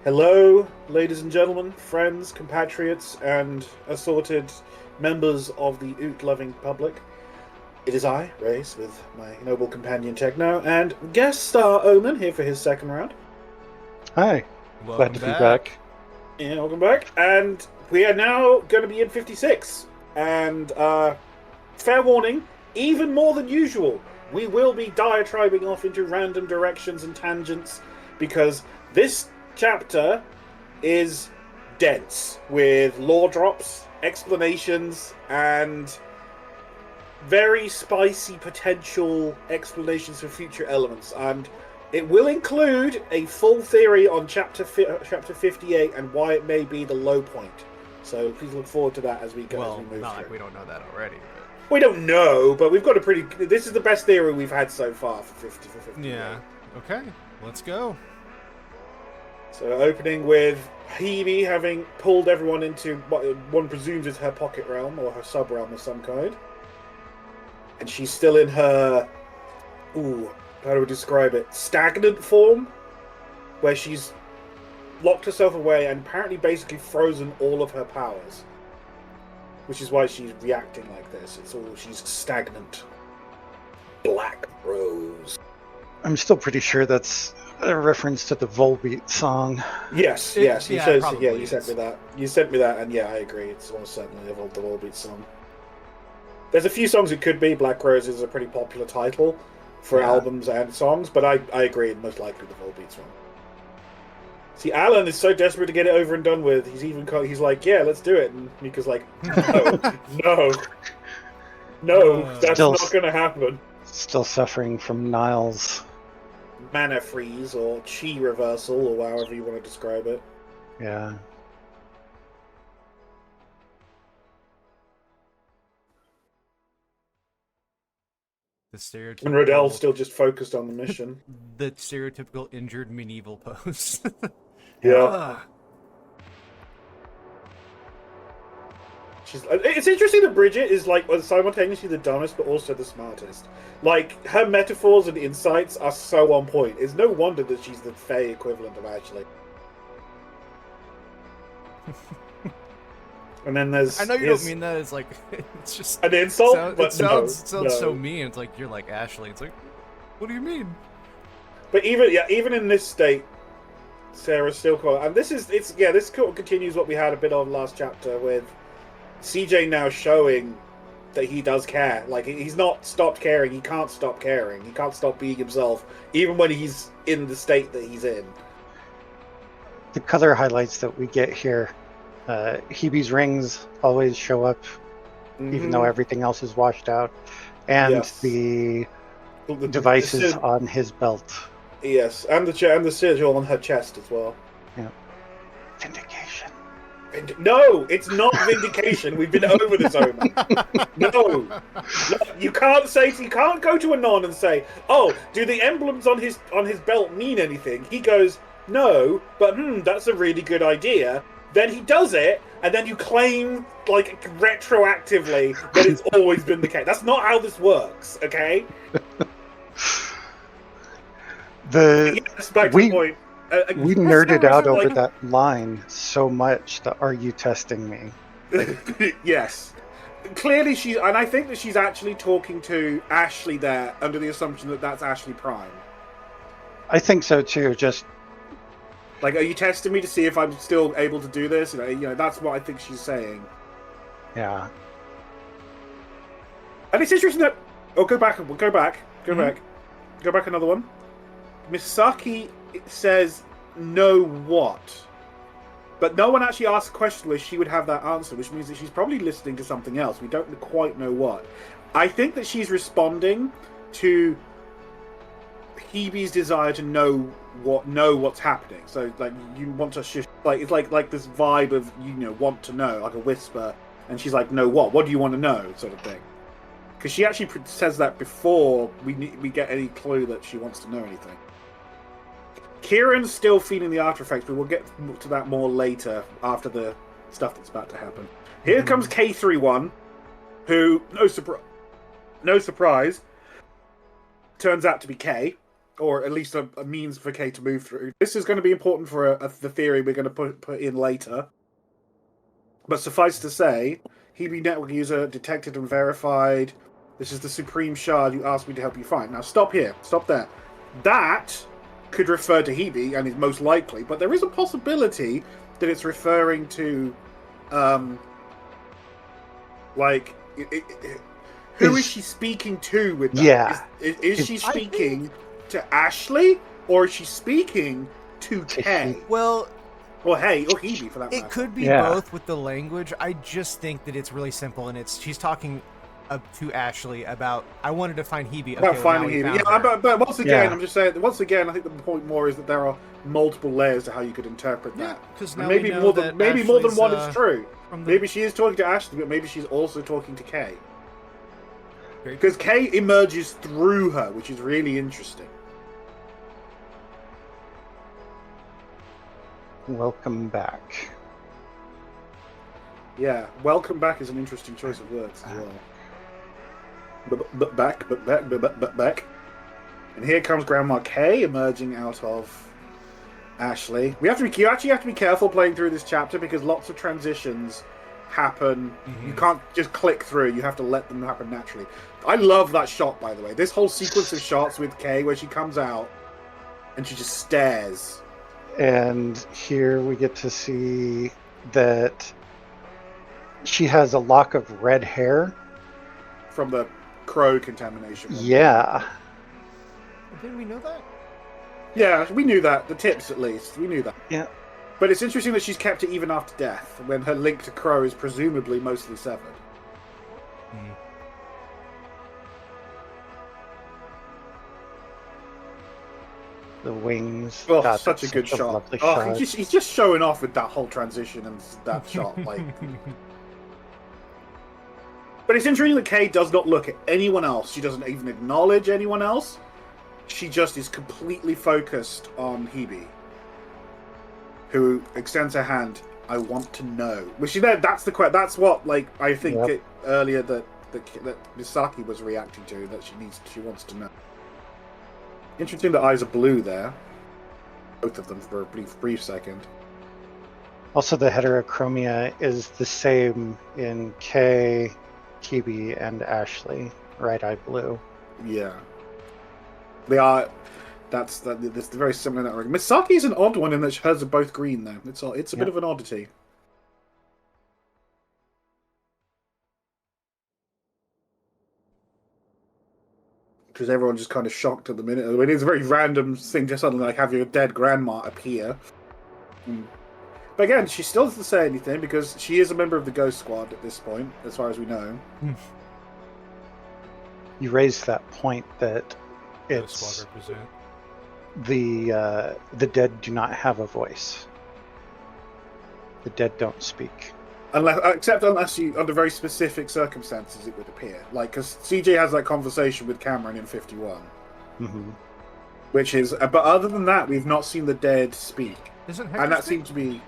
Hello, ladies and gentlemen, friends, compatriots, and assorted members of the Oot-loving public. It is I, Rayze, with my noble companion Techno, and guest star Omen here for his second round. Hi, glad to be back. Yeah, welcome back. And we are now going to be in 56. And fair warning, even more than usual, we will be diatribing off into random directions and tangents because this chapter is dense with lore drops, explanations, and very spicy potential explanations for future elements. And it will include a full theory on chapter 58 and why it may be the low point. So please look forward to that as we go. As we move not through. like we don't know that already. But... We don't know, but we've got a pretty. This is the best theory we've had so far for 58. Yeah. Okay. Let's go. So opening with Hebe having pulled everyone into what one presumes is her pocket realm or her sub realm of some kind, and she's still in her. How do we describe it? Stagnant form, where she's locked herself away and apparently basically frozen all of her powers. Which is why she's reacting like this. She's stagnant. Black Rose. I'm still pretty sure that's a reference to the Volbeat song. Yes. You sent me that. You sent me that, and yeah, I agree. It's almost certainly the Volbeat song. There's a few songs it could be. Black Rose is a pretty popular title for albums and songs, but I agree, most likely the Volbeat song. See, Alan is so desperate to get it over and done with. He's like, yeah, let's do it. And Mika's like, no, that's not going to happen. Still suffering from Niall's mana freeze or chi reversal or however you want to describe it. Yeah. The stereotypical... And Rodell's still just focused on the mission. The stereotypical injured medieval pose. Yeah. It's interesting that Bridget is like simultaneously the dumbest but also the smartest. Like, her metaphors and insights are so on point. It's no wonder that she's the Fae equivalent of Ashley. And then there's... I know you don't mean that as like... It's just... an insult, it sounds so mean. It's like, you're like Ashley. It's like, what do you mean? But even in this state, Sarah's still calling. And this continues what we had a bit of last chapter with CJ now showing that he does care. Like, he's not stopped caring. He can't stop caring. He can't stop being himself, even when he's in the state that he's in. The color highlights that we get here. Hebe's rings always show up, even though everything else is washed out. And the devices on his belt. Yes, and the sigil on her chest as well. Yeah. Vindication. No, it's not vindication. We've been over this, Omen. No, you can't go to Anon and say, "Oh, do the emblems on his belt mean anything?" He goes, "No, but that's a really good idea." Then he does it, and then you claim, like, retroactively that it's always been the case. That's not how this works, okay? Back to the point. We nerded out over that line so much that are you testing me? Yes. Clearly and I think that she's actually talking to Ashley there under the assumption that that's Ashley Prime. I think so too, just... Like, are you testing me to see if I'm still able to do this? You know, that's what I think she's saying. Yeah. And it's interesting that... Oh, go back another one. Misaki says, "No what?" But no one actually asked a question where she would have that answer, which means that she's probably listening to something else. We don't quite know what. I think that she's responding to Hebe's desire to know what's happening. So, like, you want to it's like this vibe of, want to know, like a whisper, and she's like, "Know what? What do you want to know?" sort of thing. Because she actually says that before we get any clue that she wants to know anything. Kieran's still feeling the after effects, but we'll get to that more later after the stuff that's about to happen. Here comes K31, who, no surprise, turns out to be K. or at least a means for Kay to move through. This is going to be important for the theory we're going to put in later. But suffice to say, Hebe network user detected and verified. This is the Supreme Shard you asked me to help you find. Now stop here. Stop there. That could refer to Hebe, and is most likely, but there is a possibility that it's referring to, who is she speaking to with that? Yeah. Is she speaking to Ashley, or is she speaking to Kay? Well, or Hebe for that matter. It could be both with the language. I just think that it's really simple, and she's talking to Ashley about, I wanted to find Hebe. About okay, finding Hebe. Yeah, but once again, Yeah. I'm just saying, once again, I think the point more is that there are multiple layers to how you could interpret that. Because And maybe more than one is true. Maybe she is talking to Ashley, but maybe she's also talking to Kay. Because Kay emerges through her, which is really interesting. Welcome back. Yeah, welcome back is an interesting choice of words as well. But back. And here comes Grandma Kay emerging out of Ashley. You actually have to be careful playing through this chapter because lots of transitions happen. Mm-hmm. You can't just click through. You have to let them happen naturally. I love that shot, by the way. This whole sequence of shots with Kay where she comes out and she just stares. And here we get to see that she has a lock of red hair. From the crow contamination. Yeah. Didn't we know that? Yeah, we knew that. The tips, at least. We knew that. Yeah. But it's interesting that she's kept it even after death, when her link to Crow is presumably mostly severed. Mm. The wings. Oh, God, such a good shot. Oh, shot. He's just showing off with that whole transition and that shot. But it's interesting that Kay does not look at anyone else. She doesn't even acknowledge anyone else. She just is completely focused on Hebe, who extends her hand. I want to know. Which that's what I think earlier that Misaki was reacting to. That she wants to know. Interesting that eyes are blue there. Both of them for a brief second. Also, the heterochromia is the same in Kay, Hebe, and Ashley. Right eye blue. Yeah. They are. That's very similar in that regard. Misaki's an odd one in that hers are both green, though. It's a bit of an oddity. Because everyone's just kind of shocked at the minute. I mean, it's a very random thing to suddenly have your dead grandma appear. But again, she still doesn't say anything because she is a member of the Ghost Squad at this point, as far as we know. You raised that point that it's the dead do not have a voice. The dead don't speak. Unless you, under very specific circumstances, it would appear. Because CJ has that conversation with Cameron in 51. Mm-hmm. Which is... But other than that, we've not seen the dead speak. Doesn't Hector and that seems to be...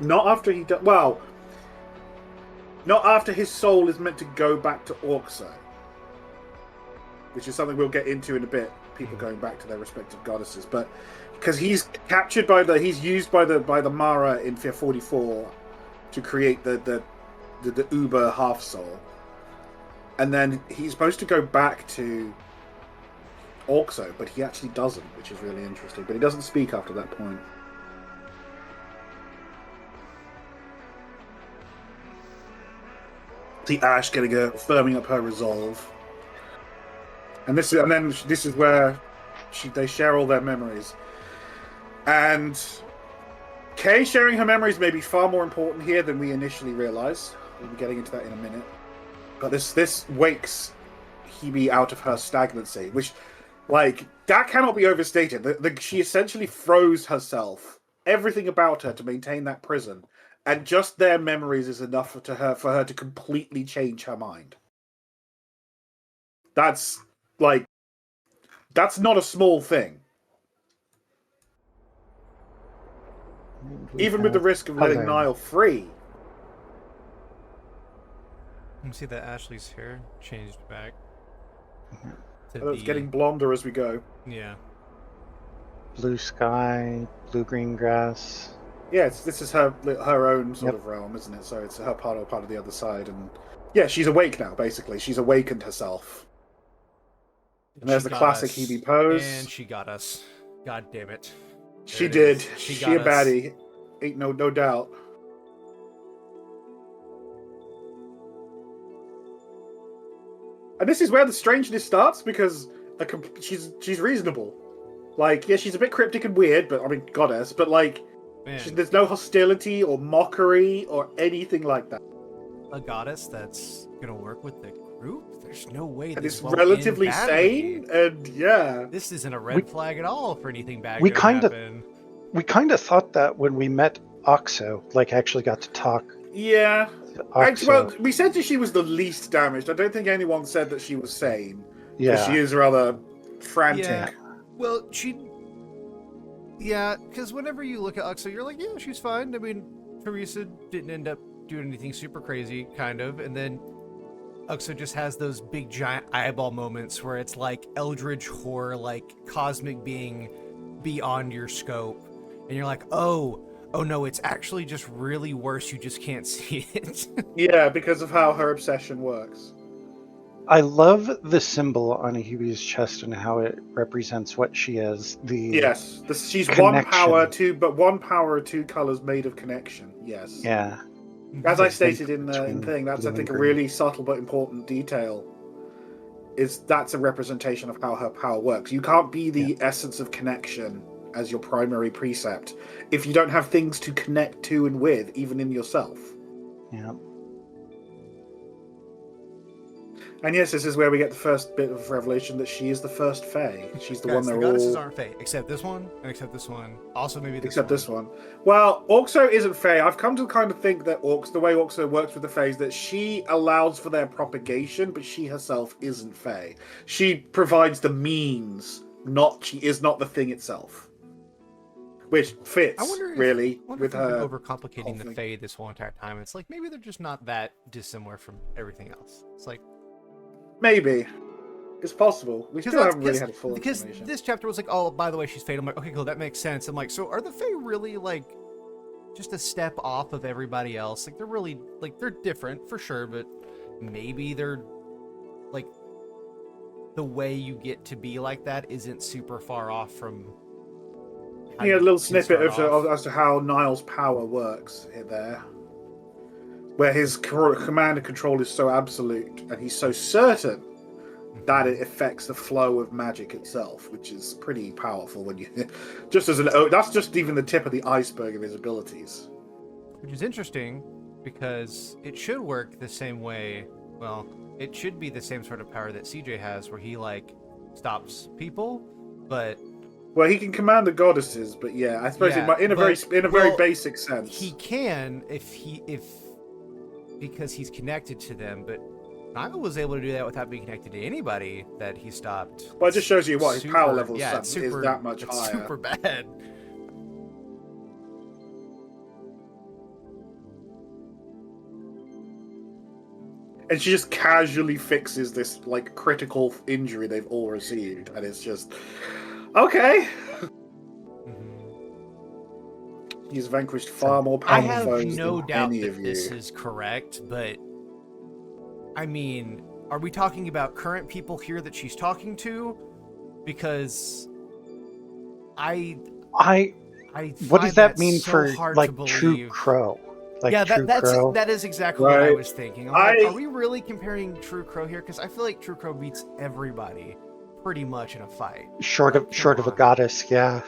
Not after he... Well... Not after his soul is meant to go back to Orkso. Which is something we'll get into in a bit. People going back to their respective goddesses. But... Because he's captured by the... He's used by the Mara in 44... to create the Uber half soul, and then he's supposed to go back to Orkso, but he actually doesn't, which is really interesting. But he doesn't speak after that point. See Ash firming up her resolve, and this is where they share all their memories, and. Kay sharing her memories may be far more important here than we initially realized. We'll be getting into that in a minute. But this wakes Hebe out of her stagnancy, which, that cannot be overstated. She essentially froze herself, everything about her to maintain that prison, and just their memories is enough for her to completely change her mind. That's not a small thing. Even with the risk of letting Niall free. You can see that Ashley's hair changed back Although it's getting blonder as we go. Yeah. Blue sky, blue-green grass. Yeah, this is her own sort of realm, isn't it? So it's her part of the other side, and yeah, she's awake now. Basically, she's awakened herself. And there's the classic Hebe pose. And she got us. God damn it. She did. She a baddie. Ain't no doubt. And this is where the strangeness starts, because she's reasonable. Like, yeah, she's a bit cryptic and weird, but I mean, goddess. But like, there's no hostility or mockery or anything like that. A goddess that's gonna work with the group? There's no way. And it's relatively sane, and yeah, this isn't a red flag at all for anything bad. We kind of thought that when we met Oxo, like actually got to talk. Yeah. Well, we said that she was the least damaged. I don't think anyone said that she was sane. Yeah. She is rather frantic. Yeah. Well, yeah, because whenever you look at Oxo, you're like, yeah, she's fine. I mean, Teresa didn't end up doing anything super crazy, kind of. And then Oxo just has those big, giant eyeball moments where it's like eldritch horror, like cosmic being beyond your scope. And you're like, oh no, it's actually just really worse. You just can't see it. Yeah, because of how her obsession works. I love the symbol on Hebe's chest and how it represents what she is. She's one power, one power, two colors made of connection. Yes. Yeah. As I stated in the thing, that's I think a really subtle but important detail. That's a representation of how her power works. You can't be the essence of connection as your primary precept if you don't have things to connect to and with, even in yourself. Yeah. And yes, this is where we get the first bit of revelation that she is the first Fae. She's the one they're all... The goddesses aren't Fae, except this one, and except this one. Also maybe this one. Well, Orxo isn't Fae. I've come to kind of think that the way Orxo works with the Fae is that she allows for their propagation, but she herself isn't Fae. She provides the means, she is not the thing itself. Which fits, with her... overcomplicating the Fae this whole entire time. It's like, maybe they're just not that dissimilar from everything else. It's like... Maybe. It's possible. We still haven't really had a full explanation. Because this chapter was like, oh, by the way, she's Fae. I'm like, okay, cool, that makes sense. I'm like, so are the Fae really, like, just a step off of everybody else? Like, they're really, like, they're different, for sure, but maybe they're, like, the way you get to be like that isn't super far off from... a little snippet as to how Niall's power works there. Where his command and control is so absolute, and he's so certain that it affects the flow of magic itself, which is pretty powerful when you... that's just even the tip of the iceberg of his abilities. Which is interesting, because it should work the same way... Well, it should be the same sort of power that CJ has, where he, like, stops people, but... Well, he can command the goddesses, but yeah, I suppose in a very basic sense. He can because he's connected to them, but Niall was able to do that without being connected to anybody that he stopped. Well, it just shows you his power level is that much higher. Super bad. And she just casually fixes this, like, critical injury they've all received, and it's just... Okay. He's vanquished far more powerful foes no than doubt any that of you. This is correct, but I mean, are we talking about current people here that she's talking to? Because what does that mean for like True Crow? Like that is exactly what I was thinking. Are we really comparing True Crow here? Because I feel like True Crow beats everybody pretty much in a fight. Short of a goddess, yeah.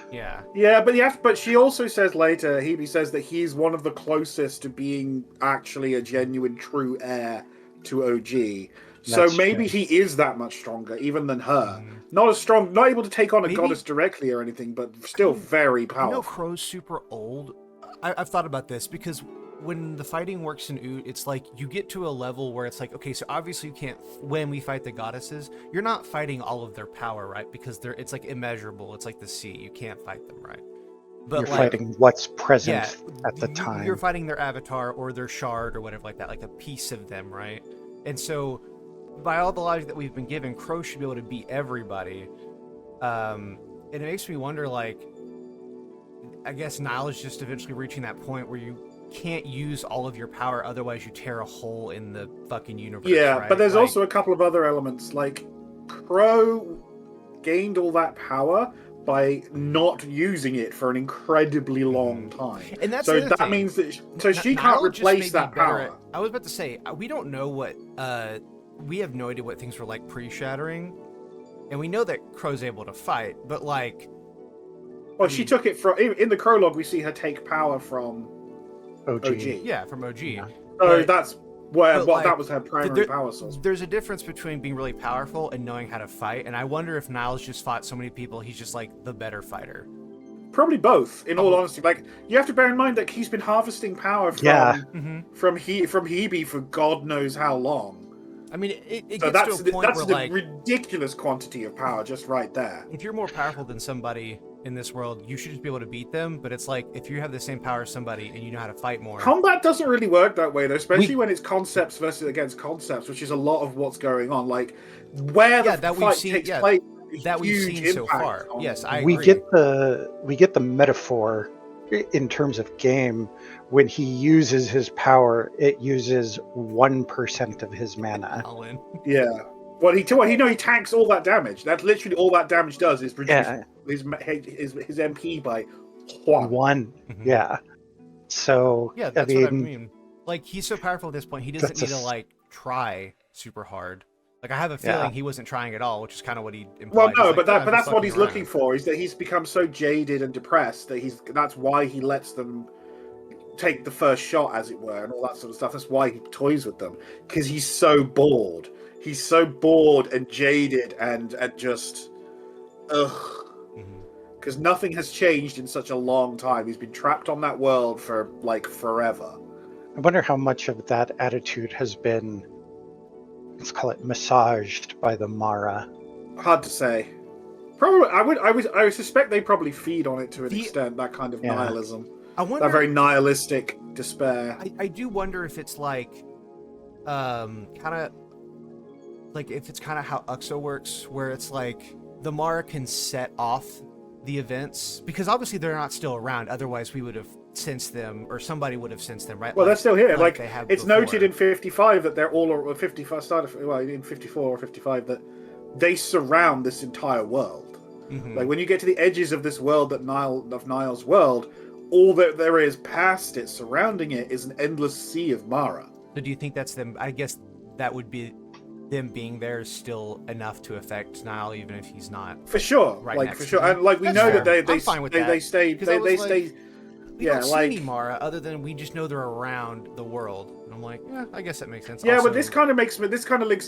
But she also says later, Hebe says that he's one of the closest to being actually a genuine true heir to OG. So maybe he is that much stronger even than her. Not as strong, not able to take on a goddess directly or anything, but still very powerful. You know Crow's super old? I've thought about this because when the fighting works in Oot, it's like you get to a level where it's like, okay, so obviously you can't, when we fight the goddesses, you're not fighting all of their power, right? Because it's like immeasurable. It's like the sea. You can't fight them, right? But you're fighting what's present at the time. You're fighting their avatar or their shard or whatever like that, like a piece of them, right? And so by all the logic that we've been given, Crow should be able to beat everybody. And it makes me wonder, like, I guess Nile is just eventually reaching that point where you can't use all of your power, otherwise you tear a hole in the fucking universe. Yeah, right? but there's Like, also a couple of other elements. Like, Crow gained all that power by not using it for an incredibly long time. And that's so the other that thing. means that she Nile can't just may replace be that better power. I was about to say, we don't know what we have no idea what things were like pre-shattering, and we know that Crow's able to fight, but like, Well, she took it from in the prologue. We see her take power from OG. Yeah, from OG. Yeah. So that's where like, that was her primary power source. There's a difference between being really powerful and knowing how to fight, and I wonder if Niles just fought so many people, he's just like the better fighter. Probably both, in all honesty. Like, you have to bear in mind that he's been harvesting power from Hebe for God knows how long. I mean, it So gets to a point that's where, the like, ridiculous quantity of power just right there. if you're more powerful than somebody in this world, you should just be able to beat them. But it's like, if you have the same power as somebody and you know how to fight more. Combat doesn't really work that way, though, especially when it's concepts versus against concepts, which is a lot of what's going on. Like, where the fight takes place. That we've seen so far. Yes, I agree. We get the metaphor in terms of game. When he uses his power, it uses 1% of his mana. Yeah. Well, he tanks all that damage. That's literally all that damage does is reduce his MP by one. Yeah. So yeah, that's what I mean. Like, he's so powerful at this point, he doesn't need to like try super hard. Like, I have a feeling he wasn't trying at all, which is kind of what he implied. Well, no, like, but that's what he's looking for. Is that he's become so jaded and depressed that that's why he lets them take the first shot, as it were, and all that sort of stuff. That's why he toys with them, because he's so bored. He's so bored and jaded and just because nothing has changed in such a long time. He's been trapped on that world for like forever. I wonder how much of that attitude has been, let's call it, massaged by the Mara. Hard to say. Probably, I would suspect they probably feed on it to an extent. That kind of nihilism. I wonder, that very nihilistic despair. I do wonder if it's like, kind of, like if it's kind of how Uxo works, where it's like the Mara can set off the events, because obviously they're not still around. Otherwise, we would have sensed them, or somebody would have sensed them, right? Well, they're still here. Like they have it's before. noted in 55 that they're all 55 started. Well, in 54 or 55 that they surround this entire world. Like when you get to the edges of this world, of Niall's world, all that there is past it, surrounding it, is an endless sea of Mara. So do you think that's them? I guess that would be them being there is still enough to affect Niall, even if he's not. For sure, right like next for to sure, them. and like we That's know fair. that I'm fine with that. they stay. We don't see any Mara other than we just know they're around the world. And I'm like, yeah, I guess that makes sense. Yeah, also, but this kind of links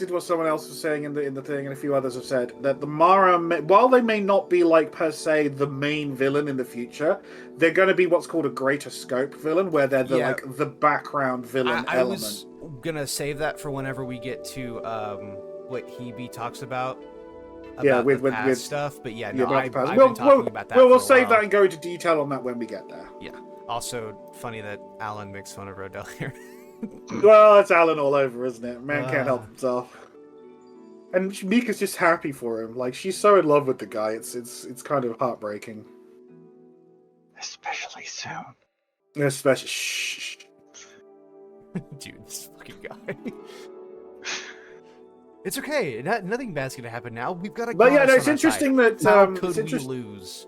into what someone else was saying in the thing, and a few others have said that the Mara, while they may not be like per se the main villain in the future, they're going to be what's called a greater scope villain, where they're the background villain I element. was gonna save that for whenever we get to what Hebe talks about. With stuff, but yeah, no, I've been talking about that. We'll save that and go into detail on that when we get there. Yeah. Also, funny that Alan makes fun of Rodell here. Well, it's Alan all over, isn't it? Man can't help himself. And Mika's just happy for him. Like, she's so in love with the guy. It's kind of heartbreaking. Especially soon. Especially, shh. Dude, this fucking guy. It's okay. Nothing bad's gonna happen now. We've got to. But yeah, no, it's interesting that we lose.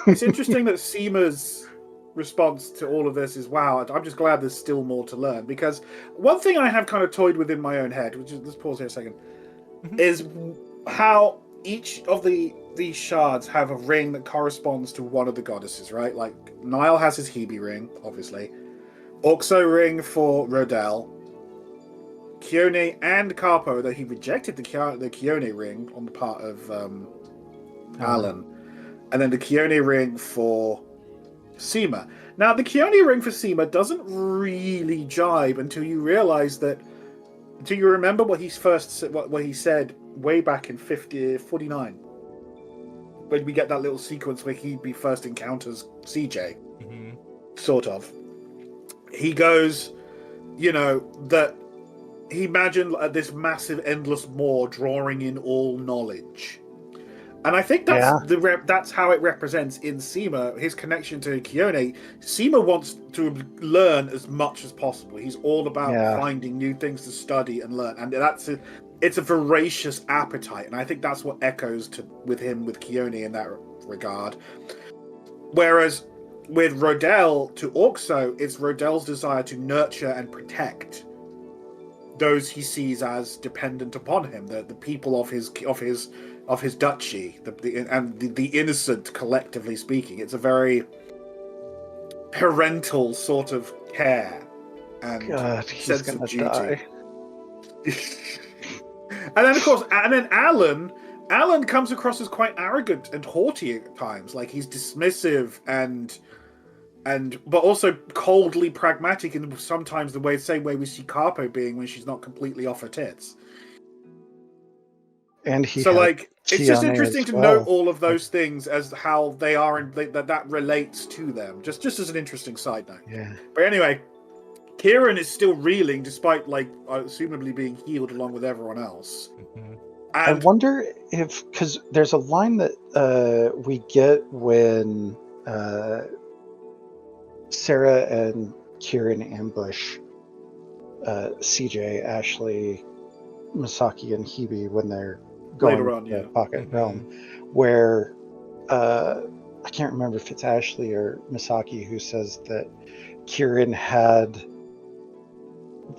It's interesting that Seema's response to all of this is, wow, I'm just glad there's still more to learn. Because one thing I have kind of toyed with in my own head, which is, let's pause here a second, is how each of these shards have a ring that corresponds to one of the goddesses, right? Like, Niall has his Hebe ring, obviously. Oxo ring for Rodell. Kione and Carpo, though he rejected the Kione ring on the part of Alan. And then the Kione ring for Seema. Now, the Kione ring for Seema doesn't really jibe until you realize that... Until you remember what he said way back in 49. When we get that little sequence where he first encounters CJ. Sort of. He goes, that he imagined this massive, endless maw drawing in all knowledge. And I think that's how it represents in Seema, his connection to Kione. Seema wants to learn as much as possible. He's all about finding new things to study and learn. And it's a voracious appetite. And I think that's what echoes with Kione in that regard. Whereas with Rodell to Orxo, it's Rodell's desire to nurture and protect those he sees as dependent upon him, the people of his duchy, the innocent, collectively speaking. It's a very parental sort of care and sense of duty. Die. And then, of course, Alan comes across as quite arrogant and haughty at times. Like, he's dismissive but also coldly pragmatic in sometimes the same way we see Carpo being when she's not completely off her tits. And it's just interesting to note all of those things as how they are, and that relates to them. Just as an interesting side note. Yeah. But anyway, Kieran is still reeling, despite assumably being healed along with everyone else. Mm-hmm. And I wonder because there's a line that we get when Sarah and Kieran ambush CJ, Ashley, Misaki, and Hebe when they're going to the Pocket Realm, where I can't remember if it's Ashley or Misaki who says that Kieran had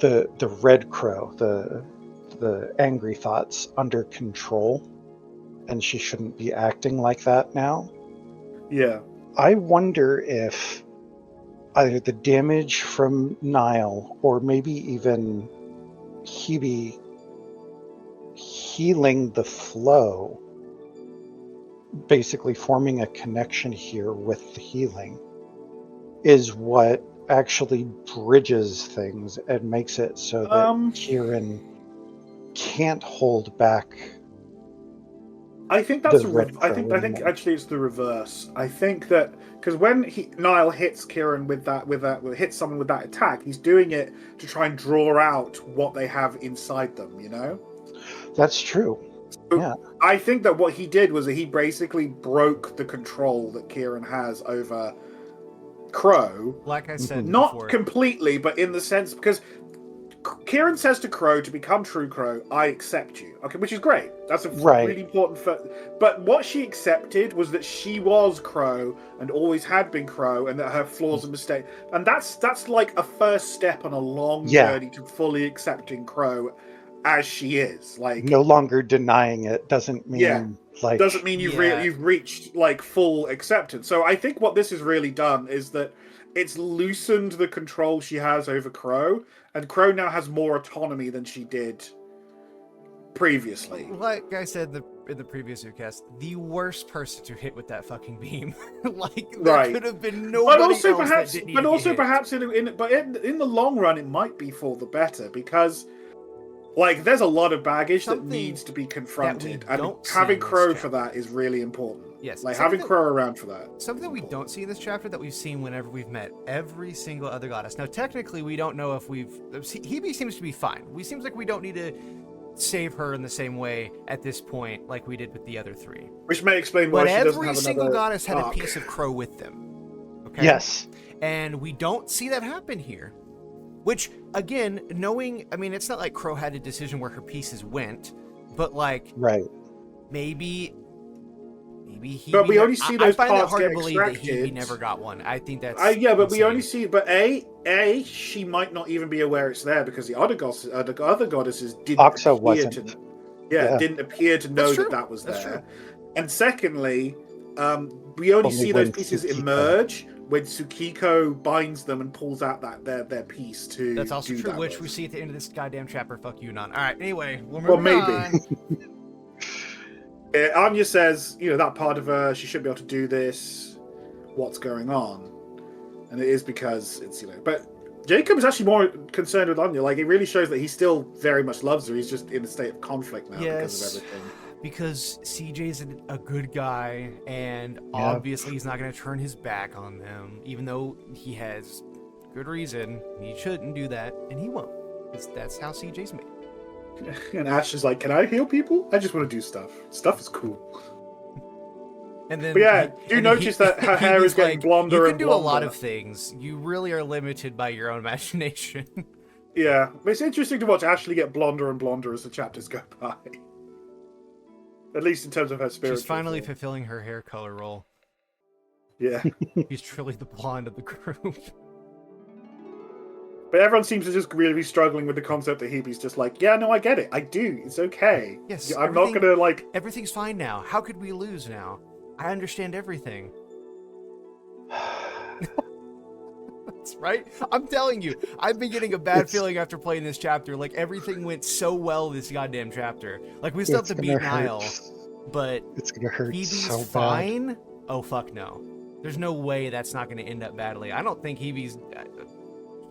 the Red Crow, the angry thoughts under control, and she shouldn't be acting like that now. Yeah. I wonder if either the damage from Nile or maybe even Hebe healing the flow, basically forming a connection here with the healing, is what actually bridges things and makes it so that Kieran can't hold back. I think that's I think actually it's the reverse. I think that because when Niall hits Kieran hits someone with that attack, he's doing it to try and draw out what they have inside them. You know. That's true. So yeah. I think that what he did was that he basically broke the control that Kieran has over Crow. Like I said, not before. Completely, but in the sense because Kieran says to Crow, to become true Crow, I accept you. Okay, which is great. That's a really important but what she accepted was that she was Crow and always had been Crow, and that her flaws and mistakes. And that's like a first step on a long journey to fully accepting Crow as she is. Like, no longer denying it doesn't mean doesn't mean you've reached like full acceptance. So I think what this has really done is that it's loosened the control she has over Crow, and Crow now has more autonomy than she did previously. Like I said in the previous Oot Cast, the worst person to hit with that fucking beam. There could have been nobody else that didn't need to get perhaps in the long run, it might be for the better, because there's a lot of baggage that needs to be confronted, and having Crow for that is really important. Yes, having Crow around for that. Something we don't see in this chapter that we've seen whenever we've met every single other goddess. Now, technically, we don't know if Hebe seems to be fine. Seems like we don't need to save her in the same way at this point like we did with the other three. Which may explain why she doesn't have another every single goddess had a piece of Crow with them. Okay? Yes. And we don't see that happen here. Which, again, it's not like Crow had a decision where her pieces went, but maybe Hebe. But we only see those parts get extracted. I find it hard to believe that Hebe never got one. I think that's but we only see. But she might not even be aware it's there because the other goddesses didn't. Oxa wasn't. Didn't appear to know that was there. True. And secondly, we only see those pieces emerge when Tsukiko binds them and pulls out their piece to. That's also do true, that which with. We see at the end of this goddamn chapter. Fuck you, Anon. All right. Anyway, maybe. On. Anya says, that part of her, she should be able to do this. What's going on? And it is because it's, But Jacob is actually more concerned with Anya. It really shows that he still very much loves her. He's just in a state of conflict now because of everything. Because CJ's a good guy, and obviously he's not going to turn his back on them, even though he has good reason. He shouldn't do that, and he won't. 'Cause that's how CJ's made. And Ash is like, "Can I heal people? I just want to do stuff. Stuff is cool." And then, But yeah, do you notice that her hair Hibbe's is getting blonder you and can do a lot blonder? of things. You really are limited by your own imagination. Yeah, but it's interesting to watch Ashley get blonder and blonder as the chapters go by. At least in terms of her spiritual She's finally form. fulfilling her hair color role. Yeah. She's truly the blonde of the group. But everyone seems to just really be struggling with the concept that Hebe's just like, yeah, no, I get it. I do. It's okay. Yes, I'm not gonna, like... Everything's fine now. How could we lose now? I understand everything. That's right. I'm telling you, I've been getting a bad feeling after playing this chapter. Like, everything went so well this goddamn chapter. Like, we still have to beat Niall, but it's gonna hurt Hebe's so bad. fine? Oh, fuck no. There's no way that's not going to end up badly. I don't think Hebe's...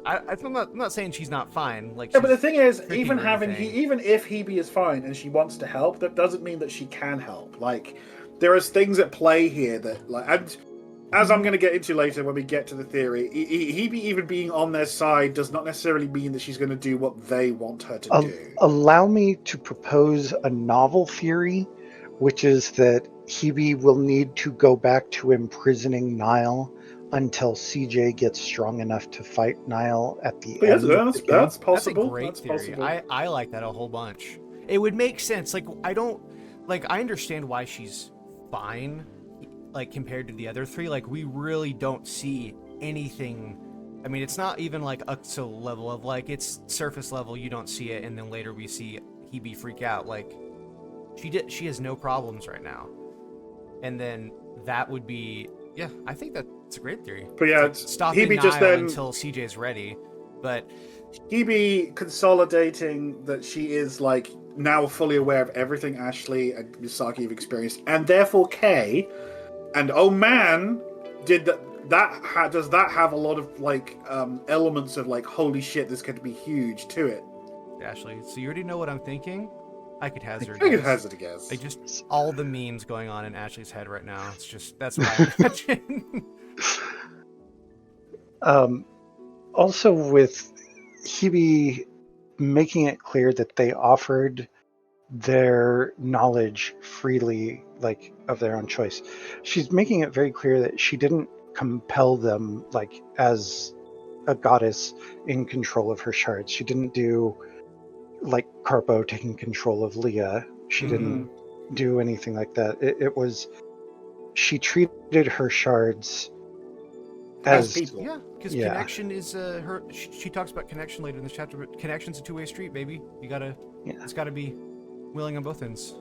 I'm not saying she's not fine. Like, Yeah, but the thing is, tricky even or having anything. even if Hebe is fine and she wants to help, that doesn't mean that she can help. Like, there is things at play here that, like, and as I'm going to get into later when we get to the theory, Hebe even being on their side does not necessarily mean that she's going to do what they want her to do. Allow me to propose a novel theory, which is that Hebe will need to go back to imprisoning Niall until CJ gets strong enough to fight Niall at the But yes, end of the game. that's possible. That's a great theory. Possible. I like that a whole bunch. It would make sense. Like, I understand why she's fine, like, compared to the other three. Like, we really don't see anything. I mean, it's not even like Uxo level of, like, it's surface level, you don't see it, and then later we see Hebe freak out. Like, she has no problems right now. And then that would be, yeah, I think that's a great theory. But yeah, It's like stopping Hebe Niall just then until CJ's ready. But Hebe consolidating that she is, like, now fully aware of everything Ashley and Misaki have experienced, and therefore Kay, and oh man, did does that have a lot of, like, elements of, like, holy shit, this could be huge to it. Ashley, so you already know what I'm thinking? I could hazard I could guess. hazard a guess. I just all the memes going on in Ashley's head right now. It's just that's what I imagine. Also, with Hebe making it clear that they offered their knowledge freely, like, of their own choice, she's making it very clear that she didn't compel them, like, as a goddess in control of her shards. She didn't do, like, Carpo taking control of Leah. She didn't do anything like that. It was, she treated her shards as people. Yeah, because connection is her. She talks about connection later in this chapter, but connection's a two-way street, baby. You gotta, it's gotta be willing on both ends.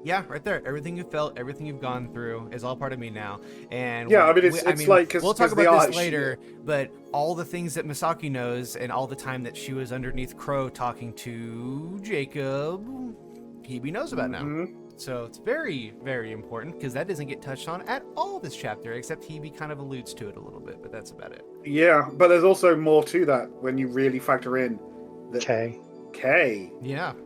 Yeah, right there. Everything you felt, everything you've gone through is all part of me now. And yeah, I mean, it's like, cause, we'll talk cause about this later. But all the things that Misaki knows, and all the time that she was underneath Crow talking to Jacob, Hebe knows about now. So it's very, very important because that doesn't get touched on at all this chapter, except Hebe kind of alludes to it a little bit, but that's about it. Yeah, but there's also more to that when you really factor in that Kay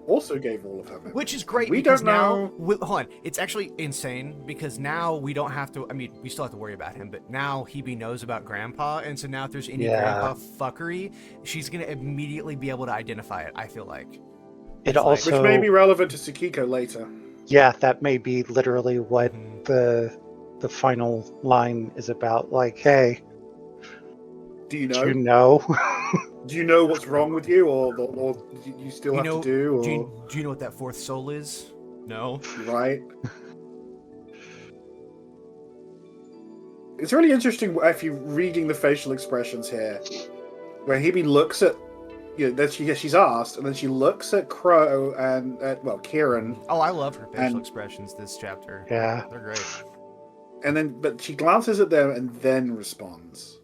also gave all of her memories. Which is great. We because don't know. Now, hold on. It's actually insane because now we don't have to. I mean, we still have to worry about him, but now Hebe knows about Grandpa, and so now if there's any Grandpa fuckery, she's gonna immediately be able to identify it. I feel like. It also, which may be relevant to Tsukiko later. Yeah, that may be literally what the final line is about. Like, hey, do you know? Do you know? Do you know what's wrong with you, or you still have to do? Or... Do you know what that fourth soul is? No. Right. It's really interesting if you're reading the facial expressions here, where Hebe looks at, then she's asked, and then she looks at Crow and at Kieran. Oh, I love her facial expressions this chapter. Yeah, they're great. And then, but she glances at them and then responds.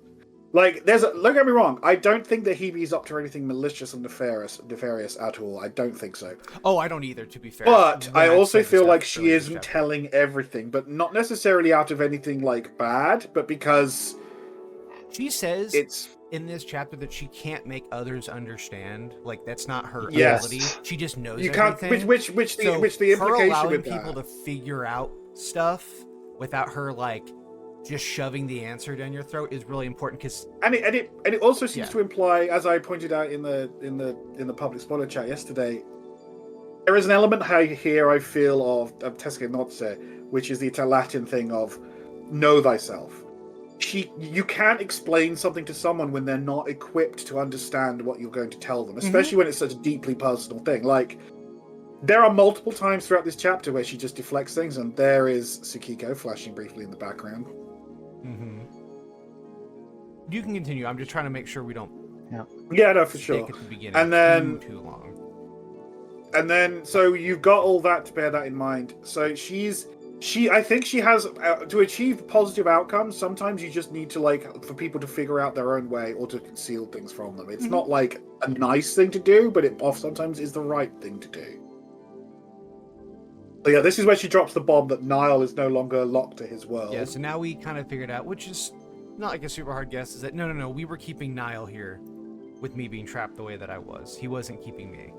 Like, don't get me wrong, I don't think that Hebe's up to anything malicious and nefarious at all. I don't think so. Oh, I don't either, to be fair. But I also feel like she isn't telling everything, but not necessarily out of anything, like, bad, but because... She says in this chapter that she can't make others understand. Like, that's not her ability. She just knows everything. Which the implication her allowing with people that. to figure out stuff without her, like, just shoving the answer down your throat is really important because and it also seems to imply, as I pointed out in the public spoiler chat yesterday, there is an element here I feel of Tesca Nozze, which is the Latin thing of know thyself. You can't explain something to someone when they're not equipped to understand what you're going to tell them, especially when it's such a deeply personal thing. Like, there are multiple times throughout this chapter where she just deflects things, and there is Tsukiko flashing briefly in the background. You can continue. I'm just trying to make sure we don't. Yeah, no, for sure. At the beginning, and then too long. And then, so you've got all that to bear that in mind. So I think she has, to achieve positive outcomes, sometimes you just need to, like, for people to figure out their own way or to conceal things from them. It's not, like, a nice thing to do, but it sometimes is the right thing to do. So yeah, this is where she drops the bomb that Niall is no longer locked to his world. Yeah, so now we kind of figured out, which is not like a super hard guess, is that no, we were keeping Niall here with me being trapped the way that I was. He wasn't keeping me.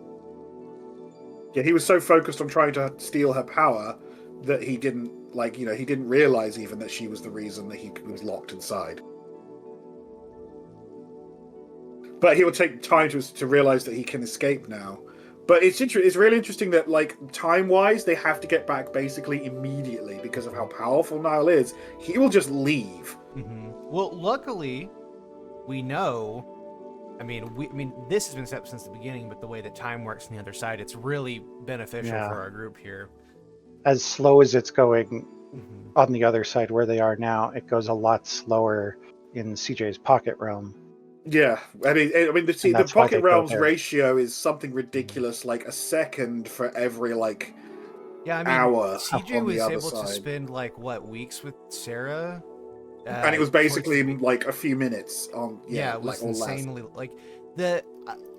Yeah, he was so focused on trying to steal her power that he didn't, he didn't realize even that she was the reason that he was locked inside. But he will take time to realize that he can escape now. But it's really interesting that, like, time-wise, they have to get back basically immediately because of how powerful Niall is. He will just leave. Well, luckily, we know. I mean, this has been set up since the beginning, but the way that time works on the other side, it's really beneficial for our group here. As slow as it's going on the other side where they are now, it goes a lot slower in CJ's pocket realm. Yeah, I mean, the pocket realms ratio is something ridiculous, like a second for every hour. CJ was able to spend weeks with Sarah. And it was basically a few minutes on. Yeah, it was insanely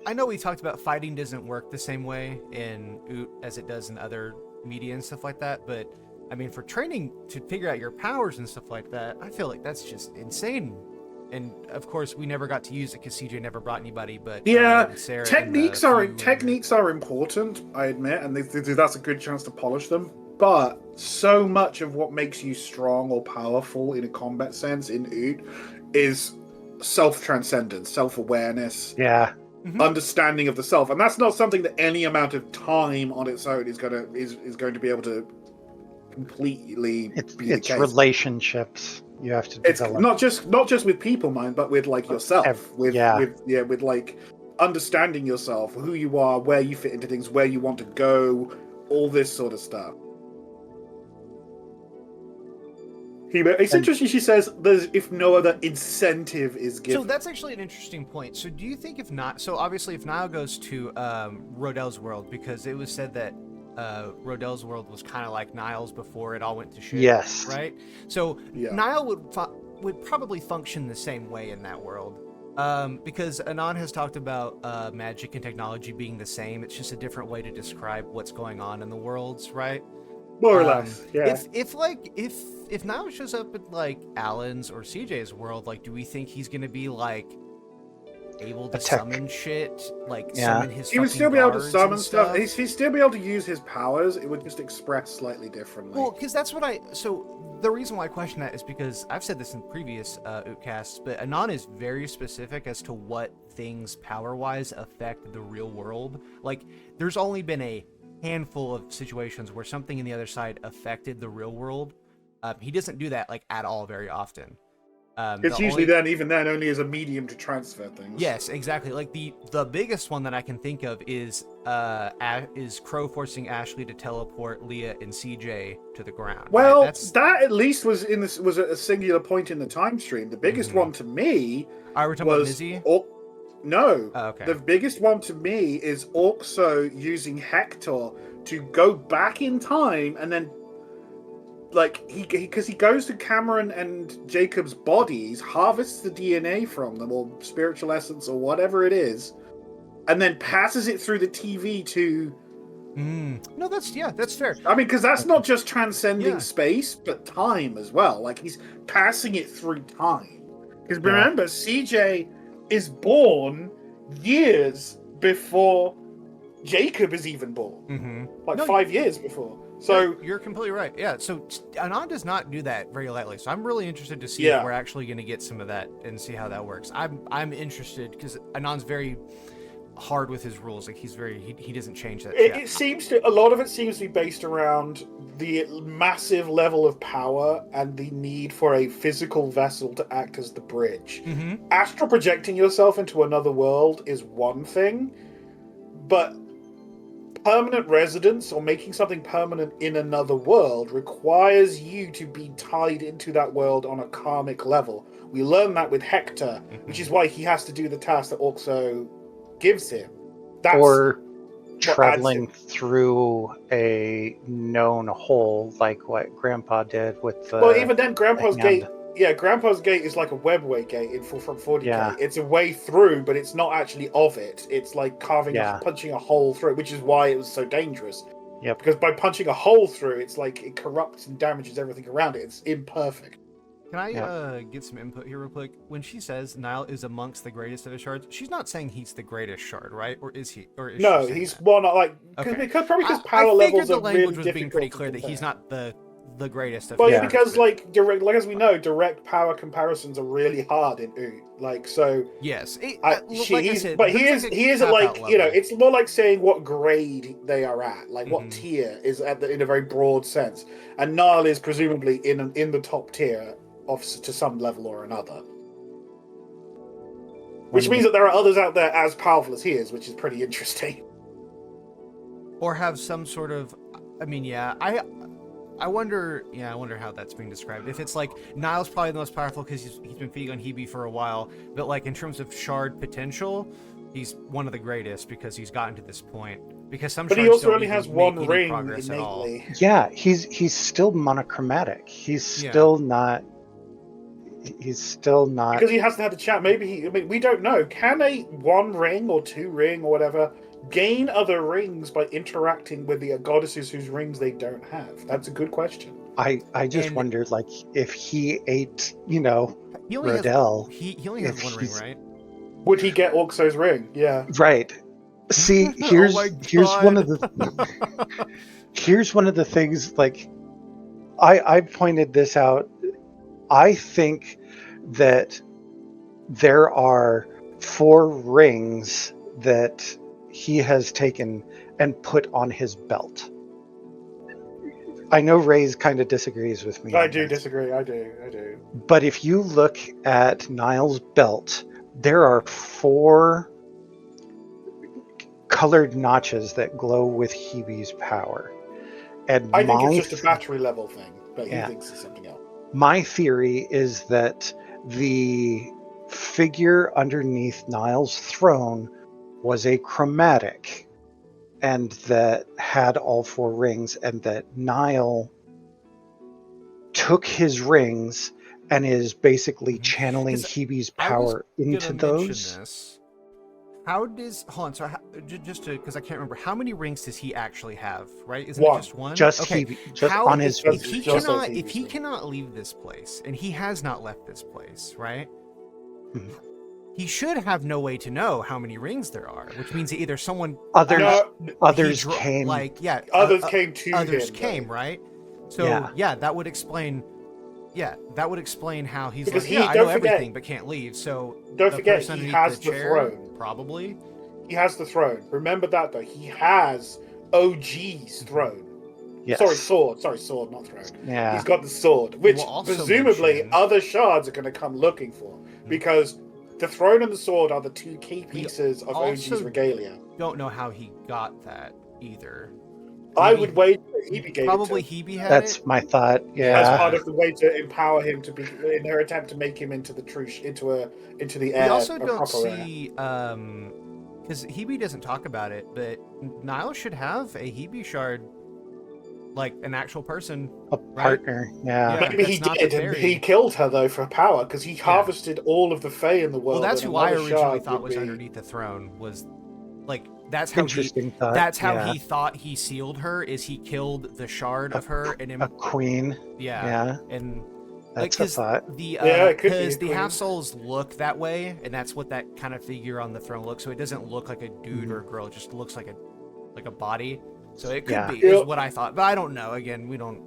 I know we talked about fighting doesn't work the same way in Oot as it does in other media and stuff like that, but I mean, for training to figure out your powers and stuff like that, I feel like that's just insane. And of course, we never got to use it because CJ never brought anybody. But Sarah techniques are important, I admit, and that's a good chance to polish them. But so much of what makes you strong or powerful in a combat sense in Oot is self-transcendence, self-awareness, understanding of the self, and that's not something that any amount of time on its own is going to be able to completely. It's relationships you have to develop. It's not just with people, mind, but with yourself, with understanding yourself, who you are, where you fit into things, where you want to go, all this sort of stuff. It's interesting. She says, if no other incentive is given. So that's actually an interesting point. So do you think obviously if Niall goes to Rodell's world, because it was said that Rodell's world was kind of like Niall's before it all went to shit. Yes. Right. So Niall would probably function the same way in that world, because Anon has talked about magic and technology being the same. It's just a different way to describe what's going on in the worlds, right? More or less, yeah. If Niall shows up at Alan's or CJ's world, do we think he's gonna be able to summon shit? Summon his. He would still be able to summon stuff. He'd still be able to use his powers. It would just express slightly differently. Well, because that's what the reason why I question that is because I've said this in previous Ootcasts, but Anon is very specific as to what things power-wise affect the real world. There's only been a handful of situations where something in the other side affected the real world. He doesn't do that at all very often. It's usually even then only as a medium to transfer things. Yes, exactly. The biggest one that I can think of is Crow forcing Ashley to teleport Leah and CJ to the ground. Well, that at least was was a singular point in the time stream. The biggest one to me we're talking about Mizzy? No. Oh, okay. The biggest one to me is Orkso using Hector to go back in time and then, because he goes to Cameron and Jacob's bodies, harvests the DNA from them, or spiritual essence, or whatever it is, and then passes it through the TV to... No, that's fair. I mean, because that's not just transcending space, but time as well. He's passing it through time. Because remember, CJ is born years before Jacob is even born. 5 years before. So you're completely right. Yeah. So Anon does not do that very lightly. So I'm really interested to see Yeah. if we're actually going to get some of that and see how that works. I'm interested because Anon's very hard with his rules. Like he doesn't change that. it seems to, a lot of it seems to be based around the massive level of power and the need for a physical vessel to act as the bridge. Mm-hmm. Astral projecting yourself into another world is one thing, but permanent residence or making something permanent in another world requires you to be tied into that world on a karmic level. We learn that with Hector, which is why he has to do the task that Orxo gives him. That's Or what traveling adds through a known hole, like what Grandpa did with the. well, even then, Grandpa's hand. gate. Yeah, Grandpa's gate is like a webway gate from 40k. Yeah. It's a way through, but it's not actually of it. It's like punching a hole through it, which is why it was so dangerous. Yep. Because by punching a hole through, it's like it corrupts and damages everything around it. It's imperfect. Can I get some input here real quick? When she says Nile is amongst the greatest of the shards, she's not saying he's the greatest shard, right? Or is he? Or is No, she saying he's that? one like Okay. because power I levels figured the are language really was being pretty difficult clear to that he's compare. not the greatest of. Well, Yeah. because like as we know, direct power comparisons are really hard in Oot. Like so. Yes, He is at like it's more like saying what grade they are at, like what tier is in a very broad sense, and Nile is presumably in the top tier to some level or another, which means that there are others out there as powerful as he is, which is pretty interesting. Or have some sort of, I mean, I wonder how that's being described. If it's like Nile's probably the most powerful because he's been feeding on Hebe for a while, but like in terms of shard potential, he's one of the greatest because he's gotten to this point. Because but he also only has one ring innately. Yeah, he's still monochromatic. He's still not. He's still not because he hasn't had the chat. Maybe we don't know. Can a one ring or two ring or whatever gain other rings by interacting with the goddesses whose rings they don't have? That's a good question. I just wondered, like, if he ate, he only Rodell. He only has one ring, right? Would he get Orxo's ring? Yeah. Right. See, here's one of the here's one of the things. Like, I pointed this out. I think that there are 4 rings that he has taken and put on his belt. I know Rayze kind of disagrees with me. I do disagree. I do. But if you look at Niall's belt, there are 4 colored notches that glow with Hebe's power. And I think it's just a battery level thing, but he thinks it's something else. My theory is that the figure underneath Niall's throne was a chromatic and that had all 4 rings, and that Niall took his rings and is basically channeling Hebe's power into those. How does just because I can't remember, how many rings does he actually have? Right? Isn't one. It just one? Just okay. Hebe, just on his. If he cannot leave this place, and he has not left this place, right? Mm-hmm. He should have no way to know how many rings there are, which means that either someone others came. Others came to others him, came, right? So that would explain. Yeah, that would explain how he's because I know everything but can't leave. So don't forget, he has the throne. Probably. He has the throne. Remember that, though. He has OG's throne. Yes. Sword, not throne. Yeah. He's got the sword, which presumably other shards are going to come looking for, because the throne and the sword are the 2 key pieces of OG's regalia. Don't know how he got that either. I would wait for Hebe gave probably it to him. Hebe had That's my thought. Yeah. As part of the way to empower him to be in her attempt to make him into the the air. We also don't see because Hebe doesn't talk about it, but Niall should have a Hebe shard, like an actual person, a partner. Right? Yeah. Maybe he did, and he killed her though for power because he harvested all of the Fae in the world. Well, that's who I originally thought was underneath the throne. Was like that's how he thought he sealed her. Is he killed the shard of her and a queen? Yeah. And that's a thought. Because the half souls look that way, and that's what that kind of figure on the throne looks. So it doesn't look like a dude or a girl; it just looks like a body. So it could Yeah. be, is what I thought. But I don't know. Again, we don't...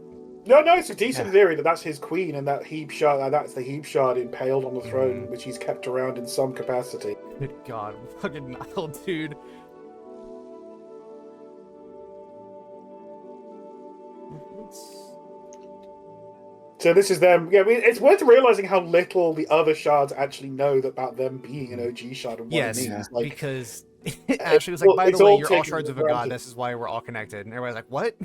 No, it's a decent theory that that's his queen and that Hebe shard, that's the Hebe shard impaled on the throne, which he's kept around in some capacity. Good God. Fucking Nile, dude. So this is them. Yeah, I mean, it's worth realizing how little the other shards actually know about them being an OG shard and what it means. Like, because Ashley was like, by it's the way, all you're all taken shards of for a god. granted. This is why we're all connected. And everybody's like, what?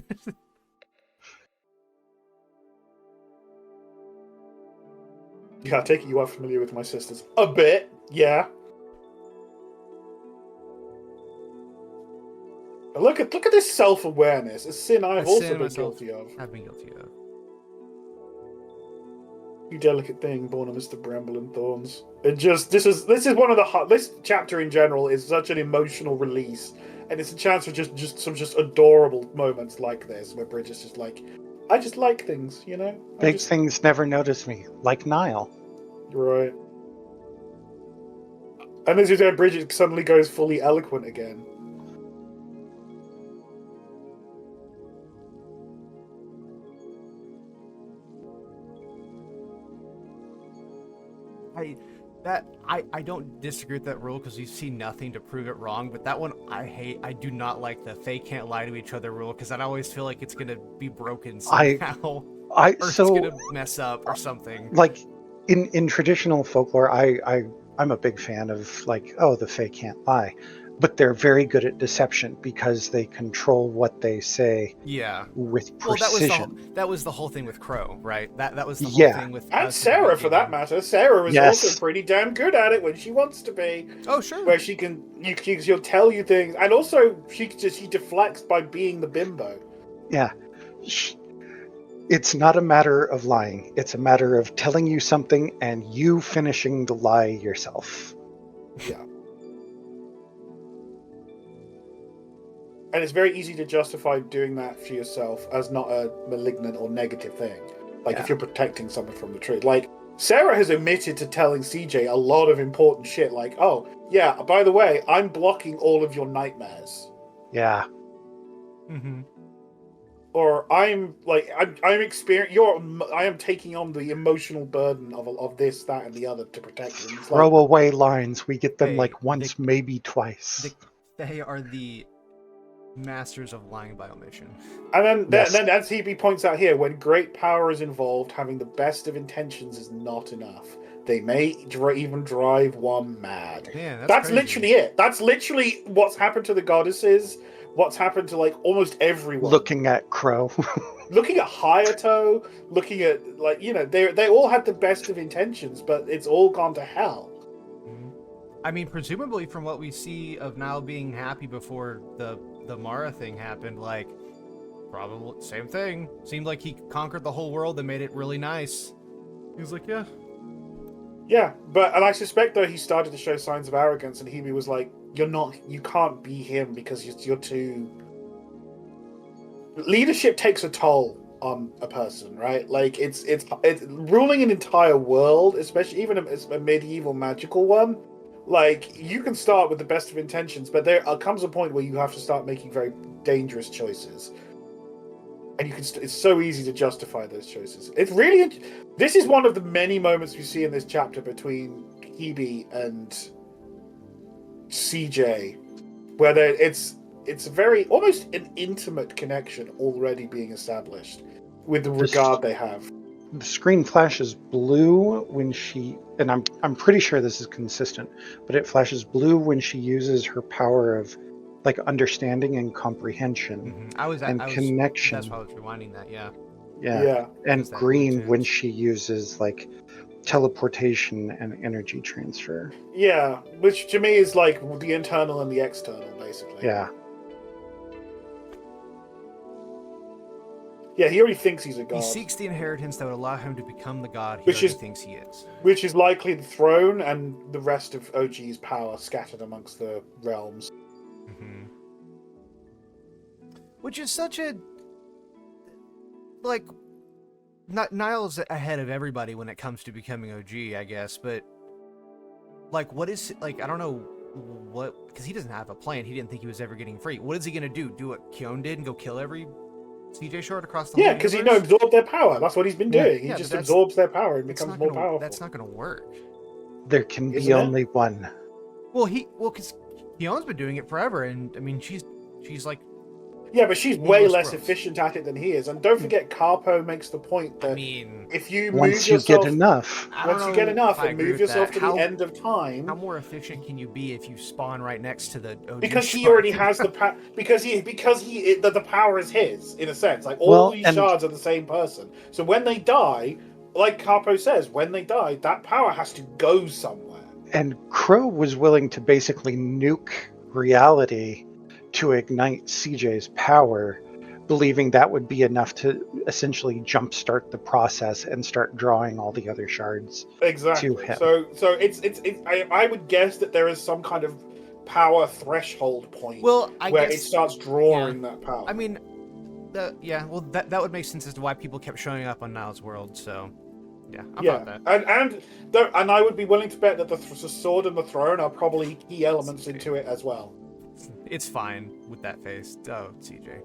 Yeah, I take it you are familiar with my sisters. A bit, yeah. But look at this self-awareness. A sin I've also been guilty of. I've been guilty of. You delicate thing, born amidst the bramble and thorns. It just this is one of the this chapter in general is such an emotional release, and it's a chance for just some adorable moments like this where Bridget's just like, I just like things, you know. Big things never notice me, like Niall. Right. And this is where Bridget suddenly goes fully eloquent again. I don't disagree with that rule because you see nothing to prove it wrong, but that one I hate. I do not like the they can't lie to each other rule because I always feel like it's gonna be broken somehow, or it's gonna mess up or something. Like in traditional folklore, I'm a big fan of like, oh, the Fae can't lie, but they're very good at deception because they control what they say. Yeah. With precision. Well, that was the whole thing with Crow, right? That was the whole thing with. And Sarah, for that matter. Sarah is also pretty damn good at it when she wants to be. Oh, sure. Where she'll tell you things, and also she deflects by being the bimbo. Yeah. It's not a matter of lying. It's a matter of telling you something and you finishing the lie yourself. Yeah. And it's very easy to justify doing that for yourself as not a malignant or negative thing. Like, if you're protecting someone from the truth. Like, Sarah has omitted to telling CJ a lot of important shit. Like, oh, yeah, by the way, I'm blocking all of your nightmares. Yeah. Mm-hmm. Or I am taking on the emotional burden of this, that, and the other to protect you. Throwaway lines. We get them once, maybe twice. They are the masters of lying by omission. And then as Hebe points out here, when great power is involved, having the best of intentions is not enough. They may even drive one mad. Yeah, that's literally it. That's literally what's happened to the goddesses. What's happened to like almost everyone. Looking at Crow. Looking at Hayato. Looking at they all had the best of intentions, but it's all gone to hell. I mean, presumably from what we see of Niall being happy before the Mara thing happened, like, probably same thing. Seemed like he conquered the whole world and made it really nice. He was like, yeah. Yeah, and I suspect though he started to show signs of arrogance, and Hebe was like, you can't be him because you're too... Leadership takes a toll on a person, right? Like, it's ruling an entire world, especially even a medieval magical one. Like, you can start with the best of intentions, but there comes a point where you have to start making very dangerous choices. And it's so easy to justify those choices. It's really... This is one of the many moments we see in this chapter between Hebe and CJ, where it's a very... almost an intimate connection already being established with the regard they have. The screen flashes blue when she... And I'm pretty sure this is consistent, but it flashes blue when she uses her power of like understanding and comprehension connection. That's why I was rewinding that. Yeah. And green when she uses like teleportation and energy transfer. Yeah, which to me is like the internal and the external, basically. Yeah. Yeah, he already thinks he's a god. He seeks the inheritance that would allow him to become the god he already thinks he is. Which is likely the throne and the rest of OG's power scattered amongst the realms. Mm-hmm. Which is such a... Like, Niall's ahead of everybody when it comes to becoming OG, I guess, but... Like, what is... Like, I don't know what? Because he doesn't have a plan. He didn't think he was ever getting free. What is he gonna do? Do what Kyon did and go kill every CJ shard across the whole because he universe? absorbed their power. That's what he's been doing. Yeah, He just but absorbs their power and It's becomes not more gonna- powerful. That's not going to work. There can be Isn't it? only one. Well, because Kyon's been doing it forever, and I mean, she's like, Yeah, but she's in way most less worlds. efficient at it than he is. And don't forget, Carpo makes the point that I mean, if you Once move you yourself, get enough. I don't once you know get enough if I and agree move with yourself that. to the end of time, How more efficient can you be if you spawn right next to the OG because he shard? already has the power. Because the power is his in a sense. Like all Well, these and- shards are the same person. So when they die, like Carpo says, when they die, that power has to go somewhere. And Crow was willing to basically nuke reality to ignite CJ's power, believing that would be enough to essentially jumpstart the process and start drawing all the other shards Exactly. to him. So I would guess that there is some kind of power threshold point Well, I where guess it starts drawing that power. I mean, that would make sense as to why people kept showing up on Niall's world. So, yeah, I'm yeah, about that. and I would be willing to bet that the sword and the throne are probably key elements into it as well. It's fine with that face. Oh, CJ.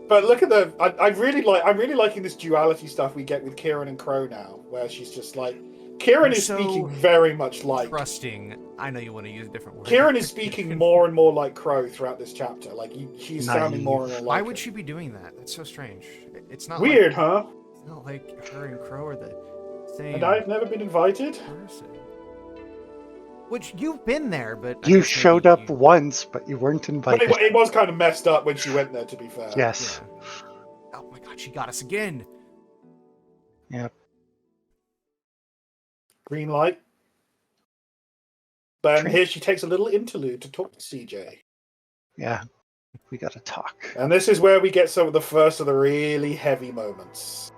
But look at I'm really liking this duality stuff we get with Kieran and Crow now, where she's just like Kieran is So speaking very much like Trusting. I know you want to use a different word. Kieran is speaking more and more like Crow throughout this chapter. Like she's sounding more and more like Why him. would she be doing that? That's so strange. It's not Weird, like, huh? It's not like her and Crow are the same And I've never been invited. person. Which you've been there, but I You guess showed maybe up once, but you weren't But invited. it was kind of messed up when she went there, to be fair. Yes. Yeah. Oh my god, she got us again. Yep. Green light. But True. here she takes a little interlude to talk to CJ. Yeah. We gotta talk. And this is where we get some of the first of the really heavy moments.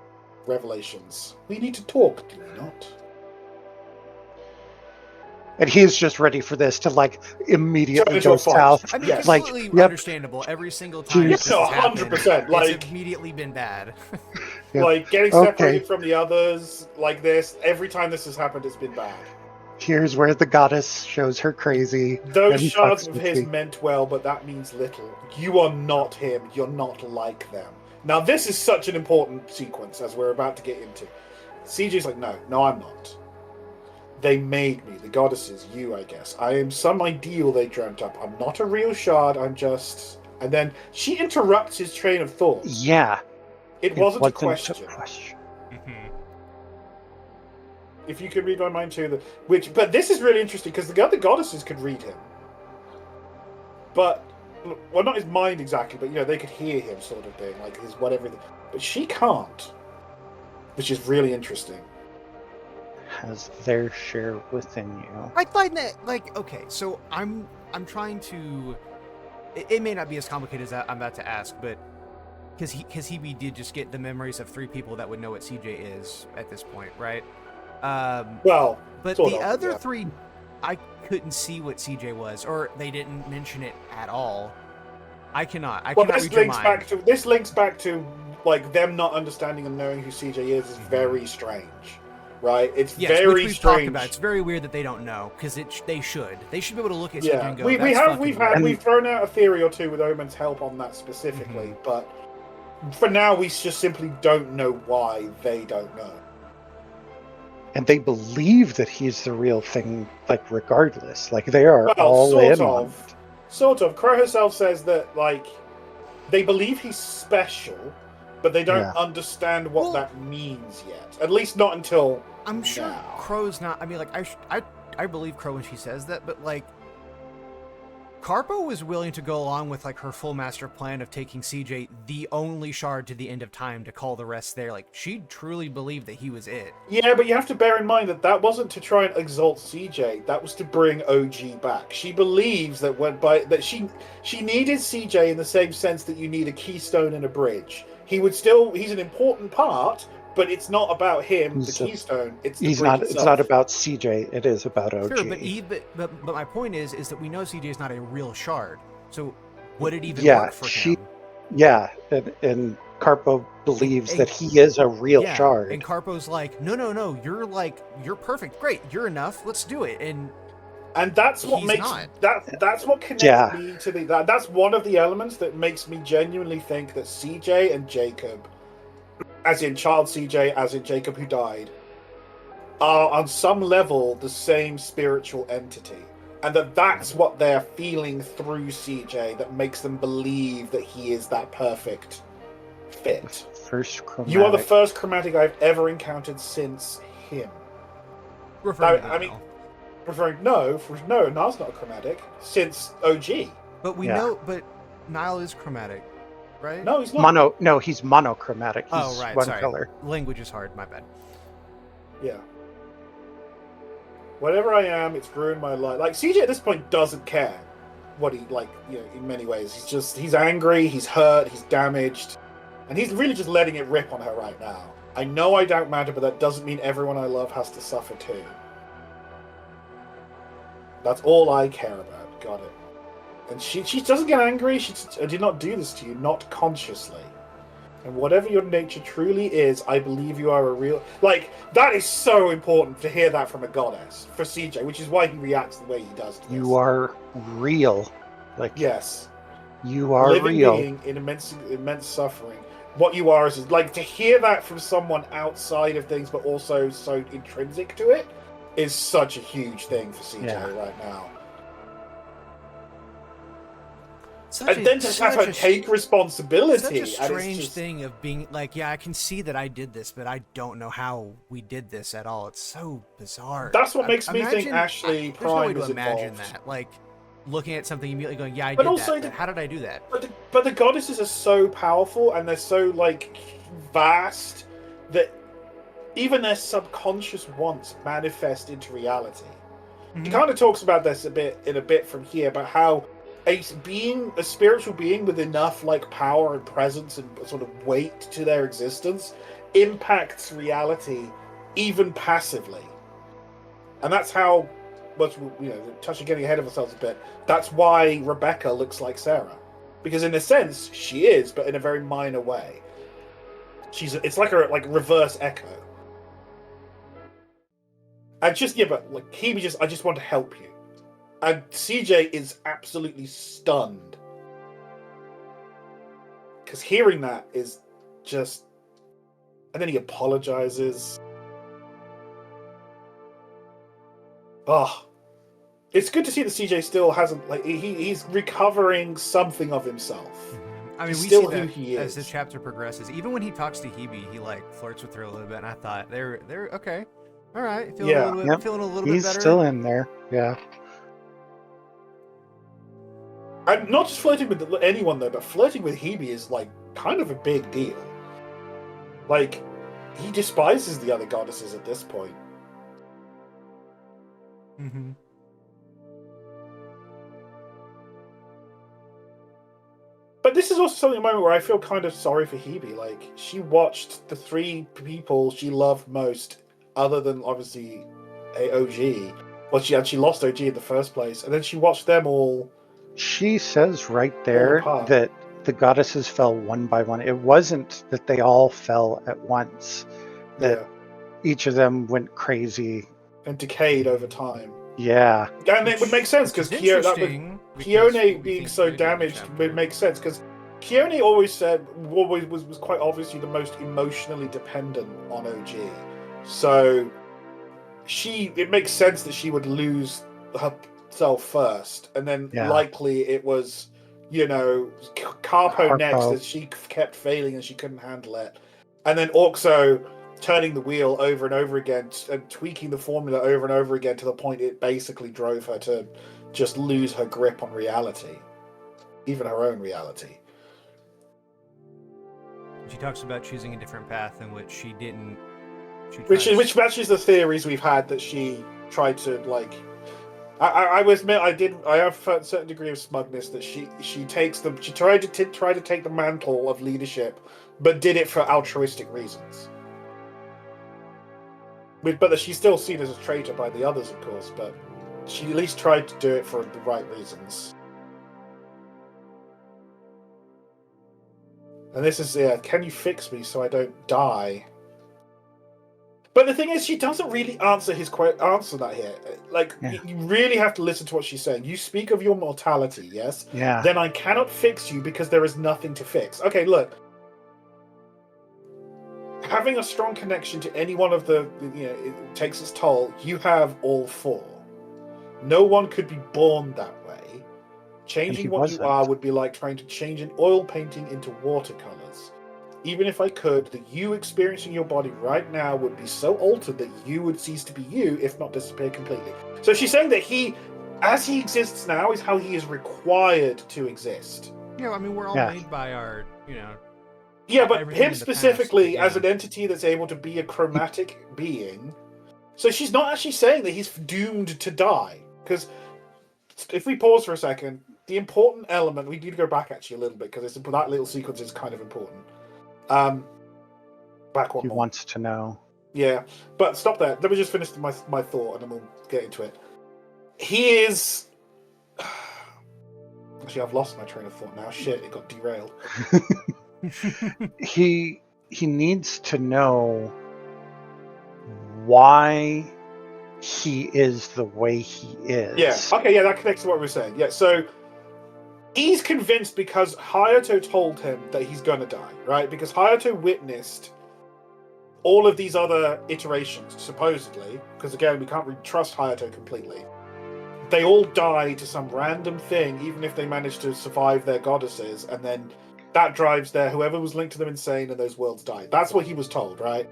Revelations. We need to talk, do we not? And he's just ready for this to like immediately Turn into go a fight. south. I mean, Yes. Like, completely yep. understandable. Every single time Yes, this has happened, 100%, like- it's immediately been bad. Yep. Like, getting Okay. separated from the others, like this, every time this has happened, it's been bad. Here's where the goddess shows her crazy. Those and shards fucks of with his me. meant well, but that means little. You are not him. You're not like them. Now, this is such an important sequence, as we're about to get into. CJ's like, no, I'm not. They made me, the goddesses, you, I guess. I am some ideal they dreamt up. I'm not a real shard, I'm just... And then she interrupts his train of thought. Yeah. It wasn't a question. question. If you could read my mind too, but this is really interesting because the other goddesses could read him, but well, not his mind exactly, but they could hear him, sort of thing, like his whatever. But she can't, which is really interesting. Has their share within you. I find that okay, so I'm trying to. It may not be as complicated as I'm about to ask, but because we did just get the memories of 3 people that would know what CJ is at this point, right? Well, but sort the of, other yeah. 3, I couldn't see what CJ was, or they didn't mention it at all. I cannot Well, read your mind. this links back to like them not understanding and knowing who CJ is very strange, right? It's Yes, very which we've strange. talked about. It's very weird that they don't know because they should be able to look at CJ Yeah, and go. we've "That's fucking weird." we've thrown out a theory or two with Omen's help on that specifically, but for now we just simply don't know why they don't know. And they believe that he's the real thing, like regardless. Like they are Well, all sort in of. on it. Sort of. Crow herself says that like they believe he's special, but they don't Yeah. understand what Well- that means yet. At least not until I'm sure now. Crow's not. I mean, like I believe Crow when she says that, but like Carpo was willing to go along with like her full master plan of taking CJ, the only shard to the end of time, to call the rest there. Like she truly believed that he was it. Yeah, but you have to bear in mind that wasn't to try and exalt CJ. That was to bring OG back. She believes that she needed CJ in the same sense that you need a keystone and a bridge. He's an important part, but it's not about him, the keystone. It's the bridge It's itself. not about CJ. It is about OG. Sure, but my point is that we know CJ is not a real shard. So would it even work for him? Yeah, and Carpo believes that he is a real shard. And Carpo's like, no, you're perfect, great, you're enough, let's do it. And And that's what He's makes not. that's what connects Yeah. me to that's one of the elements that makes me genuinely think that CJ and Jacob, as in child CJ, as in Jacob who died, are on some level the same spiritual entity. And that's what they're feeling through CJ that makes them believe that he is that perfect fit. First chromatic. You are the first chromatic I've ever encountered since him. Referring to I mean, Nile. referring no, Niall's not a chromatic since OG. But we Yeah. know, but Nile is chromatic, right? No, he's not. No, he's monochromatic. He's Oh, right. one Sorry. color. Language is hard. My bad. Yeah. Whatever I am, it's ruined my life. Like CJ at this point doesn't care what he in many ways. He's angry, he's hurt, he's damaged, and he's really just letting it rip on her right now. I know I don't matter, but that doesn't mean everyone I love has to suffer too. That's all I care about. Got it. And she doesn't get angry. I did not do this to you, not consciously. And whatever your nature truly is, I believe you are a real... Like, that is so important to hear that from a goddess, for CJ, which is why he reacts the way he does to this. You are real. Like, Yes. you are Living real. being in immense suffering. What you are is, like, to hear that from someone outside of things, but also so intrinsic to it, is such a huge thing for CJ right now. And then to have her take responsibility. Such a strange thing of being like, yeah, I can see that I did this, but I don't know how we did this at all. It's so bizarre. That's what makes me think Ashley Prime there's no way to is imagine involved. that. Like, looking at something immediately going, yeah, I But did also that. But how did I do that? But the goddesses are so powerful and they're so like vast that even their subconscious wants manifest into reality. He kind of talks about this a bit from here about how a spiritual being with enough like power and presence and sort of weight to their existence impacts reality even passively. And that's how much, touching getting ahead of ourselves a bit, that's why Rebecca looks like Sarah. Because in a sense, she is, but in a very minor way. It's like a reverse echo. And I just want to help you. And CJ is absolutely stunned. Because hearing that is just... And then he apologizes. Oh. It's good to see that CJ still hasn't... he's recovering something of himself. I mean, we still see who that he as the is. chapter progresses. Even when he talks to Hebe, he flirts with her a little bit, and I thought they're okay. All right, feeling a little bit He's better. still in there. Yeah. I'm not just flirting with anyone though, but flirting with Hebe is kind of a big deal. Like, he despises the other goddesses at this point. Mm-hmm. But this is also a moment where I feel kind of sorry for Hebe. Like, she watched the three people she loved most, other than obviously OG. Well, she lost OG in the first place, and then she watched them all. She says right there apart. that the goddesses fell one by one. It wasn't that they all fell at once. That each of them went crazy and decayed over time. Yeah. And it would make sense because Keone being so damaged would make sense because Keone always was quite obviously the most emotionally dependent on OG. So it makes sense that she would lose herself first, and then likely it was, Carpo next, as she kept failing and she couldn't handle it, and then Orxo turning the wheel over and over again and tweaking the formula over and over again to the point it basically drove her to just lose her grip on reality, even her own reality. She talks about choosing a different path in which she didn't. Which matches the theories we've had that she tried to I have a certain degree of smugness that she tried to take the mantle of leadership, but did it for altruistic reasons. But that she's still seen as a traitor by the others, of course, but she at least tried to do it for the right reasons. And this is, can you fix me so I don't die? But the thing is, she doesn't really answer answer that here. Like, Yeah. you really have to listen to what she's saying. You speak of your mortality, yes? Yeah. Then I cannot fix you because there is nothing to fix. Okay, look. Having a strong connection to any one of the, it takes its toll. You have all four. No one could be born that way. Changing what you are would be like trying to change an oil painting into watercolors. Even if I could, the you experiencing your body right now would be so altered that you would cease to be you, if not disappear completely. So she's saying that he, as he exists now, is how he is required to exist. Yeah, I mean, we're all made by our, Yeah, but him specifically, past, as an entity that's able to be a chromatic being. So she's not actually saying that he's doomed to die. Because if we pause for a second, the important element, we need to go back actually a little bit, because that little sequence is kind of important. Back one He more. wants to know. Yeah, but stop there. Let me just finish my thought, and then we'll get into it. He is... Actually, I've lost my train of thought now. Shit, it got derailed. He needs to know why he is the way he is. Yeah, okay, yeah, that connects to what we were saying. Yeah, so he's convinced because Hayato told him that he's gonna die, right? Because Hayato witnessed all of these other iterations, supposedly, because again, we can't really trust Hayato completely. They all die to some random thing, even if they manage to survive their goddesses, and then that drives whoever was linked to them insane, and those worlds die. That's what he was told, right?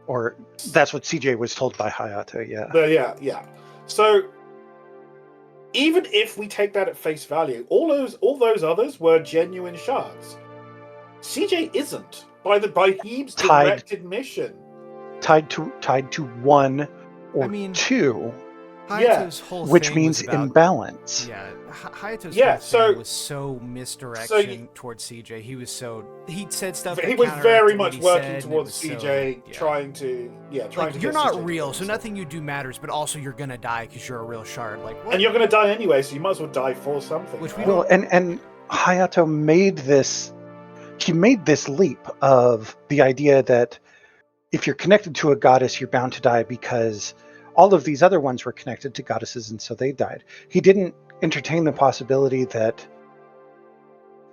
Or that's what CJ was told by Hayato, yeah. Yeah. So even if we take that at face value, all those others were genuine shards. CJ isn't by Heeb's direct admission. Tied to one or two. Hayato's whole which thing means was about, imbalance. Yeah, Hayato's whole thing was so misdirection towards CJ. He said stuff. He was very much working towards CJ, trying to you're not real, so nothing you do matters. But also, you're gonna die because you're a real shard. Like, what? And you're gonna die anyway, so you might as well die for something. And Hayato made this. He made this leap of the idea that if you're connected to a goddess, you're bound to die because all of these other ones were connected to goddesses, and so they died. He didn't entertain the possibility that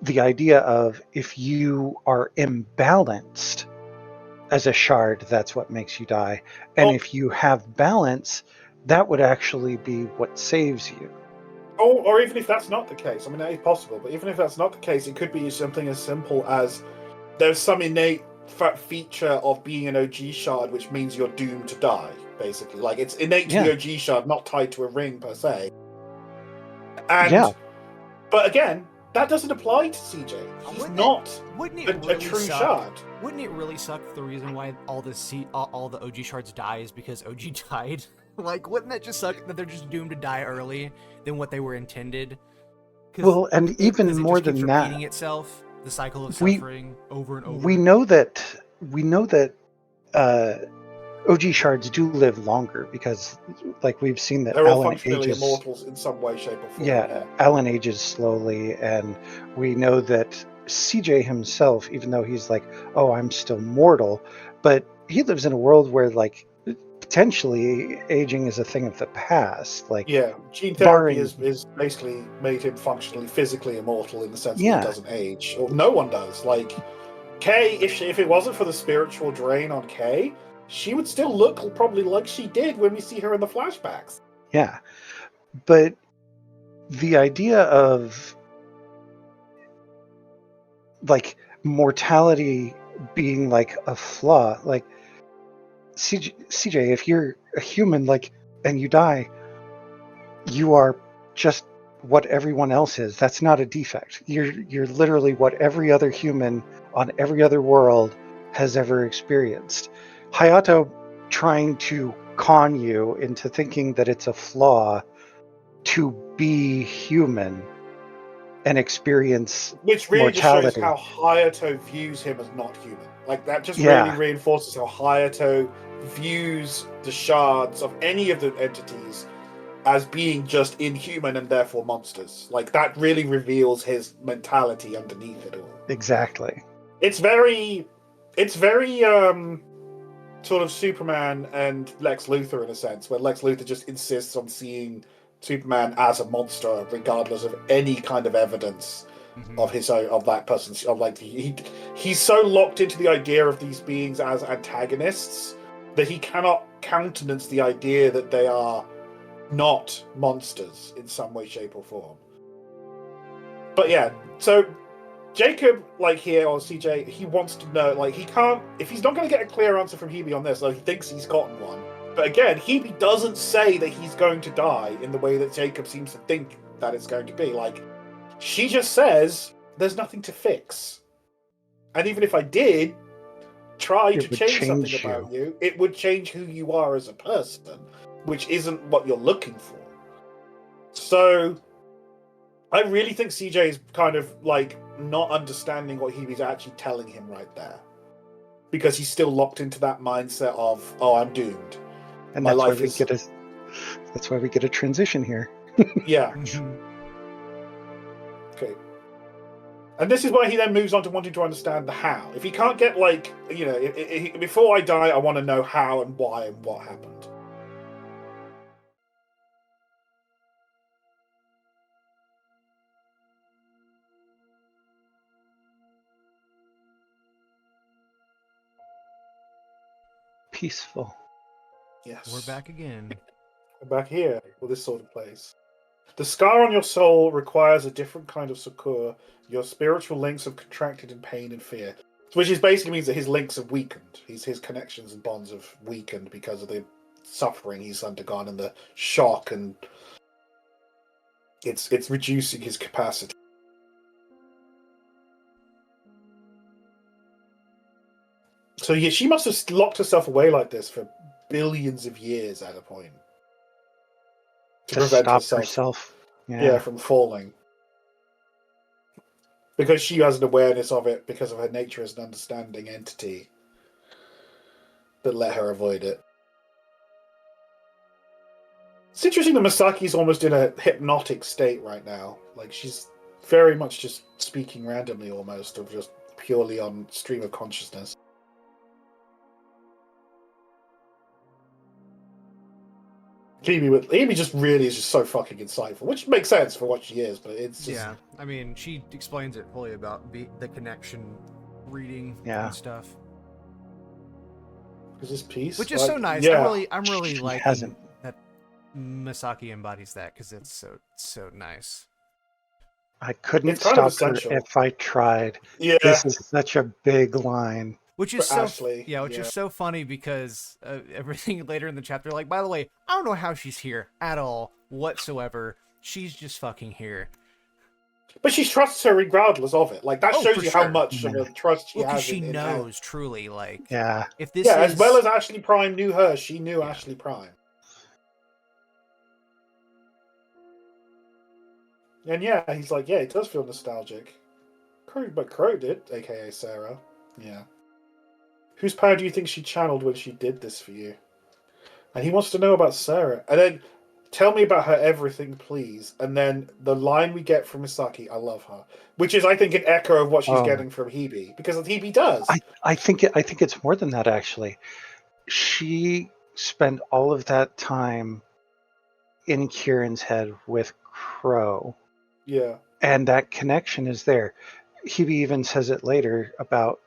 the idea of if you are imbalanced as a shard, that's what makes you die. And if you have balance, that would actually be what saves you. Or even if that's not the case, I mean, that is possible, but even if that's not the case, it could be something as simple as there's some innate feature of being an OG shard, which means you're doomed to die, basically. Like, it's innate to the OG shard, not tied to a ring, per se. And, but again, that doesn't apply to CJ. He's not a true shard. Wouldn't it really suck if the reason why all the OG shards die is because OG died? Like, wouldn't that just suck that they're just doomed to die early than what they were intended? Well, and even more than that, repeating itself, the cycle of suffering over and over. We know that OG shards do live longer because, like, we've seen that they're all Alan functionally ages immortals in some way, shape, or form. Yeah, Alan ages slowly, and we know that CJ himself, even though he's like, oh, I'm still mortal, but he lives in a world where, like, potentially aging is a thing of the past. Like, gene therapy is basically made him functionally, physically immortal in the sense that he doesn't age, or no one does. Like, Kay, if it wasn't for the spiritual drain on Kay, she would still look probably like she did when we see her in the flashbacks. Yeah, but the idea of, like, mortality being like a flaw, like, CJ, if you're a human, like, and you die, you are just what everyone else is. That's not a defect. You're literally what every other human on every other world has ever experienced. Hayato trying to con you into thinking that it's a flaw to be human and experience which really mortality. Just shows how Hayato views him as not human. Like, that just really reinforces how Hayato views the shards of any of the entities as being just inhuman and therefore monsters. Like, that really reveals his mentality underneath it all. Exactly. It's very sort of Superman and Lex Luthor in a sense, where Lex Luthor just insists on seeing Superman as a monster, regardless of any kind of evidence of his own, of that person's, of like he's so locked into the idea of these beings as antagonists that he cannot countenance the idea that they are not monsters in some way, shape, or form. But yeah, so Jacob, like here, or CJ, he wants to know, like, he can't, if he's not going to get a clear answer from Hebe on this, like, he thinks he's gotten one. But again, Hebe doesn't say that he's going to die in the way that Jacob seems to think that it's going to be. Like, she just says, there's nothing to fix. And even if I did try to change something about you, it would change who you are as a person, which isn't what you're looking for. So I really think CJ is kind of like not understanding what Hebe's actually telling him right there, because he's still locked into that mindset of, oh, I'm doomed. And that's why we get a transition here. Yeah. Okay. And this is why he then moves on to wanting to understand the how. If he can't get, like, you know, before I die, I want to know how and why and what happened. Peaceful. Yes. We're back again. We're back here with this sort of place. The scar on your soul requires a different kind of succor. Your spiritual links have contracted in pain and fear. Which is basically means that his links have weakened. His connections and bonds have weakened because of the suffering he's undergone and the shock, and it's reducing his capacity. So yeah, she must have locked herself away like this for billions of years at a point. To prevent herself. Yeah, from falling. Because she has an awareness of it because of her nature as an understanding entity that let her avoid it. It's interesting that Misaki's almost in a hypnotic state right now. Like, she's very much just speaking randomly almost, or just purely on stream of consciousness. Hebe just really is just so fucking insightful, which makes sense for what she is, but it's just... Yeah, I mean, she explains it fully about the connection reading and stuff. Is this peace? Which is so nice. Yeah. I'm really liking that Misaki embodies that, because it's so nice. I couldn't stop her if I tried. Yeah. This is such a big line. Which is is so funny, because everything later in the chapter, like, by the way, I don't know how she's here at all whatsoever. She's just fucking here. But she trusts her regardless of it. Like, that shows you how much of a trust she has. Because she knows truly, like, if this as well as Ashley Prime knew her, she knew Ashley Prime. And yeah, he's like, yeah, it does feel nostalgic. But Crow did, aka Sarah. Yeah. Whose power do you think she channeled when she did this for you? And he wants to know about Sarah. And then, tell me about her everything, please. And then the line we get from Misaki, I love her. Which is, I think, an echo of what she's getting from Hebe. Because Hebe does. I think it's more than that, actually. She spent all of that time in Kieran's head with Crow. Yeah. And that connection is there. Hebe even says it later about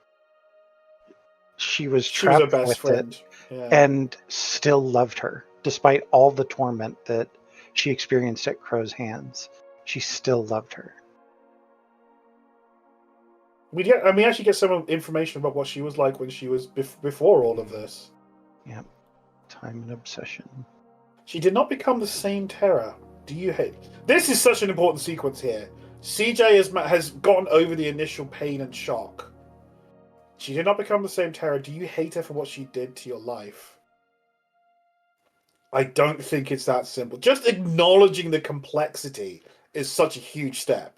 she was trapped with it and still loved her. Despite all the torment that she experienced at Crow's hands, she still loved her. We actually get some information about what she was like when she was before all of this. Yeah. Time and obsession. She did not become the same Terra. Do you hate... This is such an important sequence here. CJ has gotten over the initial pain and shock. She did not become the same Terra. Do you hate her for what she did to your life? I don't think it's that simple. Just acknowledging the complexity is such a huge step.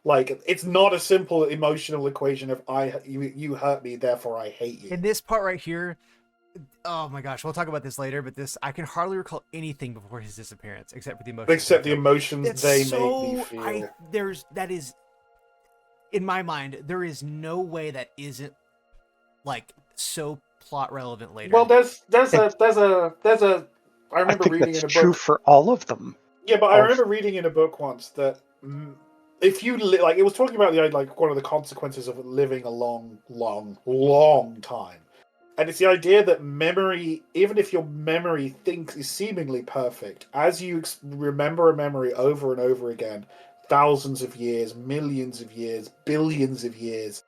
Like, it's not a simple emotional equation of you hurt me, therefore I hate you. In this part right here, oh my gosh, we'll talk about this later, but I can hardly recall anything before his disappearance, except for the emotions. Except the emotions they make me feel. That is, in my mind, there is no way that isn't, like, so plot relevant later. Well, there's a. I I remember think reading that's in a true book. for all of them. Yeah, but I All- remember reading in a book once that if you like, it was talking about the like one of the consequences of living a long time, and it's the idea that memory, even if your memory thinks is seemingly perfect, as you remember a memory over and over again, thousands of years, millions of years, billions of years,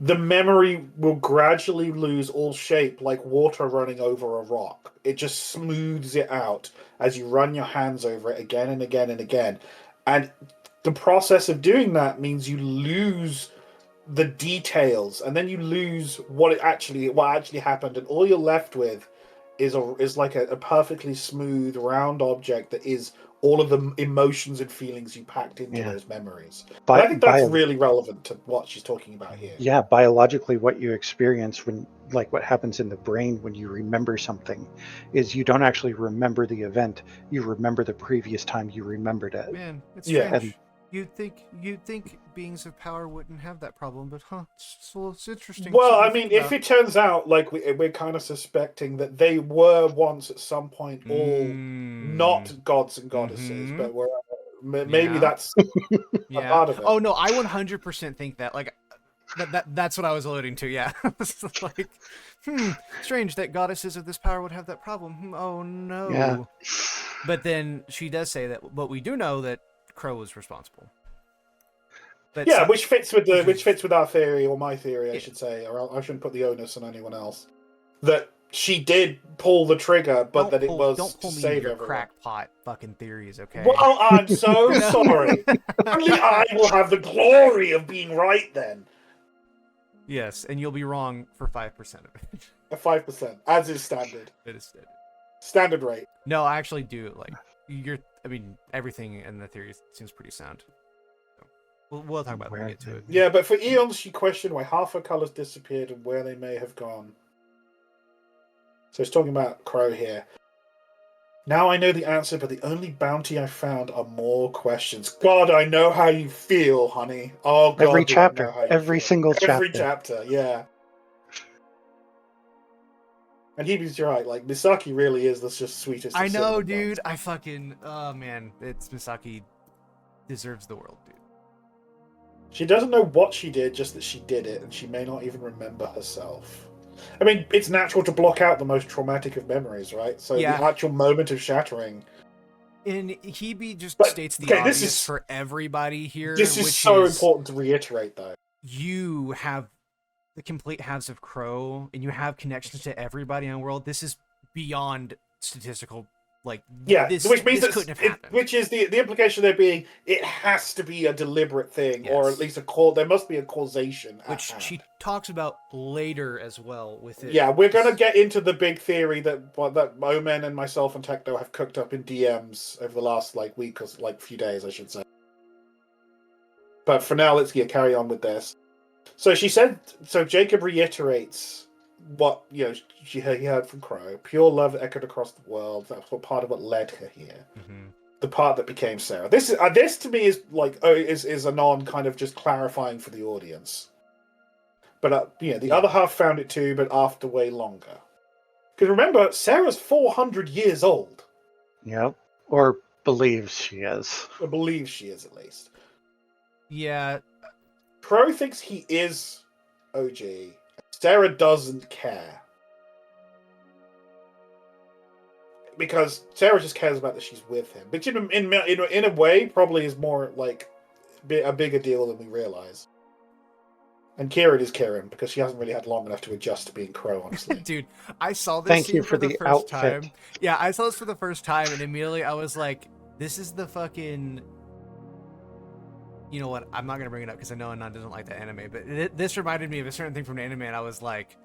the memory will gradually lose all shape like water running over a rock. It just smooths it out as you run your hands over it again and again and again. And the process of doing that means you lose the details, and then you lose what actually happened, and all you're left with is like a perfectly smooth round object that is all of the emotions and feelings you packed into those memories. And I think that's really relevant to what she's talking about here. Yeah, biologically, what you experience when, like, what happens in the brain when you remember something, is you don't actually remember the event. You remember the previous time you remembered it. Man, it's strange. And You'd think beings of power wouldn't have that problem, but it's interesting. Well, I mean, if it turns out like we're kind of suspecting that they were once at some point all not gods and goddesses, but were maybe that's a part of it. Oh no, I 100% think that. Like, that's what I was alluding to. Yeah, like, strange that goddesses of this power would have that problem. Oh no. Yeah. But then she does say that. But we do know that Crow was responsible. But yeah, which fits with our theory, or my theory, I should say, or I shouldn't put the onus on anyone else. That she did pull the trigger, but that it was don't pull to me save into your everyone. crackpot fucking theories, okay? Well, I'm so sorry. Only I will have the glory of being right then. Yes, and you'll be wrong for 5% of it. 5%, as is standard. It is standard. Standard rate. No, I actually do like everything in the theory seems pretty sound. So, we'll talk about it when we get to it. Yeah, but for eons she questioned why half her colours disappeared and where they may have gone. So it's talking about Crow here. Now I know the answer, but the only bounty I found are more questions. God, I know how you feel, honey. Oh God, every chapter, every single chapter. Every chapter, yeah. And Hebe's right, like, Misaki really is the just sweetest. I know, dude. I fucking... Oh, man. Misaki deserves the world, dude. She doesn't know what she did, just that she did it, and she may not even remember herself. I mean, it's natural to block out the most traumatic of memories, right? So the actual moment of shattering... And Hebe just states the obvious for everybody here. This is so important to reiterate, though. You have the complete halves of Crow, and you have connections to everybody in the world. This is beyond statistical. Like, which means this couldn't have happened. Which is the implication there being it has to be a deliberate thing, or at least there must be a causation. Which she talks about later as well with it. Yeah, we're gonna get into the big theory that Omen and myself and Techno have cooked up in DMs over the last week or few days, I should say. But for now, let's carry on with this. So she said. So Jacob reiterates what he heard from Crow. Pure love echoed across the world. That's what part of what led her here. Mm-hmm. The part that became Sarah. This to me is is Anon kind of just clarifying for the audience. But the other half found it too, but after way longer. Because remember, Sarah's 400 years old. Yep, or believes she is. Or believes she is, at least. Yeah. Crow thinks he is OG. Sarah doesn't care. Because Sarah just cares about that she's with him. Which in a way probably is more like a bigger deal than we realize. And Kieran is Kieran because she hasn't really had long enough to adjust to being Crow, honestly. Dude, I saw this Thank scene you for the the first outfit. time. Yeah, I saw this for the first time and immediately I was like, this is the fucking... You know what? I'm not going to bring it up because I know Anon doesn't like the anime, but this reminded me of a certain thing from the anime and I was like,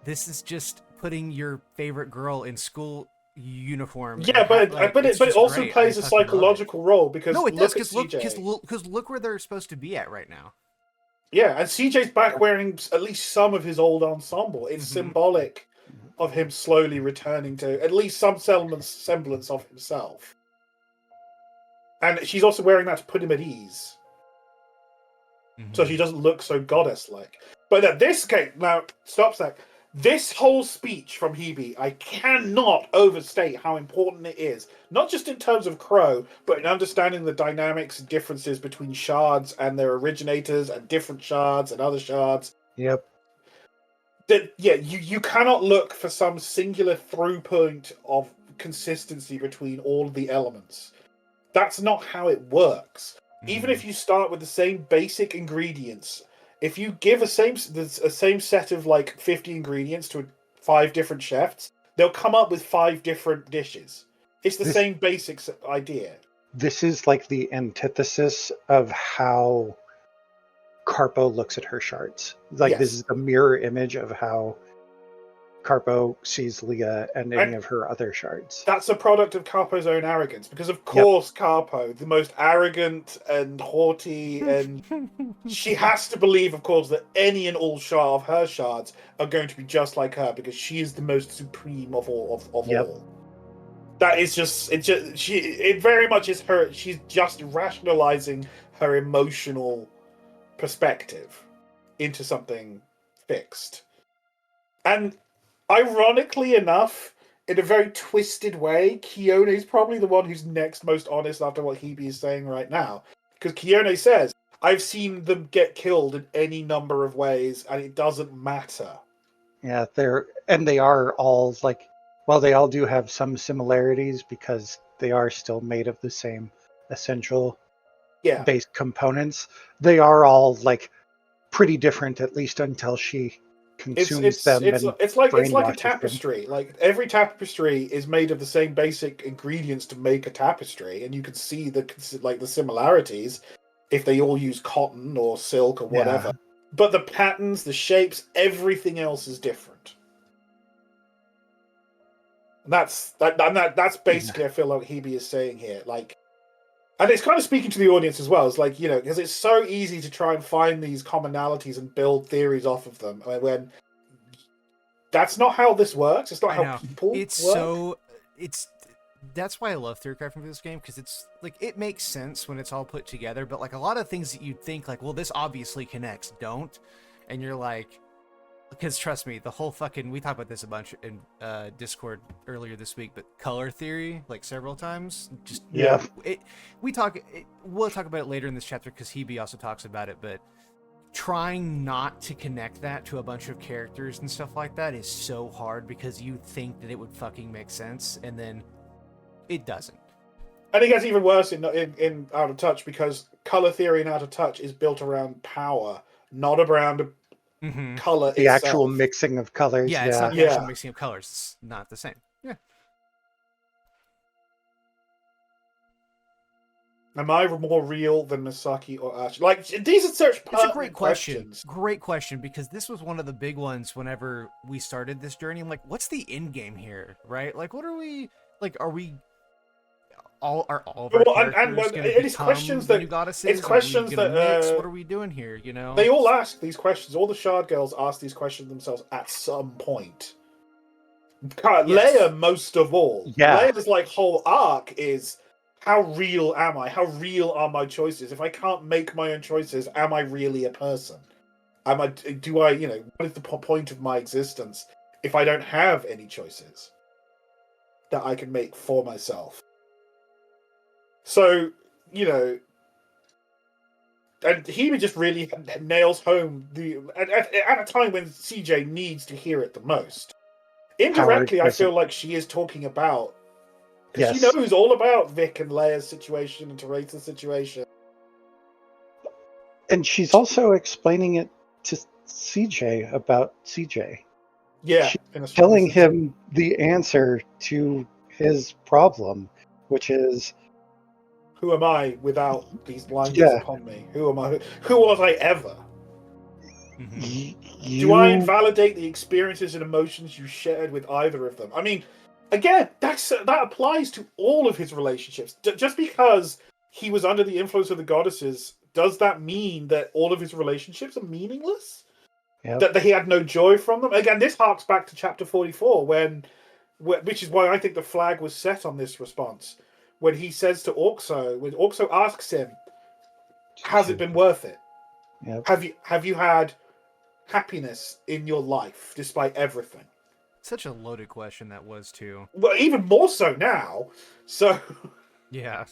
this is just putting your favorite girl in school uniform. Yeah, but it also great. plays a psychological role because no, it does because look where they're supposed to be at right now. Yeah, and CJ's back wearing at least some of his old ensemble. It's symbolic of him slowly returning to at least some semblance of himself. And she's also wearing that to put him at ease. Mm-hmm. So she doesn't look so goddess-like. But at this case, now stop a sec. This whole speech from Hebe, I cannot overstate how important it is. Not just in terms of Crow, but in understanding the dynamics and differences between shards and their originators and different shards and other shards. Yep. That you cannot look for some singular through point of consistency between all of the elements. That's not how it works. Even if you start with the same basic ingredients, if you give a same set of like 50 ingredients to 5 different chefs, they'll come up with 5 different dishes. It's the same basic idea. This is like the antithesis of how Carpo looks at her shards. Like, this is a mirror image of how Carpo sees Leah and any of her other shards. That's a product of Carpo's own arrogance, because of course Carpo, the most arrogant and haughty, and she has to believe, of course, that any and all shard of her shards are going to be just like her, because she is the most supreme of all. All. That is it very much is her. She's just rationalizing her emotional perspective into something fixed. And ironically enough, in a very twisted way, Keone is probably the one who's next most honest after what Hebe is saying right now. Because Keone says, I've seen them get killed in any number of ways, and it doesn't matter. Yeah, they are all like, well, they all do have some similarities because they are still made of the same essential base components. They are all like pretty different, at least until she consumes them. It's like a tapestry. Like every tapestry is made of the same basic ingredients to make a tapestry, and you can see the similarities if they all use cotton or silk or whatever. But the patterns, the shapes, everything else is different. And that's basically I feel like Hebe is saying here. Like, and it's kind of speaking to the audience as well. It's like, because it's so easy to try and find these commonalities and build theories off of them. I mean, when that's not how this works. It's not how people work. That's why I love theory crafting for this game, because it's like it makes sense when it's all put together. But like a lot of things that you'd think like, well, this obviously connects, don't, and you're like. Because trust me, the whole fucking we talked about this a bunch in Discord earlier this week, but color theory like several times. Just we'll talk about it later in this chapter because Hebe also talks about it. But trying not to connect that to a bunch of characters and stuff like that is so hard because you think that it would fucking make sense and then it doesn't. I think that's even worse in Out of Touch because color theory in Out of Touch is built around power, not around color the itself. Actual mixing of colors. Yeah, it's not the actual mixing of colors. It's not the same. Yeah. Am I more real than Misaki or Ash? Like, these are such It's a great question. questions. Great question, because this was one of the big ones whenever we started this journey. I'm like, what's the end game here, right? Like, what are we... Like, are we... All of our characters going to become questions the that, new goddesses? It's questions that... mix? What are we doing here, you know? They all ask these questions. All the Shard girls ask these questions themselves at some point. Leia, most of all. Yeah. Leia's like whole arc is... How real am I? How real are my choices? If I can't make my own choices, am I really a person? What is the point of my existence if I don't have any choices that I can make for myself? So, and he just really nails home at a time when CJ needs to hear it the most. Indirectly, I feel like she is talking about because she knows all about Vic and Leia's situation and Teresa's situation. And she's also explaining it to CJ about CJ. Yeah. She's telling him the answer to his problem, which is... Who am I without these blinders upon me? Who am I? Who was I ever? Do I invalidate the experiences and emotions you shared with either of them? I mean... Again, that applies to all of his relationships. Just because he was under the influence of the goddesses, does that mean that all of his relationships are meaningless? Yep. That he had no joy from them? Again, this harks back to chapter 44, which is why I think the flag was set on this response. When he says to Orkso, when Orkso asks him, has it been worth it? Yep. Have you had happiness in your life despite everything? Such a loaded question that was too. Well, even more so now. So, Yeah.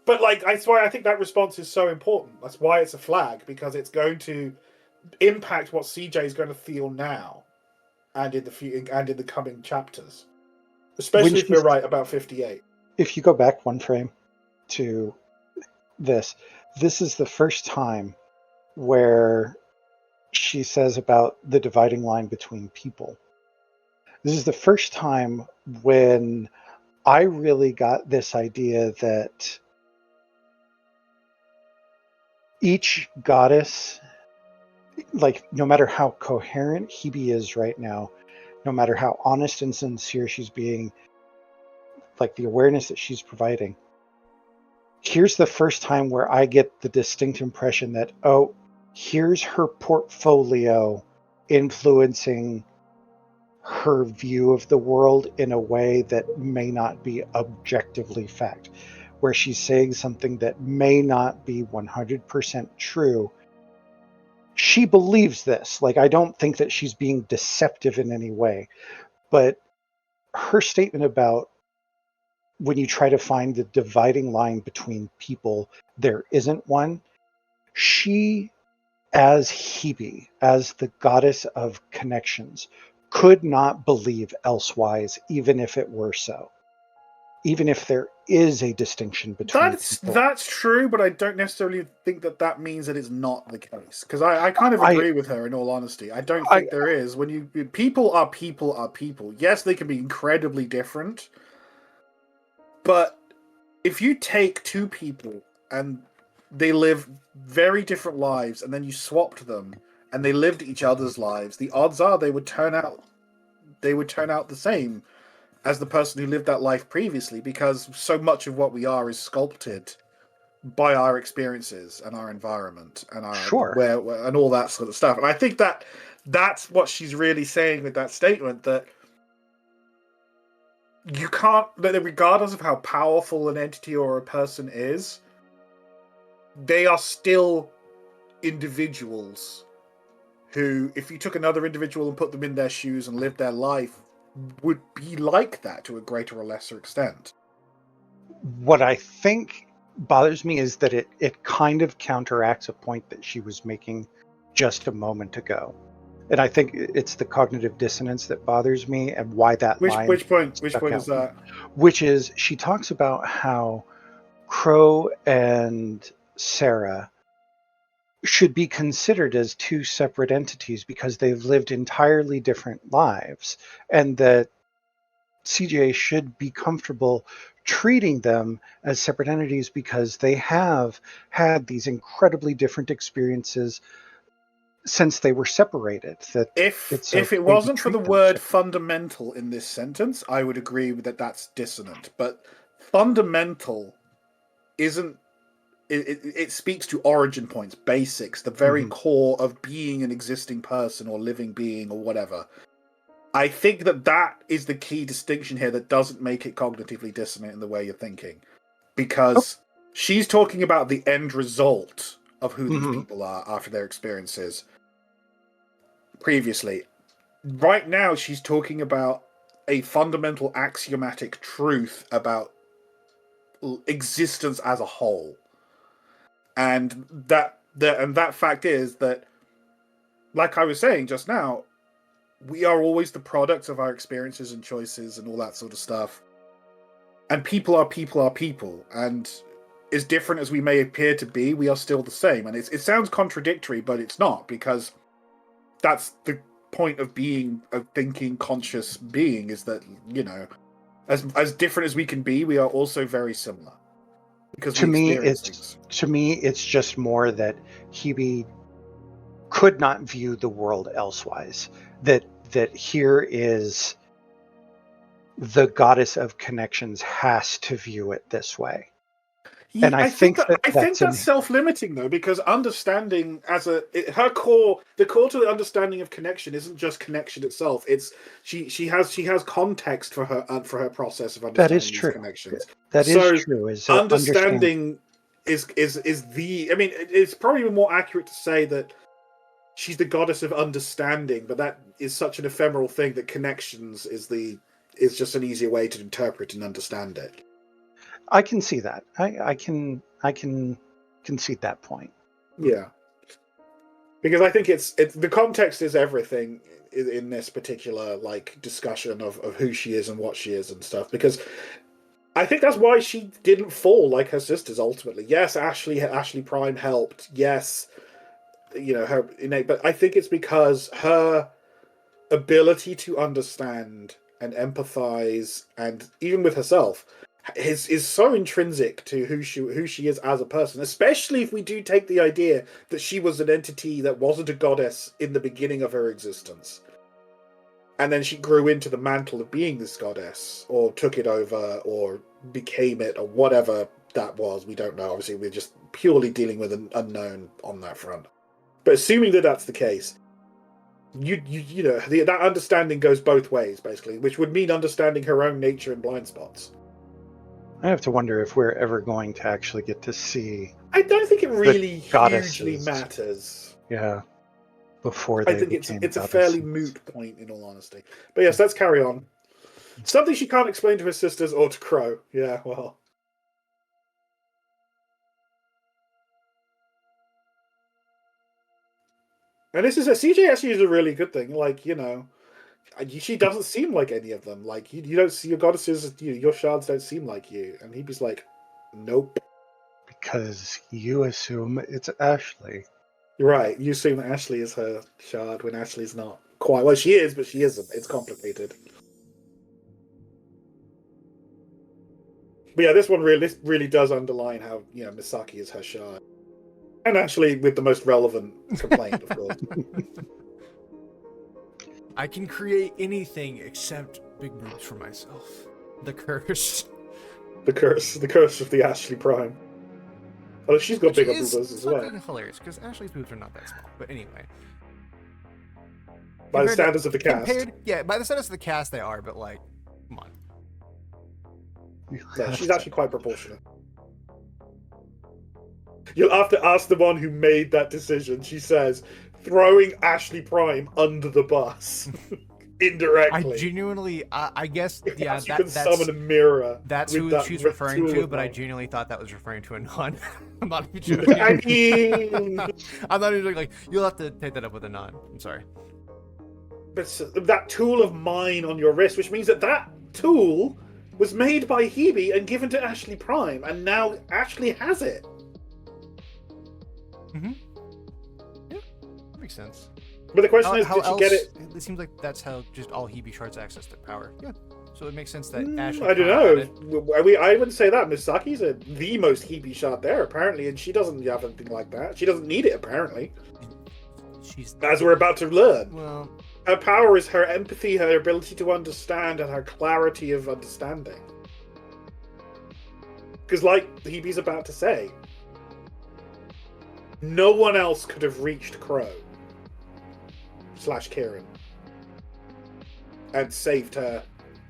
but like, that's why I think that response is so important. That's why it's a flag, because it's going to impact what CJ is going to feel now, and in the coming chapters, especially if we're right about 58. If you go back one frame to this is the first time where she says about the dividing line between people. This is the first time when I really got this idea that each goddess, like, no matter how coherent Hebe is right now, no matter how honest and sincere she's being, like the awareness that she's providing, here's the first time where I get the distinct impression that, oh, here's her portfolio influencing her view of the world in a way that may not be objectively fact, where she's saying something that may not be 100% true. She believes this. Like, I don't think that she's being deceptive in any way, but her statement about when you try to find the dividing line between people, there isn't one. She, as Hebe, as the goddess of connections, could not believe elsewise, even if it were so. Even if there is a distinction between people. That's true, but I don't necessarily think that means that it's not the case. Because I kind of agree with her, in all honesty. I don't think there is. People are people. Yes, they can be incredibly different. But if you take two people and they live very different lives, and then you swapped them and they lived each other's lives, the odds are they would turn out the same as the person who lived that life previously, because so much of what we are is sculpted by our experiences and our environment and our and all that sort of stuff. And I think that's what she's really saying with that statement, that you can't, that regardless of how powerful an entity or a person is, they are still individuals who, if you took another individual and put them in their shoes and lived their life, would be like that to a greater or lesser extent. What I think bothers me is that it kind of counteracts a point that she was making just a moment ago. And I think it's the cognitive dissonance that bothers me, and why that line. Which point is that? Which is, she talks about how Crow and Sarah should be considered as two separate entities because they've lived entirely different lives, and that CJ should be comfortable treating them as separate entities because they have had these incredibly different experiences since they were separated. That if it wasn't for the word fundamental in this sentence, I would agree that that's dissonant. But fundamental isn't. It speaks to origin points, basics, the very core of being an existing person or living being or whatever. I think that is the key distinction here that doesn't make it cognitively dissonant in the way you're thinking. Because she's talking about the end result of who these people are after their experiences previously. Right now, she's talking about a fundamental axiomatic truth about existence as a whole. And that fact is that, like I was saying just now, we are always the products of our experiences and choices and all that sort of stuff. And people are people. And as different as we may appear to be, we are still the same. And it sounds contradictory, but it's not, because that's the point of being a thinking, conscious being, is that, you know, as different as we can be, we are also very similar. Because to me, it's just more that Hebe could not view the world elsewise. That here is the goddess of connections has to view it this way. And I think that's self-limiting, though, because understanding the core to the understanding of connection isn't just connection itself. It's she has context for her process of understanding these connections. That is true. Understanding is the. I mean, it's probably more accurate to say that she's the goddess of understanding, but that is such an ephemeral thing that connections is just an easier way to interpret and understand it. I can see that. I can concede that point. Yeah, because I think it's the context is everything in this particular like discussion of who she is and what she is and stuff. Because I think that's why she didn't fall like her sisters ultimately. Yes, Ashley Prime helped. Yes, her innate, but I think it's because her ability to understand and empathize, and even with herself, is so intrinsic to who she is as a person. Especially if we do take the idea that she was an entity that wasn't a goddess in the beginning of her existence, and then she grew into the mantle of being this goddess, or took it over, or became it, or whatever that was. We don't know. Obviously, we're just purely dealing with an unknown on that front. But assuming that that's the case, that understanding goes both ways, basically, which would mean understanding her own nature and blind spots. I have to wonder if we're ever going to actually get to see. I don't think it really goddesses. hugely matters. Yeah, before they I think became it's a goddesses. fairly moot point, in all honesty. But yes, let's carry on. Something she can't explain to her sisters or to Crow. Yeah, well. And this is CJ actually is a really good thing. Like, she doesn't seem like any of them. Like, you don't see your goddesses, your shards don't seem like you. And he'd be like, nope. Because you assume it's Ashley. Right, you assume that Ashley is her shard when Ashley's not quite. Well, she is, but she isn't. It's complicated. But yeah, this one really does underline how, Misaki is her shard. And actually, with the most relevant complaint, of course. I can create anything except big boobs for myself. The curse. The curse of the Ashley Prime. Oh, she's got bigger boobs as well. Fucking hilarious, because Ashley's boobs are not that small. But anyway. By the standards of the cast. By the standards of the cast, they are, but like, come on. No, she's actually quite proportionate. You'll have to ask the one who made that decision. She says, throwing Ashley Prime under the bus. Indirectly. I genuinely, I guess, yeah, you can summon a mirror. That's who she's referring to, but I genuinely thought that was referring to Anon. I'm not even joking. I mean... I'm not even like, you'll have to take that up with Anon. I'm sorry. But that tool of mine on your wrist, which means that tool was made by Hebe and given to Ashley Prime, and now Ashley has it. Mm-hmm. Yeah, that makes sense. But the question is, did she get it? It seems like that's how just all Hebe shards access to power. Yeah. So it makes sense that Ashley. I don't know. I wouldn't say that. Misaki's the most Hebe shard there, apparently, and she doesn't have anything like that. She doesn't need it, apparently. As we're about to learn. Well, her power is her empathy, her ability to understand, and her clarity of understanding. Because, like Hebe's about to say, no one else could have reached Crow / Kieran and saved her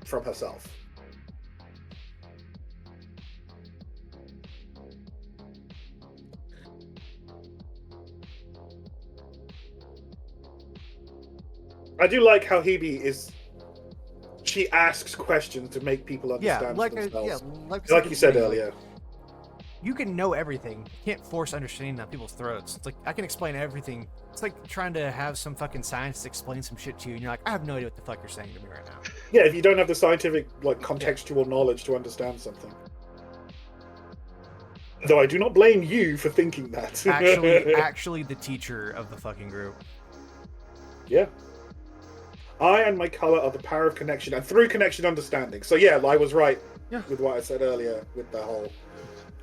from herself. I do like how Hebe she asks questions to make people understand themselves. Like you said earlier. You can know everything. You can't force understanding down people's throats. It's like, I can explain everything. It's like trying to have some fucking scientist explain some shit to you, and you're like, I have no idea what the fuck you're saying to me right now. Yeah, if you don't have the scientific, contextual knowledge to understand something. Though I do not blame you for thinking that. actually the teacher of the fucking group. Yeah. I and my color are the power of connection, and through connection, understanding. So yeah, I was right with what I said earlier with the whole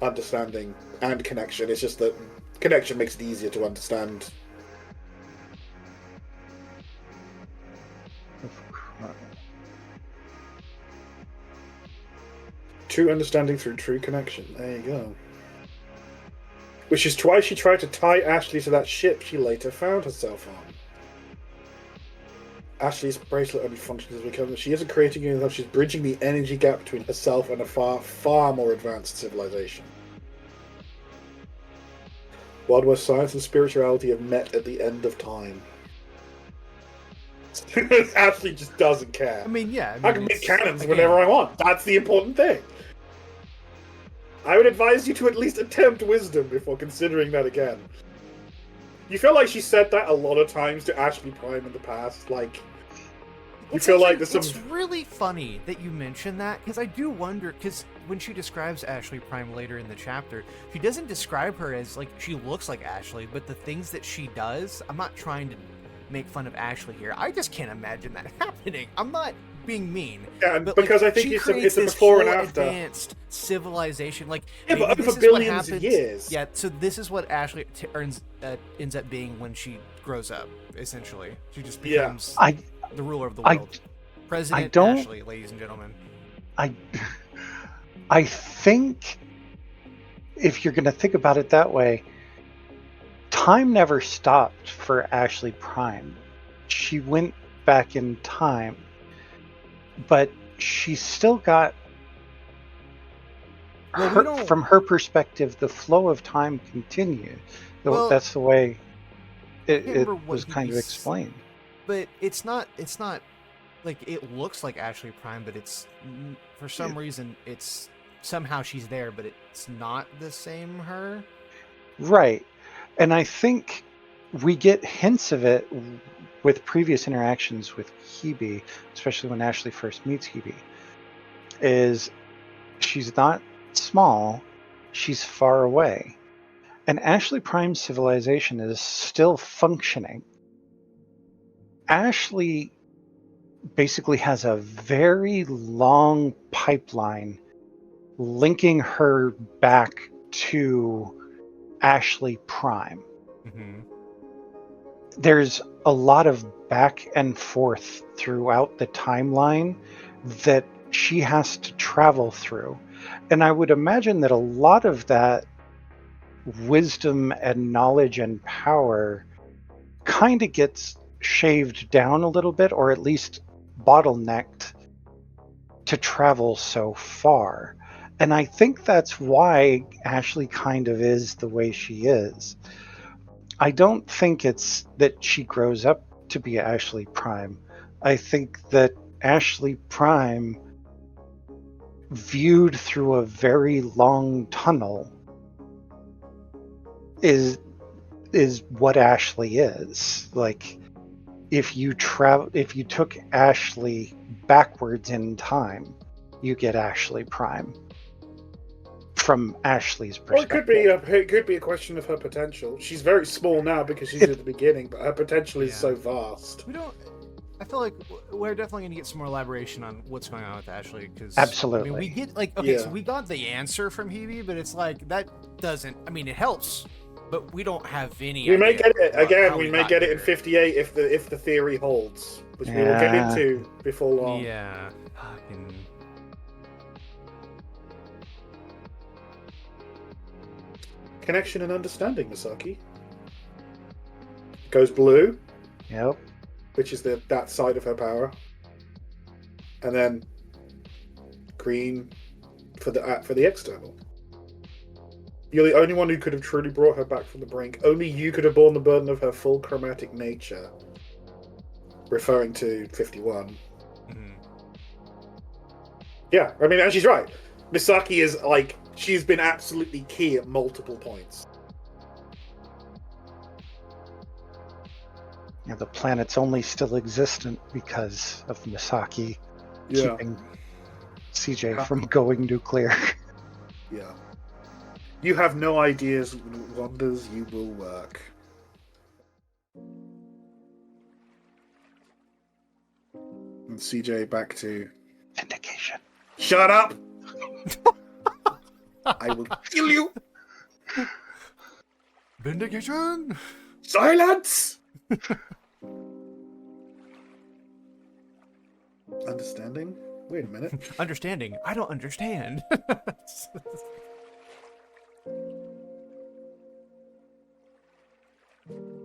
understanding and connection. It's just that connection makes it easier to understand. True understanding through true connection. There you go. Which is why she tried to tie Ashley to that ship she later found herself on. Ashley's bracelet only functions as we come. She isn't creating anything. She's bridging the energy gap between herself and a far, far more advanced civilization. One where science and spirituality have met at the end of time. Ashley just doesn't care. I mean, yeah. I can make cannons whenever I want. That's the important thing. I would advise you to at least attempt wisdom before considering that again. You feel like she said that a lot of times to Ashley Prime in the past, like... You feel like there's some... It's really funny that you mention that, because I do wonder, because when she describes Ashley Prime later in the chapter, she doesn't describe her as, like, she looks like Ashley, but the things that she does, I'm not trying to make fun of Ashley here. I just can't imagine that happening. I'm not being mean. Yeah, but, because like, I think it's a this before and whole after. Advanced civilization, like yeah, but this over is billions what of years. Yeah, so this is what Ashley ends up being when she grows up. Essentially, she just becomes the ruler of the world. President Ashley, ladies and gentlemen. I think if you're going to think about it that way, time never stopped for Ashley Prime. She went back in time, but she still got from her perspective, the flow of time continued. Well, that's the way it was kind of explained. But it's not like it looks like Ashley Prime, but it's for some reason it's somehow she's there, but it's not the same her. Right. And I think we get hints of it with previous interactions with Hebe, especially when Ashley first meets Hebe, is she's not small, she's far away. And Ashley Prime's civilization is still functioning. Ashley basically has a very long pipeline linking her back to Ashley Prime. Mm-hmm. There's a lot of back and forth throughout the timeline that she has to travel through. And I would imagine that a lot of that wisdom and knowledge and power kind of gets shaved down a little bit, or at least bottlenecked to travel so far. And I think that's why Ashley kind of is the way she is. I don't think it's that she grows up to be Ashley Prime. I think that Ashley Prime, viewed through a very long tunnel, is what Ashley is. Like, if you took Ashley backwards in time, you get Ashley Prime from Ashley's perspective. Well, it could be a question of her potential. She's very small now because she's at the beginning, but her potential is so vast. I feel like we're definitely going to get some more elaboration on what's going on with Ashley, because absolutely, I mean, we get so we got the answer from Hebe, but it's like that doesn't. I mean, it helps, but we don't have any. We may get it again. We may get it in 58 if the theory holds, which we will get into before long. Yeah. Fucking. Connection and understanding, Misaki. Goes blue. Yep. Which is that side of her power, and then green for the external. You're the only one who could have truly brought her back from the brink. Only you could have borne the burden of her full chromatic nature. Referring to 51. Mm-hmm. Yeah, I mean, and she's right. Misaki is like, she's been absolutely key at multiple points. Yeah, the planet's only still existent because of Misaki keeping CJ from going nuclear. Yeah. You have no ideas, wonders you will work. And CJ back to... Vindication. Shut up! I will kill you! Vindication! Silence! Understanding? Wait a minute. Understanding? I don't understand.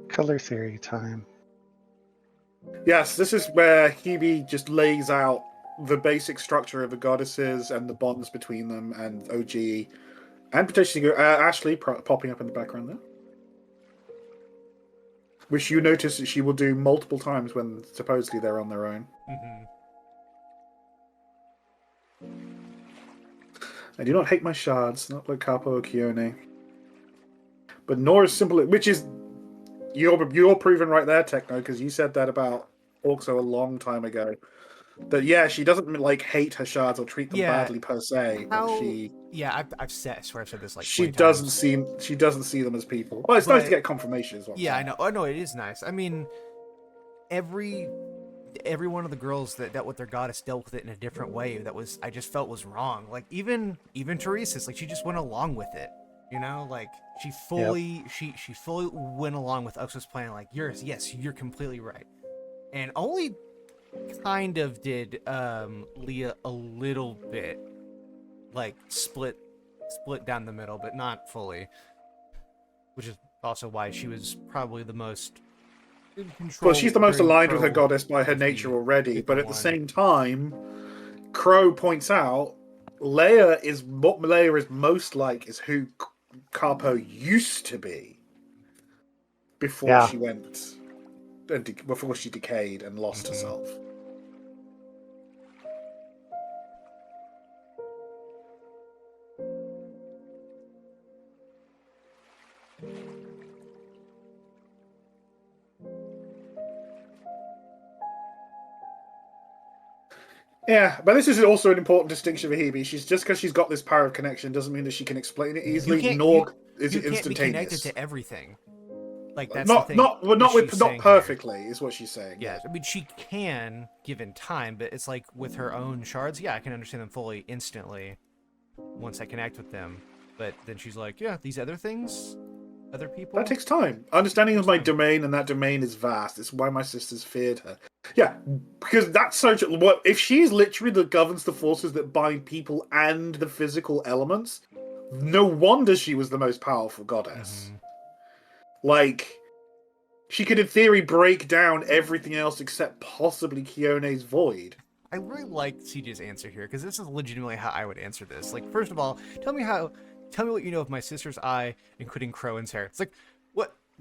Color theory time. Yes, this is where Hebe just lays out the basic structure of the goddesses and the bonds between them, and OG, and potentially Ashley popping up in the background there. which you notice that she will do multiple times when supposedly they're on their own. Mm-hmm. I do not hate my shards, not like Capo or Kione. But nor as simple, which is you're proven right there, Techno, because you said that about Orxo a long time ago. That yeah, she doesn't like hate her shards or treat them badly per se. But she I swear I've said this like she 20 doesn't times. see them as people. Well, it's nice to get confirmation as well. Yeah, I know. Oh no, it is nice. I mean, every one of the girls that dealt with their goddess dealt with it in a different way that was I just felt was wrong. Like even Teresa's, like she just went along with it. You know, like she fully she fully went along with Uxo's plan. Like you're completely right. And only kind of did Leah a little bit, like split down the middle, but not fully. Which is also why she was probably the most in control. Well, she's the most aligned with her goddess by her nature already, but at the same time, Crow points out Leia is what Leia is most like is who Capo used to be before she went before she decayed and lost herself. Yeah, but this is also an important distinction for Hebe. She's just because she's got this power of connection doesn't mean that she can explain it easily, nor is it instantaneous. You can't be connected to everything. Like that's not the thing. not perfectly is what she's saying. Yeah, I mean she can given time, but it's like with her own shards. Yeah, I can understand them fully instantly once I connect with them. But then she's like, yeah, these other things, other people. That takes time. Understanding of my domain, and that domain is vast. It's why my sisters feared her. Yeah, because that's so. What if she's literally that governs the forces that bind people and the physical elements? No wonder she was the most powerful goddess. Mm-hmm. Like, she could, in theory, break down everything else except possibly Kione's void. I really like CJ's answer here, because this is legitimately how I would answer this. Like, first of all, tell me what you know of my sister's eye, including Crowan's hair. It's like,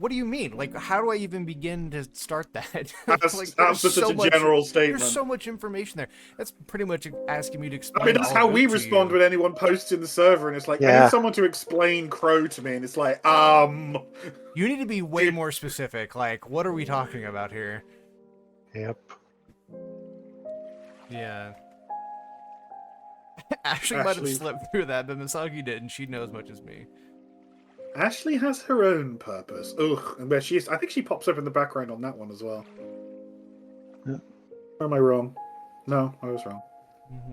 what do you mean? Like, how do I even begin to start that? That's just such a general statement. There's so much information there. That's pretty much asking me to explain. I mean, that's how we respond when anyone posts in the server, and it's like, I need someone to explain Crow to me, and it's like, You need to be way more specific. Like, what are we talking about here? Yep. Yeah. Ashley might have slipped through that, but Misaki didn't. She knows as much as me. Ashley has her own purpose. Ugh, and where she is, I think she pops up in the background on that one as well. Yeah. Or am I wrong? No, I was wrong.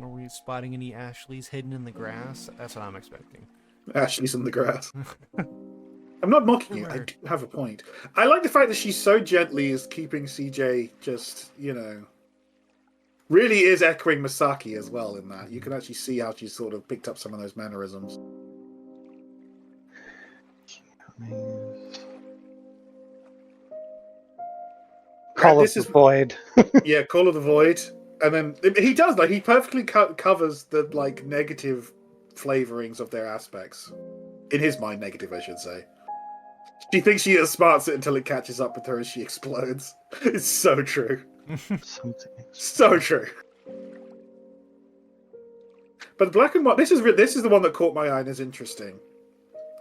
Are we spotting any Ashleys hidden in the grass? That's what I'm expecting. Ashley's in the grass. I'm not mocking you. I do have a point. I like the fact that she so gently is keeping CJ just, really is echoing Misaki as well in that. You can actually see how she's sort of picked up some of those mannerisms. Call of the Void. Yeah, Call of the Void. And then he does, he perfectly covers the, negative flavorings of their aspects. In his mind, negative, I should say. She thinks she outsmarts it until it catches up with her and she explodes. It's so true. So true. But black and white, this is the one that caught my eye and is interesting.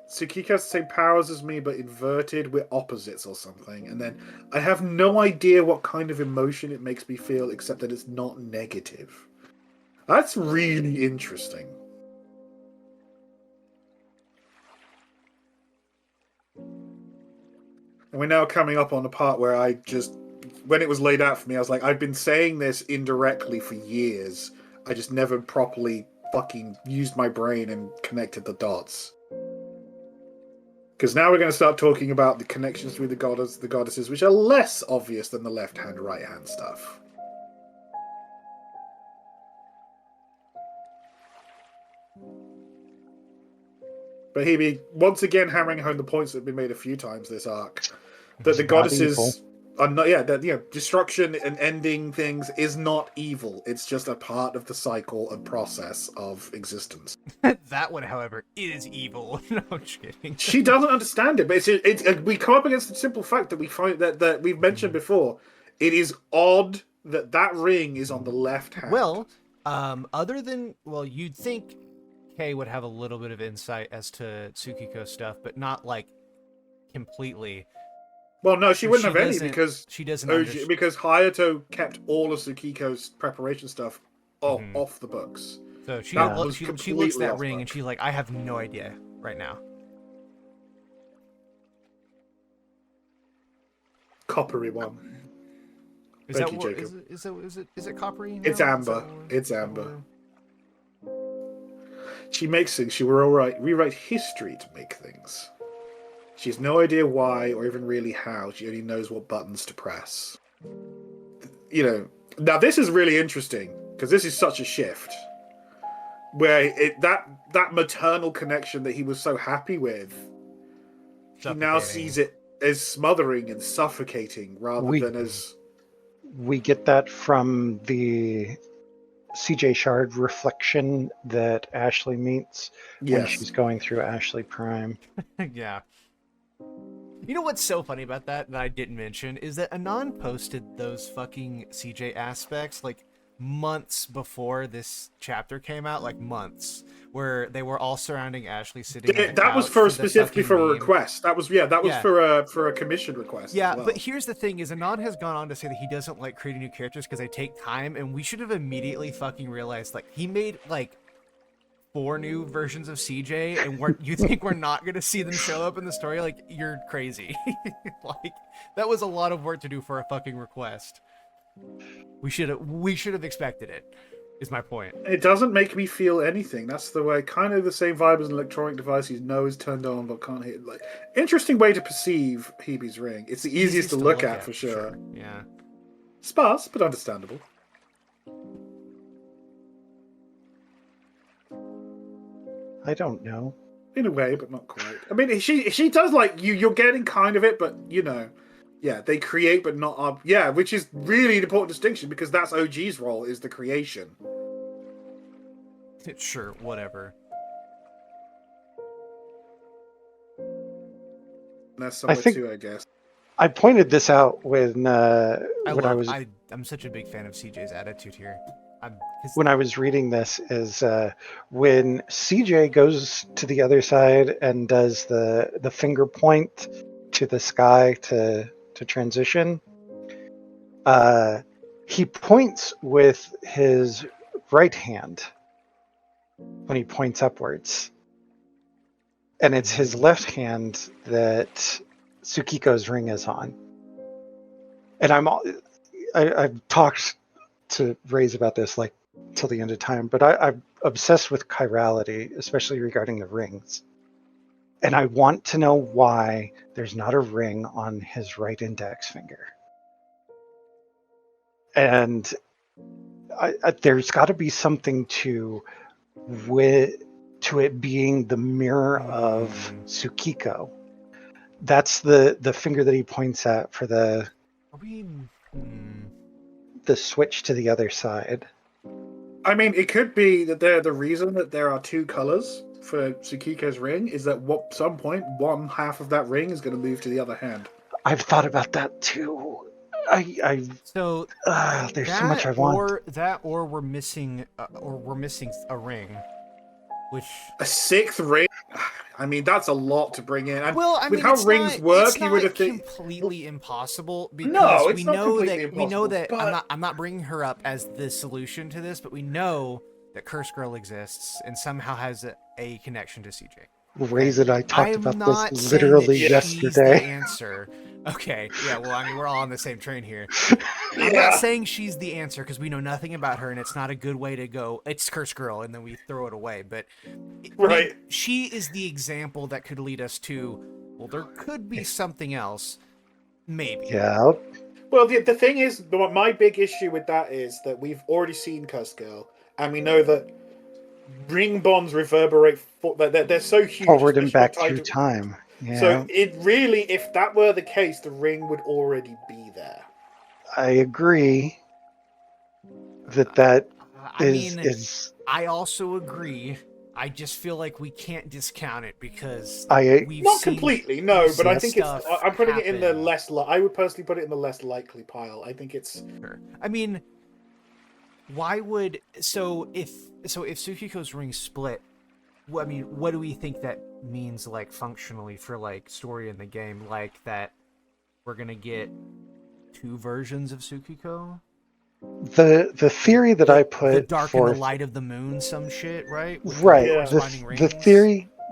Tsukiko has the same powers as me, but inverted. We're opposites or something. And then I have no idea what kind of emotion it makes me feel, except that it's not negative. That's really interesting. And we're now coming up on the part where when it was laid out for me, I was like, I've been saying this indirectly for years. I just never properly fucking used my brain and connected the dots. Because now we're going to start talking about the connections between the goddesses, which are less obvious than the left-hand, right-hand stuff. But Hebe, once again hammering home the points that have been made a few times this arc, that the goddesses destruction and ending things is not evil. It's just a part of the cycle and process of existence. That one, however, is evil. No, I'm just kidding. She doesn't understand it, but we come up against the simple fact that we find that we've mentioned before. It is odd that ring is on the left hand. Well, other than you'd think Kay would have a little bit of insight as to Tsukiko's stuff, but not like completely. Well, no, she wouldn't have any because she doesn't because Hayato kept all of Tsukiko's preparation stuff off the books. So she looks at that ring and she's like, I have no idea right now. Coppery one. Is it coppery? It's amber. It's amber. She makes things. She will rewrite history to make things. She has no idea why or even really how. She only knows what buttons to press. Now this is really interesting because this is such a shift. Where that maternal connection that he was so happy with, he now sees it as smothering and suffocating rather than as... We get that from the CJ Shard reflection that Ashley meets when she's going through Ashley Prime. Yeah. You know what's so funny about that I didn't mention is that Anon posted those fucking CJ aspects like months before this chapter came out, like months, where they were all surrounding Ashley sitting on the that couch was for specifically for a meme. request. That was for a commission request. Yeah, as well. But here's the thing: is Anon has gone on to say that he doesn't like creating new characters because they take time, and we should have immediately fucking realized like he made like 4 new versions of CJ, and you think we're not gonna see them show up in the story? Like you're crazy. Like that was a lot of work to do for a fucking request. We should have expected it, is my point. It doesn't make me feel anything. That's the way, kind of the same vibe as an electronic device you know is turned on but can't hit. Like, interesting way to perceive Hebe's ring. It's the easiest to look at for sure. Yeah. Sparse, but understandable. I don't know. In a way, but not quite. I mean, she does like you're getting kind of it, but yeah, they create, but not which is really an important distinction because that's OG's role is the creation. Sure, whatever. And that's somewhere too, I guess. I pointed this out when I'm such a big fan of CJ's attitude here. When I was reading this is when CJ goes to the other side and does the finger point to the sky to transition, he points with his right hand when he points upwards, and it's his left hand that Tsukiko's ring is on. And I've talked to Rayze about this like till the end of time, but I'm obsessed with chirality, especially regarding the rings. And I want to know why there's not a ring on his right index finger. And there's got to be something to it being the mirror of Tsukiko. That's the finger that he points at for the switch to the other side. I mean, it could be that the reason that there are 2 colors for Tsukiko's ring is that at some point, one half of that ring is going to move to the other hand. I've thought about that too. There's so much I want. Or we're missing a ring, which a 6th ring. I mean, that's a lot to bring in. And with how rings work, you would have think completely impossible because we know that I'm not bringing her up as the solution to this, but we know that Curse Girl exists and somehow has a connection to CJ. Rayze and I talked about this literally yesterday. The answer. Okay, yeah, well, I mean, we're all on the same train here. I'm not saying she's the answer because we know nothing about her and it's not a good way to go, it's Curse Girl, and then we throw it away. But she is the example that could lead us to, well, there could be something else. Maybe. Yeah. Well, the thing is, my big issue with that is that we've already seen Curse Girl, and we know that ring bonds reverberate, they're so huge. Forward and back through time. Yeah. So it really, if that were the case, the ring would already be there. I agree that I mean, is I also agree. I just feel like we can't discount it because I we've Not seen completely, no, but I seen think it's. stuff I'm putting it in the happen. less. I would personally put it in the less likely pile. I think it's. Sure. I mean, why would if Tsukiko's ring split? I mean, what do we think that means, like, functionally for, like, story in the game? Like, that we're gonna get two versions of Tsukiko? the theory that I The put dark and the forth. light of the moon, some shit, right? With the Right. Yeah. corresponding The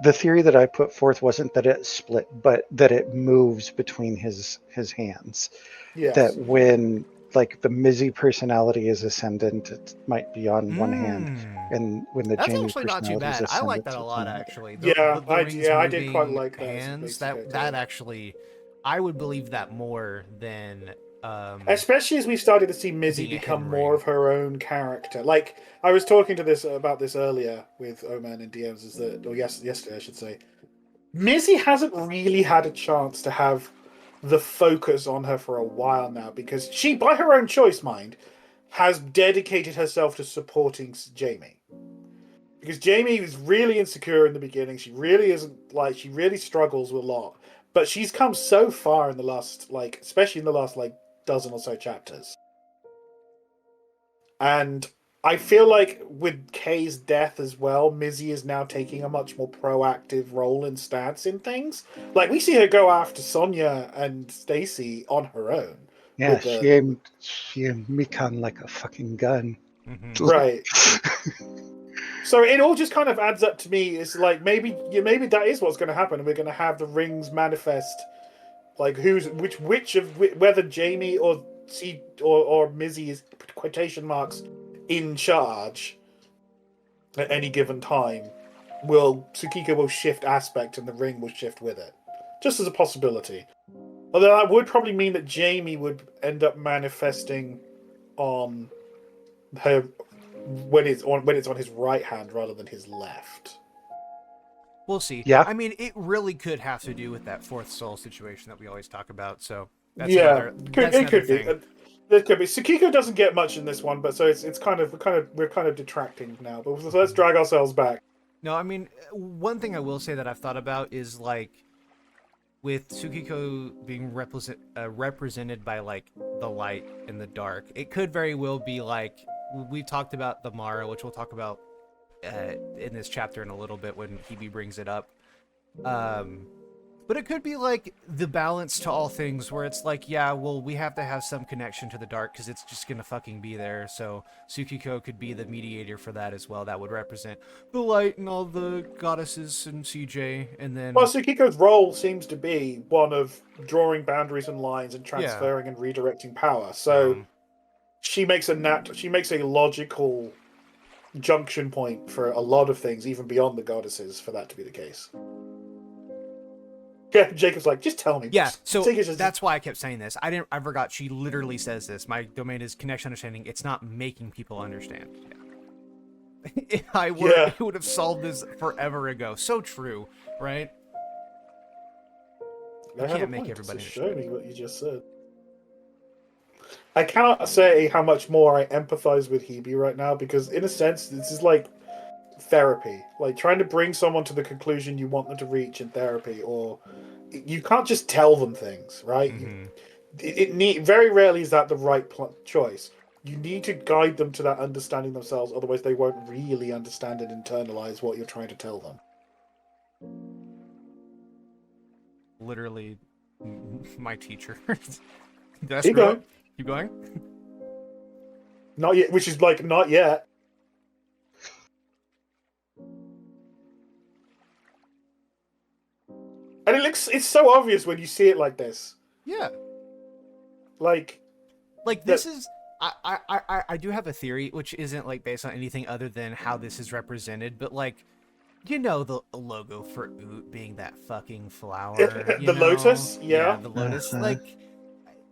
rings? theory that I put forth wasn't that it split, but that it moves between his hands. That Yes. when like the Mizzy personality is ascendant, it might be on one hand, and when the That's Jamie actually not too personality is bad. I like ascendant, that a it's lot, on the other. actually. Yeah, The rings I did quite moving like that as a hands. basic That idea. actually, I would believe that more than Especially as we started to see Mizzy being a become hidden more ring. of her own character. Like I was talking to this about this earlier with Omen and DMs, is that, or yesterday I should say, Mizzy hasn't really had a chance to have the focus on her for a while now because she, by her own choice, mind, has dedicated herself to supporting Jamie. Because Jamie was really insecure in the beginning. She really isn't, like, she really struggles with a lot. But she's come so far in the last, like, especially in the last, like, dozen or so chapters. And I feel like with Kay's death as well, Mizzy is now taking a much more proactive role and stance in things. Like, we see her go after Sonya and Stacy on her own. Yeah, With she aimed Mikan like a fucking gun. Mm-hmm. Right. So it all just kind of adds up to me. It's like maybe that is what's going to happen. We're going to have the rings manifest, like which of whether Jamie or or Mizzy is quotation marks in charge at any given time. Tsukiko will shift aspect and the ring will shift with it, just as a possibility. Although that would probably mean that Jamie would end up manifesting on her when it's on his right hand rather than his left. We'll see. Yeah. I mean, it really could have to do with that fourth soul situation that we always talk about. So that's Yeah, that's it another could be. thing. There could be. Tsukiko doesn't get much in this one, but so it's kind of we're kind of detracting now. But let's drag ourselves back. No, I mean, one thing I will say that I've thought about is, like, with Tsukiko being represented by, like, the light and the dark, it could very well be like we talked about the Mara, which we'll talk about in this chapter in a little bit when Hebe brings it up. But it could be like the balance to all things where it's like, yeah, well, we have to have some connection to the dark because it's just gonna fucking be there. So Tsukiko could be the mediator for that as well. That would represent the light and all the goddesses and CJ, and then Well, Tsukiko's role seems to be one of drawing boundaries and lines and transferring and redirecting power. So she makes a logical junction point for a lot of things, even beyond the goddesses, for that to be the case. Yeah, Jacob's like, just tell me. yeah. So Just, that's why I kept saying this. I forgot. She literally says this. My domain is connection understanding. It's not making people understand. Yeah. If I were, it would have solved this forever ago. So true, right? I can't make everybody show me what you just said. I cannot say how much more I empathize with Hebe right now because, in a sense, this is like therapy. Like trying to bring someone to the conclusion you want them to reach in therapy, or you can't just tell them things, right? Mm-hmm. Very rarely is that the right choice. You need to guide them to that understanding themselves, otherwise they won't really understand and internalize what you're trying to tell them. Literally, my teacher. Did I Keep screw going. up? Keep going. Not yet, which is like not yet. And it's so obvious when you see it like this. Yeah. Like This is I do have a theory which isn't like based on anything other than how this is represented, but like, you know, the logo for Oot being that fucking flower, the lotus, yeah, the lotus. Like,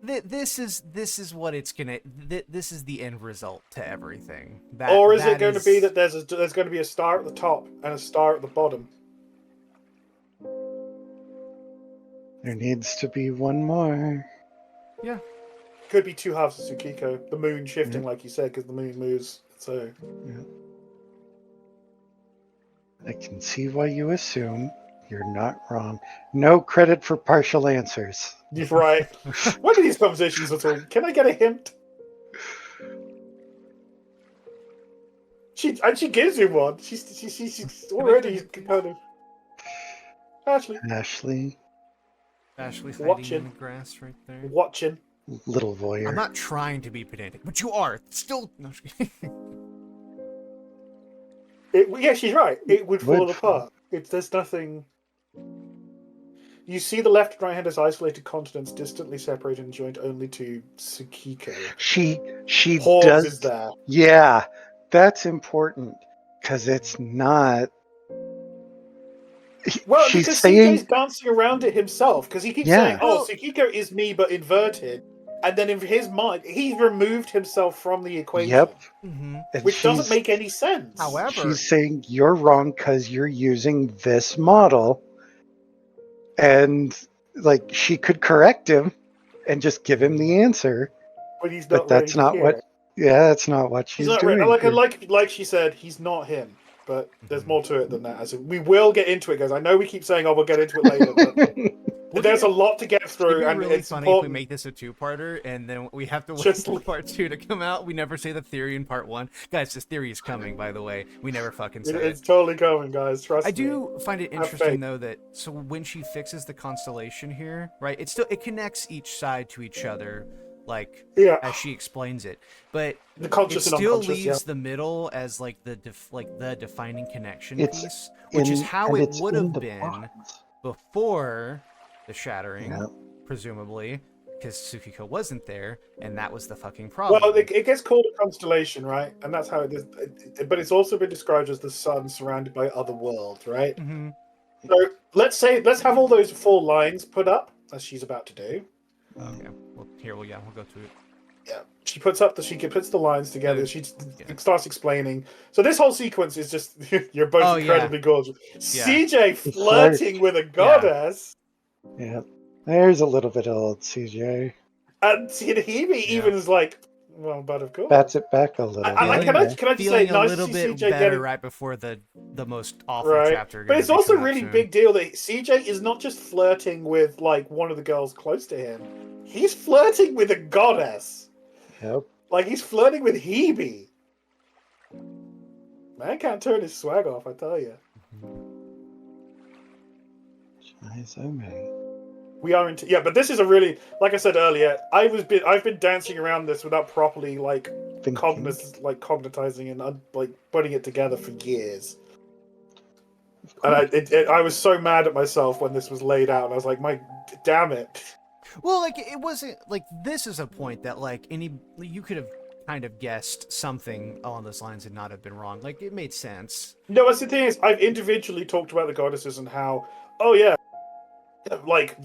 this is what it's gonna. This is the end result to everything. Or is it going to be that there's going to be a star at the top and a star at the bottom? There needs to be one more. Yeah. could be two halves of Tsukiko. The moon shifting, like you said, because the moon moves. So Yeah. I can see why you assume. You're not wrong. No credit for partial answers. you're right. What are these conversations at all? Can I get a hint? She gives him one. She's already kind of Ashley Ashley, Ashley's hiding Watching. in the grass right there. watching. little voyeur. I'm not trying to be pedantic, but you are. Still. No, I'm just kidding. Yeah, she's right. It would fall Would fall. apart. There's nothing. You see the left and right hand as isolated continents, distantly separated and joined only to Tsukiko. She Pause does. is there. Yeah, that's important because it's not. Well, She's because saying, CJ's dancing around it himself, because he keeps Yeah. saying, "Oh, Well- Tsukiko is me, but inverted," and then in his mind, he's removed himself from the equation, "Yep," Mhm. and which doesn't she's make any sense. However, she's saying you're wrong because you're using this model, and like she could correct him and just give him the answer, but he's but not that's ready to not hear what. it. Yeah, that's not what He's she's not doing. ready. here. Like she said, he's not him. But there's more to it than that. As we will get into it, guys. I know we keep saying, "Oh, we'll get into it later," but there's a lot to get It'd through, be and really it's funny if we important. make this a two-parter, and then we have to wait Just- for part 2 to come out. We never say the theory in part 1. Guys, this theory is coming, by the way. We never fucking say It's it. totally coming, guys. Trust I me. do find it Have interesting, faith. though, that so when she fixes the constellation here, right, it connects each side to each other, like, Yeah, as she explains it. But the it conscious and still unconscious. leaves Yeah. the middle as like the defining connection It's piece, which is how and it it's would in have the been box. before the shattering, Yeah. presumably, because Tsukiko wasn't there, and that was the fucking problem. Well, it gets called a constellation, right? And that's how it is. But it's also been described as the sun surrounded by other worlds, right? Mhm. So let's have all those 4 lines put up, as she's about to do. Okay. Well, here we'll go to it. Yeah, she puts the lines together. She Yeah. starts explaining. So this whole sequence is just you're both Oh, yeah. incredibly gorgeous. Yeah. CJ flirting with a goddess, Yeah, there's a little bit of old CJ. and Hebe even is like, "Well, but of course." Bats it back a little. I- can I just say, Feeling a nice little to see bit CJ better getting right before the most awful right, chapter. but gonna it's be also coming up really soon. big deal that CJ is not just flirting with like one of the girls close to him. He's flirting with a goddess. Yep. Like he's flirting with Hebe. Man can't turn his swag off, I tell you. Nice Omen. We are into but this is a really, like I said earlier, I've been dancing around this without properly cognitizing and like putting it together for years. And I was so mad at myself when this was laid out, and I was like, "My damn it!" Well, like it wasn't like this is a point that like you could have kind of guessed something along those lines and not have been wrong. Like it made sense. No, that's the thing is, I've individually talked about the goddesses and how, oh yeah, like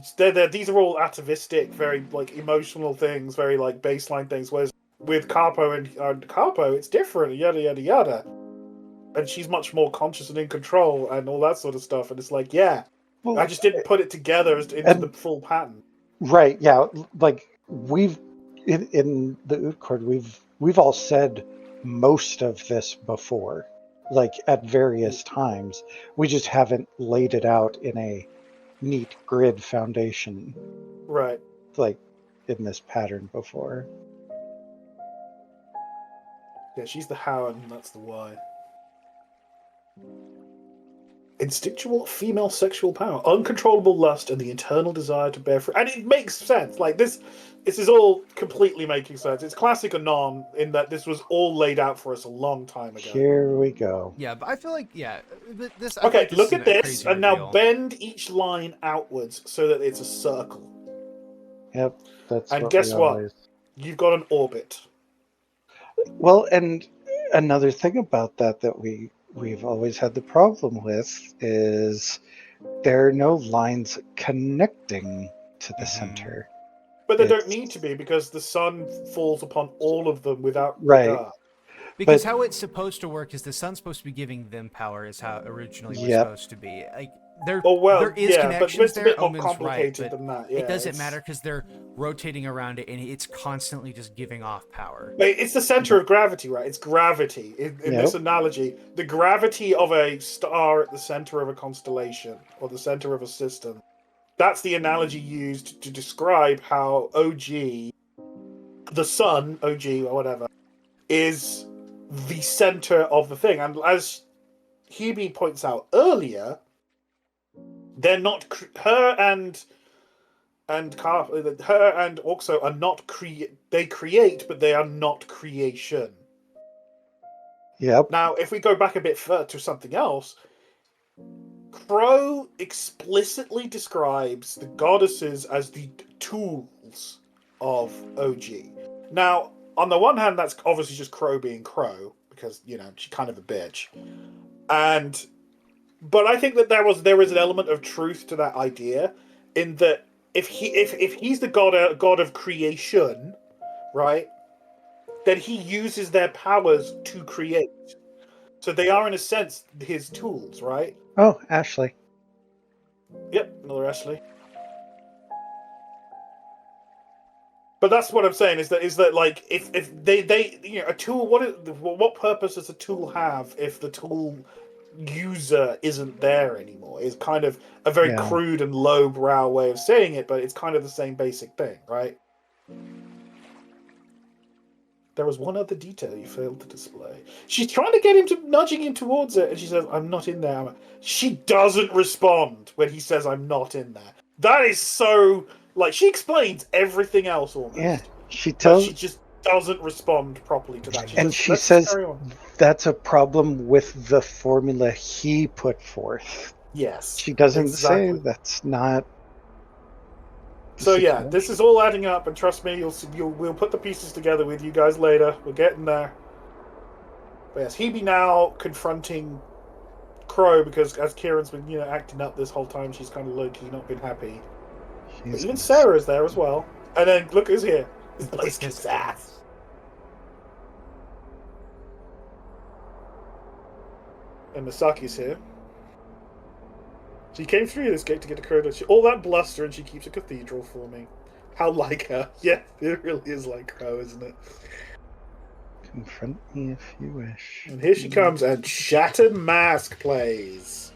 these are all atavistic, very like emotional things, very like baseline things. Whereas with Carpo and Carpo, it's different, yada yada yada, and she's much more conscious and in control and all that sort of stuff. And it's like, yeah, Well, I just didn't put it together into the full pattern. right. Yeah. Like we've in the Oot Court, we've all said most of this before, like at various times. We just haven't laid it out in a neat grid foundation, Right. like in this pattern before. Yeah, she's the how and that's the why. Instinctual female sexual power, uncontrollable lust, and the eternal desire to bear fruit. And it makes sense. Like this is all completely making sense. It's classic Anon in that this was all laid out for us a long time ago. Here we go. Yeah, but I feel like this. I feel Okay, like this look is at a this, crazy and now reveal. bend each line outwards so that it's a circle. Yep. That's And what guess we what? always... You've got an orbit. Well, and another thing about that we've always had the problem with is there are no lines connecting to the center. But they It's- don't need to be because the sun falls upon all of them without Right. regard. Because but- how it's supposed to work is the sun's supposed to be giving them power, is how it originally was Yep. supposed to be. Like there is but connections it's a there. bit more Omen's complicated right, but than that. Yeah, it doesn't matter because they're rotating around it and it's constantly just giving off power. But it's the center of gravity, right? It's gravity. In this analogy, the gravity of a star at the center of a constellation or the center of a system. That's the analogy used to describe how OG, the sun, OG or whatever, is the center of the thing. And as Hebe points out earlier, they're not her and Orso are not they create, but they are not creation. Yep. Now, if we go back a bit further to something else, Crow explicitly describes the goddesses as the tools of OG. Now, on the one hand, that's obviously just Crow being Crow, because, you know, she's kind of a bitch. But I think that there is an element of truth to that idea, in that if he's the god of creation, right, then he uses their powers to create. So they are, in a sense, his tools, right? Oh, Ashley. Yep, another Ashley. But that's what I'm saying is that like if they you know, a tool, what purpose does a tool have if the tool user isn't there anymore? Is kind of a very crude and lowbrow way of saying it, but it's kind of the same basic thing, right? There was one other detail you failed to display. She's trying to get him to nudging him towards it, and she says, "I'm not in there." She doesn't respond when he says, "I'm not in there." That is so, like, she explains everything else almost. Yeah, she just doesn't respond properly to that. She says that's a problem with the formula he put forth. Yes. She doesn't say that's not. So yeah, this is all adding up, and trust me, we'll put the pieces together with you guys later. We're getting there. But yes, Hebe now confronting Crow, because as Kieran's been, you know, acting up this whole time, she's kind of low-key not been happy. But even Sarah's there as well. And then look who's here. This place kicks ass. And Misaki's here. She came through this gate to get to Crow. All that bluster, and she keeps a cathedral for me. How like her. Yeah, it really is like Crow, isn't it? Confront me if you wish. And here she comes, and Shattered Mask plays.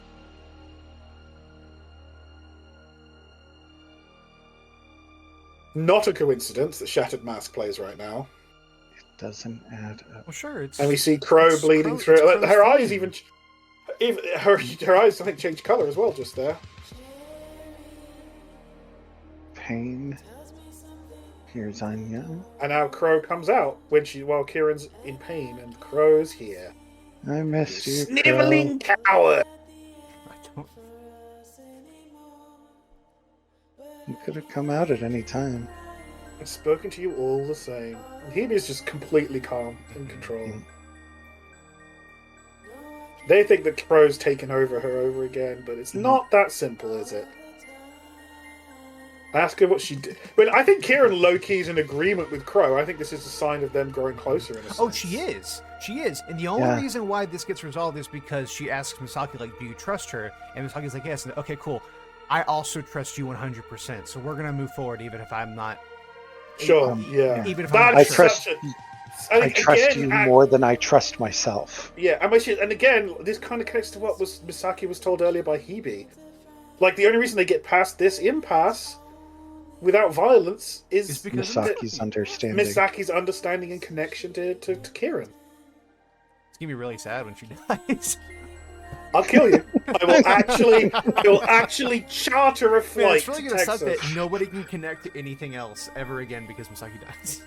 Not a coincidence that Shattered Mask plays right now. It doesn't add up. Well, sure. It's, and we see Crow bleeding through. Her eyes even... Her eyes, I think, changed colour as well just there. Pain. Here's Anya. And now Crow comes out while Kieran's in pain, and Crow's here. I missed you, sniveling coward. You could have come out at any time. I've spoken to you all the same. And Hebe's just completely calm, in control. They think that Crow's taken over her over again, but it's not that simple, is it? Ask her what she did. But I think Kieran low-key is in agreement with Crow. I think this is a sign of them growing closer in a sense. Oh, she is. She is. And the only reason why this gets resolved is because she asks Misaki, like, do you trust her? And Misaki's like, yes. And, okay, cool. I also trust you 100%. So we're going to move forward even if I'm not... Sure, Even if I'm not sure. I trust you more than I trust myself. Yeah, and again, this kind of connects to what Misaki was told earlier by Hebe. Like, the only reason they get past this impasse without violence is because Misaki's understanding. Misaki's understanding and connection to Kieran. It's gonna be really sad when she dies. I'll kill you. I will actually charter a flight. Man, it's really to gonna Texas. suck that nobody can connect to anything else ever again because Misaki dies.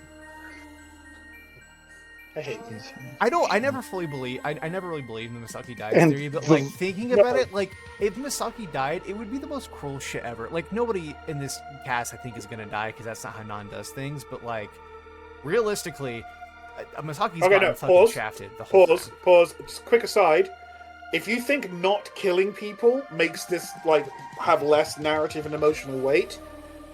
I hate you. I never fully believe. I never really believed in Misaki died theory, but like thinking about it, like if Misaki died, it would be the most cruel shit ever. Like nobody in this cast, I think, is gonna die because that's not how Anon does things. But like, realistically, Misaki's gotten fucking shafted. The whole time. Pause. Just quick aside. If you think not killing people makes this like have less narrative and emotional weight,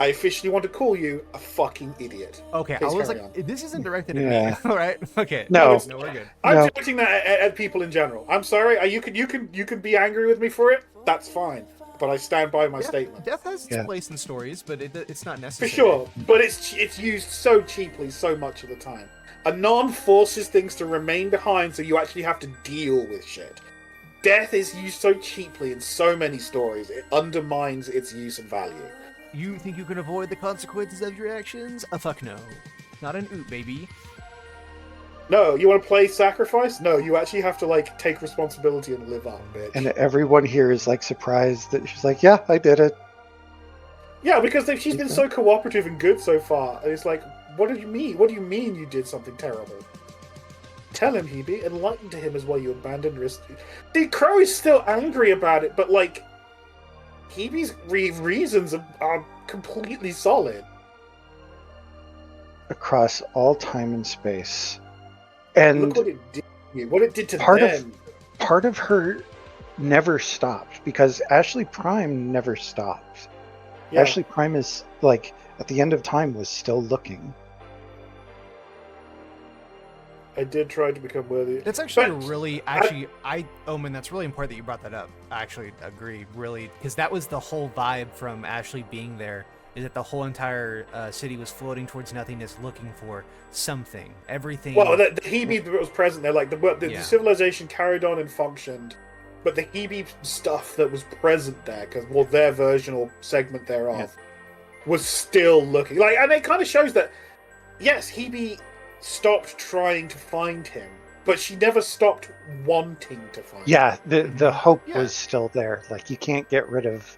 I officially want to call you a fucking idiot. Okay, Please I was carry like, on. this isn't directed at me. All right, okay. No, we're good. I'm directing that at people in general. I'm sorry. You can be angry with me for it. That's fine. but I stand by my statement. Death has its place in stories, but it's not necessary. For sure, but it's used so cheaply so much of the time. Anon forces things to remain behind, so you actually have to deal with shit. Death is used so cheaply in so many stories, it undermines its use and value. You think you can avoid the consequences of your actions? Fuck no. Not an oot, baby. No, you want to play sacrifice? No, you actually have to, like, take responsibility and live up, bitch. And everyone here is, like, surprised that she's like, yeah, I did it. Yeah, because she's been so cooperative and good so far. And it's like, what do you mean? What do you mean you did something terrible? Tell him, Hebe. Enlighten to him as well, you abandoned risk. The Crow is still angry about it, but, like, Hebe's reasons are completely solid. Across all time and space. And look what it did to you, what it did to them. Part of her never stopped, because Ashley Prime never stopped. Yeah. Ashley Prime is, like, at the end of time, was still looking. I did try to become worthy. That's actually Omen, that's really important that you brought that up. I actually agree, really, because that was the whole vibe from Ashley being there, is that the whole entire city was floating towards nothingness, looking for something, everything. Well, the Hebe that was present there, like the civilization carried on and functioned, but the Hebe stuff that was present there, because their version or segment thereof was still looking like, and it kind of shows that yes, Hebe stopped trying to find him, but she never stopped wanting to find him. Yeah, the hope was still there. Like, you can't get rid of.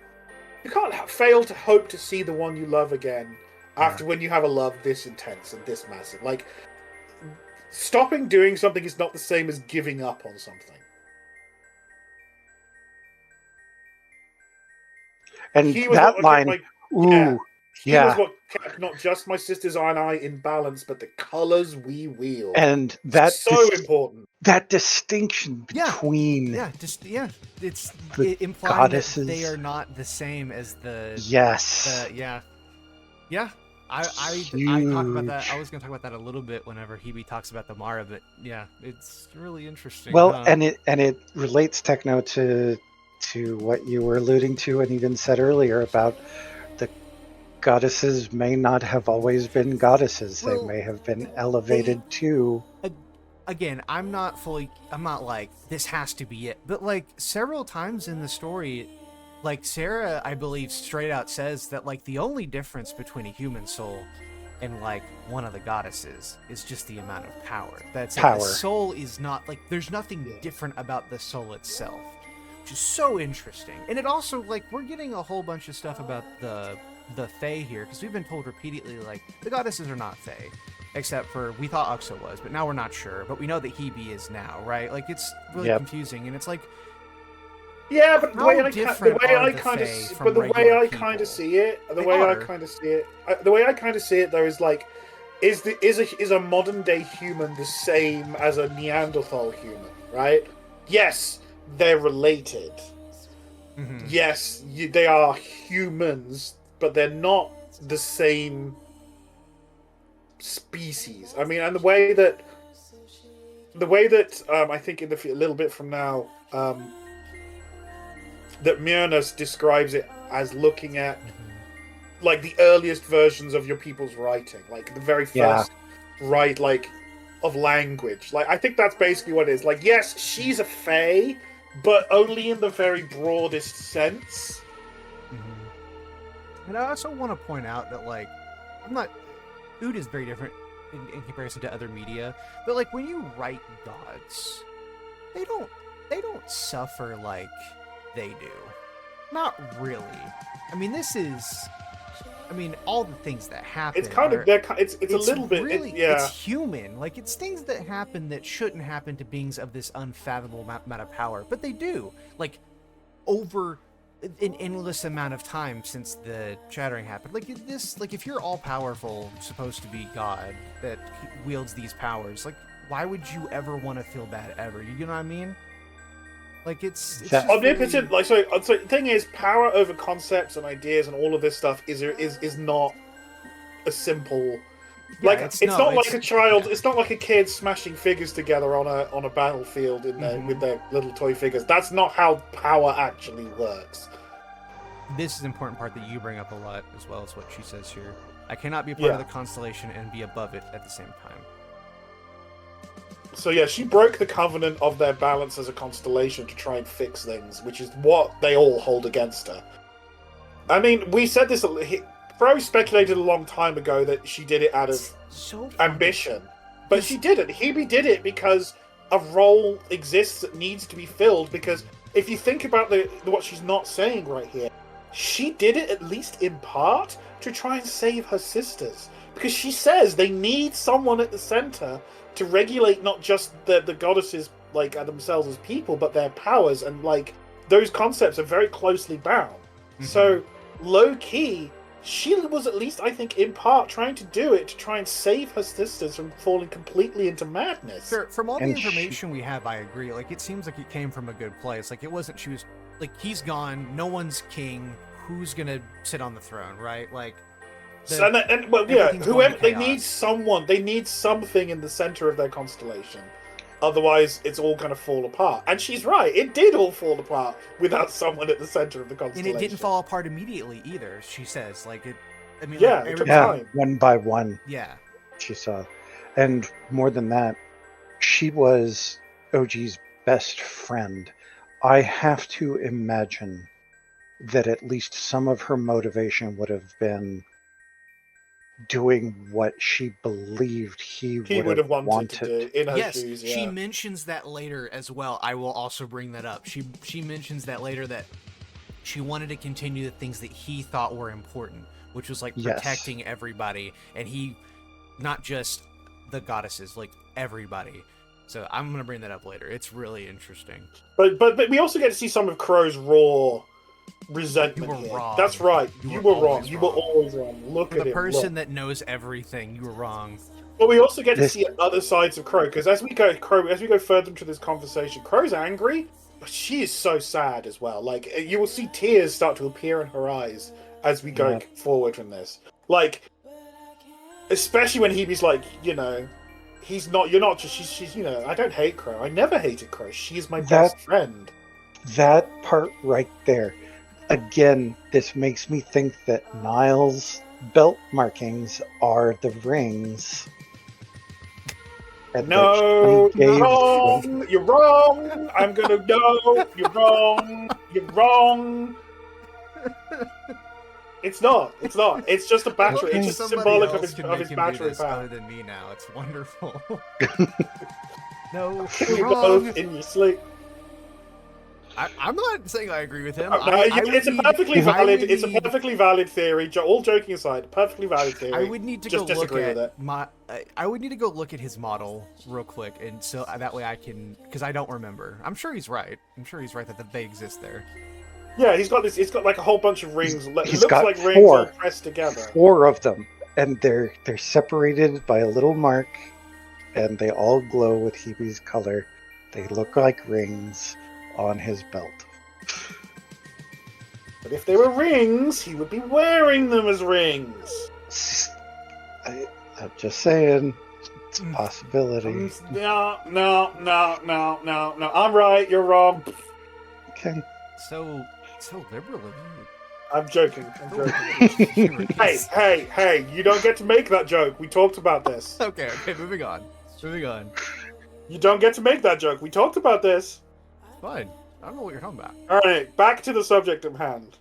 You can't fail to hope to see the one you love again after when you have a love this intense and this massive. Like, stopping doing something is not the same as giving up on something. And that line, He was what kept not just my sisters and I in balance, but the colors we wield. And that's so important. That distinction between it implying goddesses. That they are not the same as the I talk about that. I was going to talk about that a little bit whenever Hebe talks about the Mara, but yeah, it's really interesting. Well, and it relates, Techno, to what you were alluding to and even said earlier about the goddesses may not have always been goddesses. Well, they may have been elevated to. Again, I'm not like, this has to be it. But, like, several times in the story, like, Sarah, I believe, straight out says that, like, the only difference between a human soul and, like, one of the goddesses is just the amount of power. That's power. The soul is not, like, there's nothing different about the soul itself, which is so interesting. And it also, like, we're getting a whole bunch of stuff about the Fae here, because we've been told repeatedly, like, the goddesses are not Fae. Except for, we thought Uxa was, but now we're not sure. But we know that Hebe is now, right? Like, it's really confusing, and it's like, yeah, but the way I kind of see it though is like, is a modern day human the same as a Neanderthal human, right? Yes, they're related. Mm-hmm. Yes, they are humans, but they're not the same species. I mean, and the way that I think a little bit from now, that Myrnus describes it as looking at like the earliest versions of your people's writing, like the very first write like of language. Like, I think that's basically what it is. Like, yes, she's a fae, but only in the very broadest sense. And I also want to point out that, like, Oot is very different in comparison to other media, but, like, when you write gods, they don't suffer like they do. Not really. I mean, all the things that happen. It's kind of it's a little bit really, it's human. Like, it's things that happen that shouldn't happen to beings of this unfathomable amount of power, but they do. Like, over an endless amount of time since the Chattering happened. Like, if you're all powerful, supposed to be God that wields these powers, like, why would you ever want to feel bad ever? You know what I mean? Like, it's omnipotent. Really... Like, so the thing is, power over concepts and ideas and all of this stuff is not a simple. Like, it's not like a child. It's not like a kid smashing figures together on a battlefield with their little toy figures. That's not how power actually works. this is an important part that you bring up a lot, as well as what she says here. I cannot be a part of the constellation and be above it at the same time. So yeah, she broke the covenant of their balance as a constellation to try and fix things, which is what they all hold against her. I mean, we said this. Pro speculated a long time ago that she did it out of ambition, but she didn't. Hebe did it because a role exists that needs to be filled. Because if you think about what she's not saying right here, she did it at least in part to try and save her sisters. Because she says they need someone at the center to regulate not just the goddesses like themselves as people, but their powers, and like those concepts are very closely bound. Mm-hmm. So low key, she was at least, I think, in part trying to do it to try and save her sisters from falling completely into madness. Sure, from all the information we have, I agree. Like, it seems like it came from a good place. Like, it wasn't, she was, like, he's gone, no one's king, who's gonna sit on the throne, right? Like, whoever, they need someone, they need something in the center of their constellation. Otherwise, it's all going to fall apart. And she's right. It did all fall apart without someone at the center of the constellation. And it didn't fall apart immediately either, she says. Like, it... I mean, yeah, like, it took time. One by one. Yeah. She saw. And more than that, she was OG's best friend. I have to imagine that at least some of her motivation would have been doing what she believed he would have wanted to do in her shoes. She mentions that later as well. I will also bring that up. She mentions that later, that she wanted to continue the things that he thought were important, which was like protecting everybody, and he, not just the goddesses, like everybody. So I'm gonna bring that up later. It's really interesting. But we also get to see some of Crow's raw resentment here. Wrong. That's right. You were wrong. You were always wrong. Look at him. The person that knows everything, you were wrong. But we also get to see other sides of Crow, because as we go further into this conversation, Crow's angry, but she is so sad as well. Like, you will see tears start to appear in her eyes as we go forward from this. Like, especially when Hebe's like, you know, you're not just, she's, you know, I don't hate Crow. I never hated Crow. She's my best friend. That part right there. Again, this makes me think that Niall's belt markings are the rings. No, you're wrong. You're wrong. I'm gonna no. You're wrong. You're wrong. It's not. It's not. It's just a battery. It's just symbolic of his battery power. Other than me now, it's wonderful. No, you're both in your sleep. I'm not saying I agree with him. It's a perfectly valid theory. All joking aside, perfectly valid theory. I would need to go look at I would need to go look at his model real quick, and so that way I can, because I don't remember. I'm sure he's right. I'm sure he's right that they exist there. Yeah, he's got this. It's got like a whole bunch of rings. It looks like rings all pressed together. 4 of them, and they're separated by a little mark, and they all glow with Hebe's color. They look like rings on his belt. But if they were rings, he would be wearing them as rings. I'm just saying, it's a possibility. No. I'm right, you're wrong. Okay. So liberal of you. I'm joking. Hey, you don't get to make that joke. We talked about this. Okay, moving on. You don't get to make that joke. We talked about this. Fine. I don't know what you're talking about. All right, back to the subject of hand.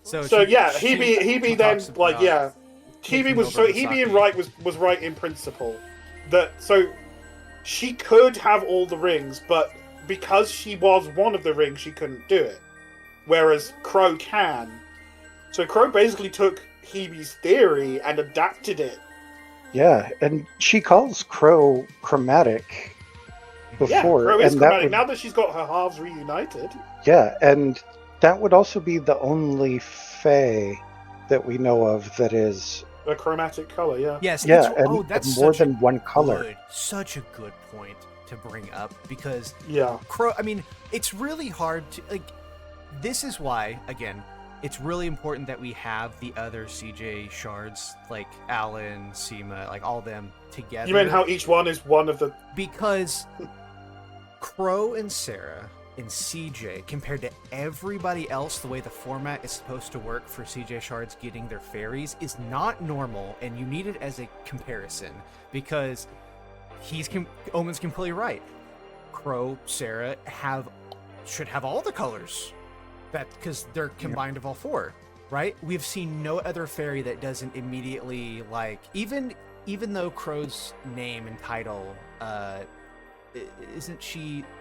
Hebe and Wright was right in principle that she could have all the rings, but because she was one of the rings, she couldn't do it. Whereas Crow can. So Crow basically took Hebe's theory and adapted it. Yeah, and she calls Crow chromatic before. Yeah, Crow is chromatic. Now that she's got her halves reunited. Yeah, and that would also be the only Fae that we know of that is a chromatic color. Yeah. Yes. Yeah, that's more than one color. Such a good point to bring up, because Crow. I mean, it's really hard to like. This is why, again, it's really important that we have the other CJ shards, like Alan, Seema, like all them together. You mean how each one is one of the... Because Crow and Sarah in CJ compared to everybody else, the way the format is supposed to work for CJ Shards getting their fairies is not normal, and you need it as a comparison because Omen's completely right. Crow, Sarah should have all the colors, because they're combined of all four, right? We've seen no other fairy that doesn't immediately even though Crow's name and title, isn't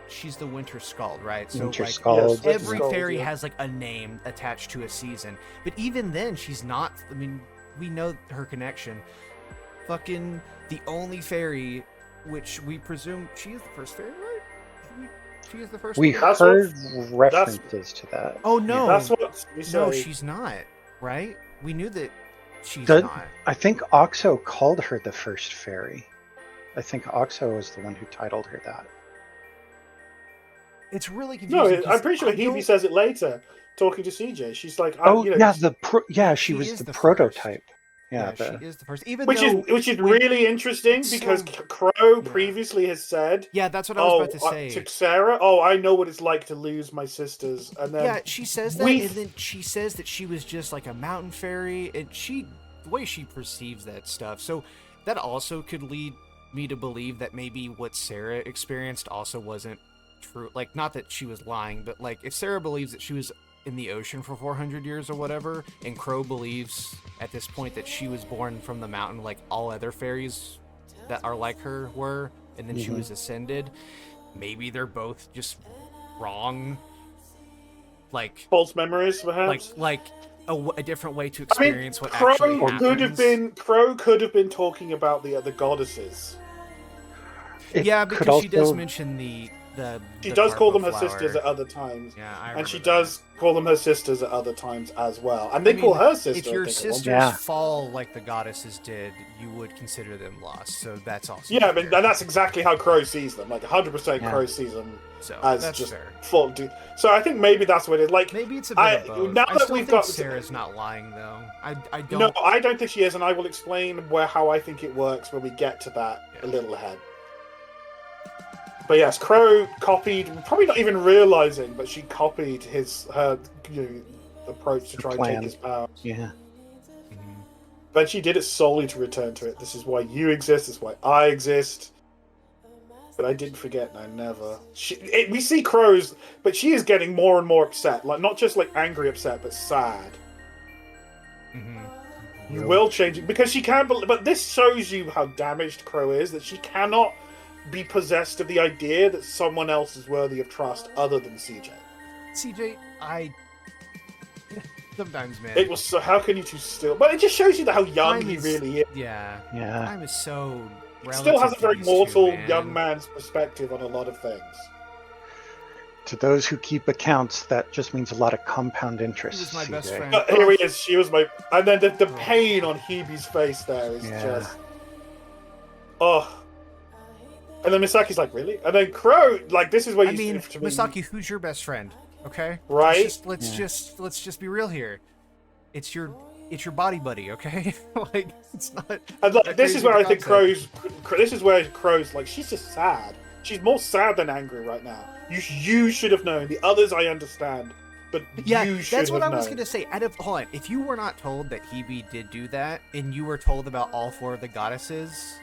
she's the Winter Skald, right? So Winter Skald. Yes, every Skald, fairy yeah. has a name attached to a season, but even then she's not. I mean, we know her connection. Fucking the only fairy, which we presume she is the first fairy, right? She is the first. We one? heard references to that. Oh no, That's what we say. no, she's not. Right? We knew that she's not. I think Oxo called her the first fairy. I think Oxo was the one who titled her that. It's really No, confusing. I'm pretty sure Hebe says it later, talking to CJ. She's like, Oh, you know, yeah, she she was is the the prototype. Yeah, Yeah, she is the first. Even which though, is really interesting it's because so- Crow previously has said, yeah, that's what I was about to say. to Sarah, I know what it's like to lose my sisters, and then Yeah, she says that, we- and then she says that she was just like a mountain fairy, and the way she perceives that stuff. So that also could lead me to believe that maybe what Sarah experienced also wasn't true. Like, not that she was lying, but like if Sarah believes that she was in the ocean for 400 years or whatever, and Crow believes at this point that she was born from the mountain like all other fairies that are like her were, and then she was ascended, maybe they're both just wrong. Like false memories, perhaps. like a different way to experience what Crow actually happens. Crow could have been talking about the other goddesses. Yeah, because she does mention She the does call Carpo them her flower. sisters at other times. Yeah, I And she remember does call them her sisters at other times as well. And they call her sister. If your I think, at one sisters point. Yeah. fall like the goddesses did, you would consider them lost. So that's also Yeah, fair. and that's exactly how Crow sees them. Like 100% Yeah. Crow sees them so as that's just fair. full. So I think maybe that's what it is. Like Maybe it's a bit of both. now I that still we've think got Sarah's not lying though. I don't. No, I don't think she is, and I will explain how I think it works when we get to that a little ahead. But yes, Crow copied, probably not even realizing, but she copied her approach to try and plan. take his power. Yeah. But she did it solely to return to it. This is why you exist. This is why I exist. But I didn't forget, and I never. We see Crow's, but she is getting more and more upset. Like not just like angry upset, but sad. You will change it because she can't. But this shows you how damaged Crow is. That she cannot be possessed of the idea that someone else is worthy of trust other than CJ. CJ, sometimes, man. It was so. How can you two still? But it just shows you how young Time he is- really is. Yeah. Yeah. Time is so. He still has a very relative to these mortal two, man. young man's perspective on a lot of things. To those who keep accounts, that just means a lot of compound interest. He was my best CJ. friend. But here he is. She was my. And then the pain on Hebe's face there is Yeah. just. Oh. And then Misaki's like, really? And then Crow, like, this is where you I mean, to me- Misaki, who's your best friend? Okay, Right? Let's just be real here. It's your body buddy, okay? Like it's not. And like, this is crazy where I think concept. This is where Crow's like, she's just sad. She's more sad than angry right now. You should have known. The others I understand, but Yeah, you should that's what I have was known. gonna say. Hold on, if you were not told that Hebe did do that, and you were told about all four of the goddesses,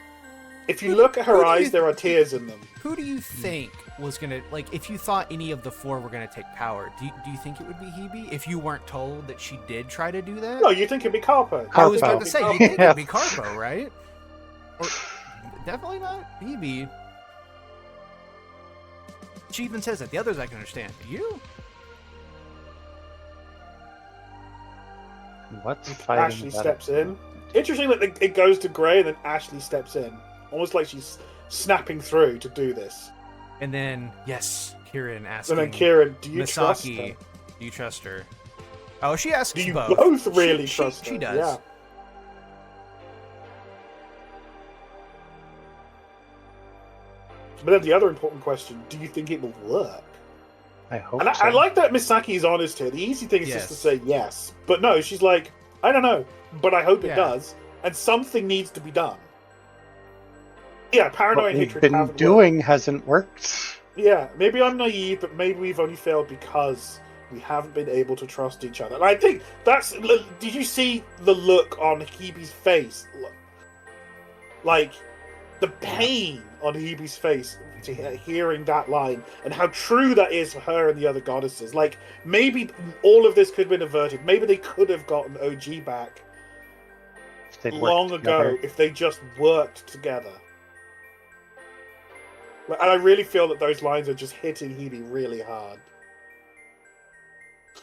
If you look at who her do eyes, you- there are tears in them. who do you think was gonna like? If you thought any of the four were gonna take power, do you think it would be Hebe? If you weren't told that she did try to do that? No, you think it'd be Carpo. I was about Carpo. to say, you think it'd be Carpo, right? Or, definitely not Hebe. She even says that. The others I can understand. You? What's fighting Ashley about steps it? in. Interesting that it goes to Grey and then Ashley steps in. Almost like she's snapping through to do this. And then, yes, Kieran asking And then Kieran, do you trust Misaki, her? do you trust her? Oh, she asks Do you both. both really She- trust she her? does. Yeah. But then the other important question, do you think it will work? I hope And so. I like that Misaki is honest here. The easy thing is just to Yes. say yes. But no, she's like, I don't know, but I hope Yeah. it does. And something needs to be done. Yeah, paranoia What and we've hatred been haven't doing hasn't worked. Yeah, maybe I'm naive, but maybe we've only failed because we haven't been able to trust each other. And I think that's. Did you see the look on Hebe's face? Like, the pain on Hebe's face to hearing that line, and how true that is for her and the other goddesses. Like, maybe all of this could have been averted. Maybe they could have gotten OG back long ago if they just worked together. And I really feel that those lines are just hitting Hebe really hard.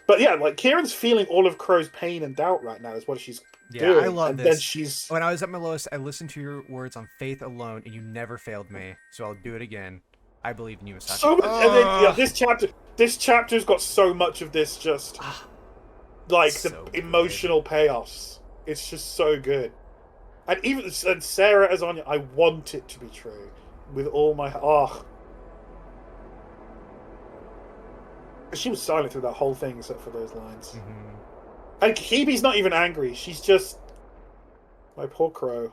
But yeah, like, Kieran's feeling all of Crow's pain and doubt right now is what she's doing. I love and this. Then she's... When I was at my lowest, I listened to your words on faith alone, and you never failed me. So I'll do it again. I believe in you, Misaki. So much, and then, this chapter's got so much of this just... like, so the emotional payoffs. It's just so good. And Sarah as Anya, I want it to be true. With all my... She was silent through that whole thing except for those lines. Mm-hmm. And Hebe's not even angry. She's just... My poor Crow.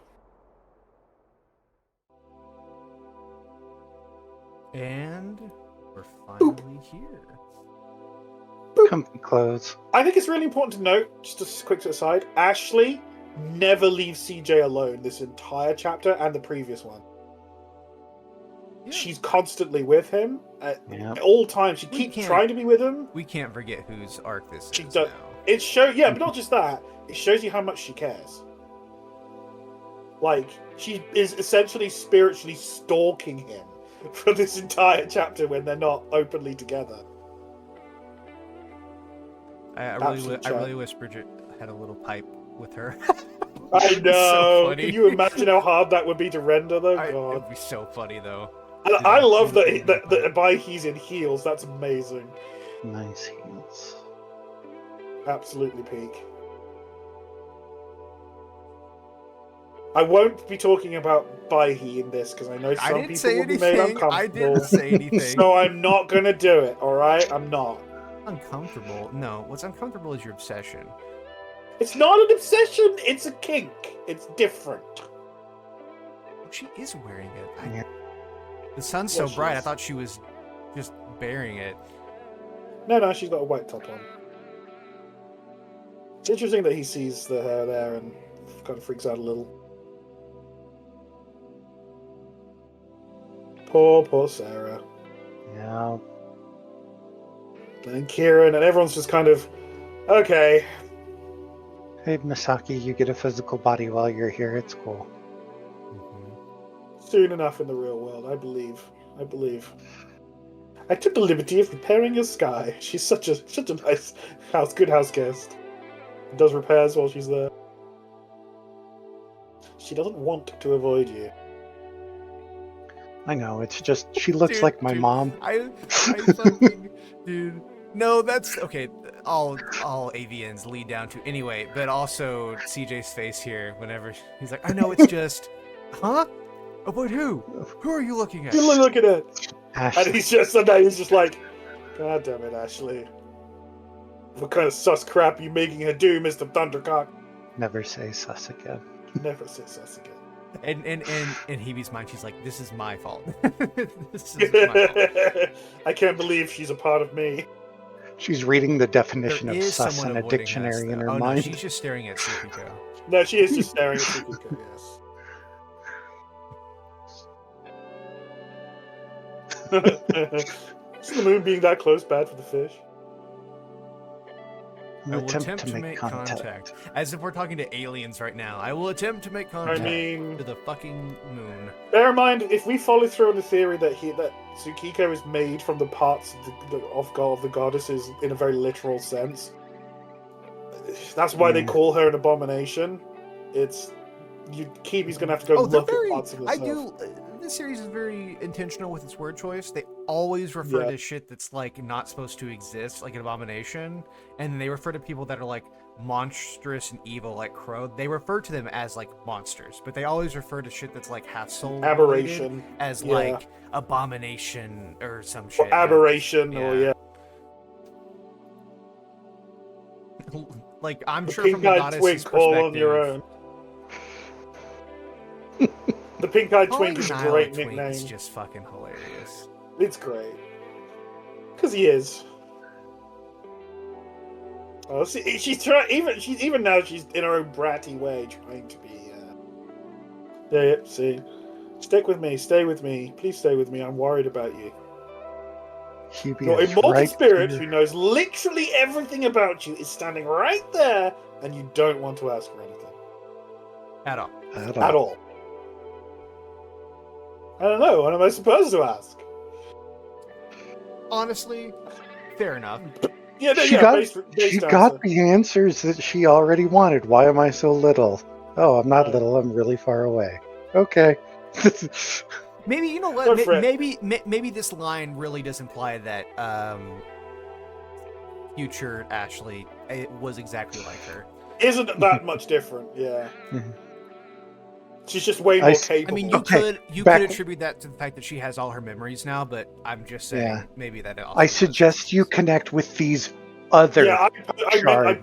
And we're finally here. Company clothes. I think it's really important to note, just a quick aside, Ashley never leaves CJ alone this entire chapter and the previous one. Yeah. She's constantly with him at all times. She keeps trying to be with him. We can't forget whose arc this is now. It shows, but not just that. It shows you how much she cares. Like, she is essentially spiritually stalking him for this entire chapter when they're not openly together. I really wish Bridget had a little pipe with her. I know. So can you imagine how hard that would be to render, though? God. It'd be so funny, though. And I love that by he's in heels. That's amazing. Nice heels. Absolutely peak. I won't be talking about Baihi in this because I know some people will be made uncomfortable. I didn't say anything. So I'm not going to do it, alright? I'm not. Uncomfortable? No, what's uncomfortable is your obsession. It's not an obsession, it's a kink. It's different. She is wearing it. The sun's so bright, I thought she was just bearing it. No, she's got a white top on. It's interesting that he sees the hair there and kind of freaks out a little. Poor Sarah. Yeah. And Kieran, and everyone's just kind of, okay. Hey, Misaki, you get a physical body while you're here. It's cool. Soon enough in the real world, I believe. I took the liberty of repairing your sky. She's such a nice good house guest. Does repairs while she's there. She doesn't want to avoid you. I know, it's just, she looks like my mom. I fucking, dude. No, that's, okay, all AVNs lead down to, anyway, but also CJ's face here, whenever he's like, I know, it's just, huh? Avoid who? Who are you looking at? Who are you looking at? Ashley. And he's just like, God damn it, Ashley. What kind of sus crap are you making her do, Mr. Thundercock? Never say sus again. Never say sus again. And in Hebe's mind, she's like, this is my fault. This is my fault. I can't believe she's a part of me. She's reading the definition of sus in a dictionary in her mind. No, she's just staring at Tsukiko. No, she is just staring at Tsukiko, yes. Is the moon being that close bad for the fish? I will attempt to make contact. As if we're talking to aliens right now. I will attempt to make contact to the fucking moon. Bear in mind, if we follow through on the theory that Tsukiko is made from the parts of the goddesses in a very literal sense, that's why they call her an abomination. Kibi's gonna have to go look at parts of herself. This series is very intentional with its word choice. They always refer to shit that's like not supposed to exist, like an abomination, and they refer to people that are like monstrous and evil, like Crow. They refer to them as like monsters, but they always refer to shit that's like half soul aberration as like abomination or some shit. Or aberration, like I'm the sure from the goddess's perspective. All on your own. The pink-eyed twink is a great nickname. It's just fucking hilarious. It's great. Because he is. Oh, see, she's trying. Even now, she's in her own bratty way trying to be. Yeah, see, stick with me. Stay with me. Please stay with me. I'm worried about you. Your immortal spirit, who knows literally everything about you, is standing right there, and you don't want to ask her anything. At all. At all. I don't know. What am I supposed to ask? Honestly, fair enough. Yeah, no, she got the answers that she already wanted. Why am I so little? Oh, I'm not little. I'm really far away. Okay. Maybe, you know what? Maybe this line really does imply that future Ashley was exactly like her. Isn't that much different? Yeah. She's just way more capable. I mean, you could attribute that to the fact that she has all her memories now, but I'm just saying maybe that. I suggest you connect with these other. Yeah,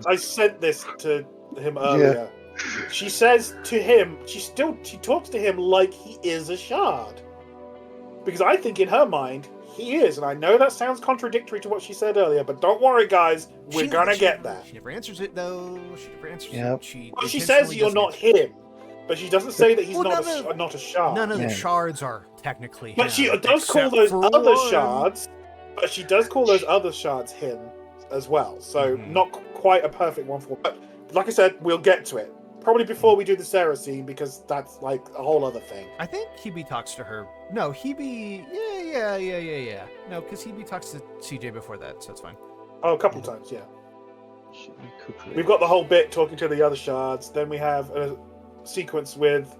I sent this to him earlier. Yeah. She says to him, she talks to him like he is a shard, because I think in her mind he is, and I know that sounds contradictory to what she said earlier, but don't worry, guys, we're gonna get there. She never answers it though. She never answers it. She says you're not him. But she doesn't say that he's not a shard. None of the shards are technically him. But she does call those other shards. But she does call those other shards him as well. So not quite a perfect one for. But like I said, we'll get to it probably before we do the Sarah scene, because that's like a whole other thing. I think Hebe talks to her. No, Hebe. Yeah. No, because Hebe talks to CJ before that, so it's fine. Oh, a couple times, yeah. We've got the whole bit talking to the other shards. Then we have a sequence with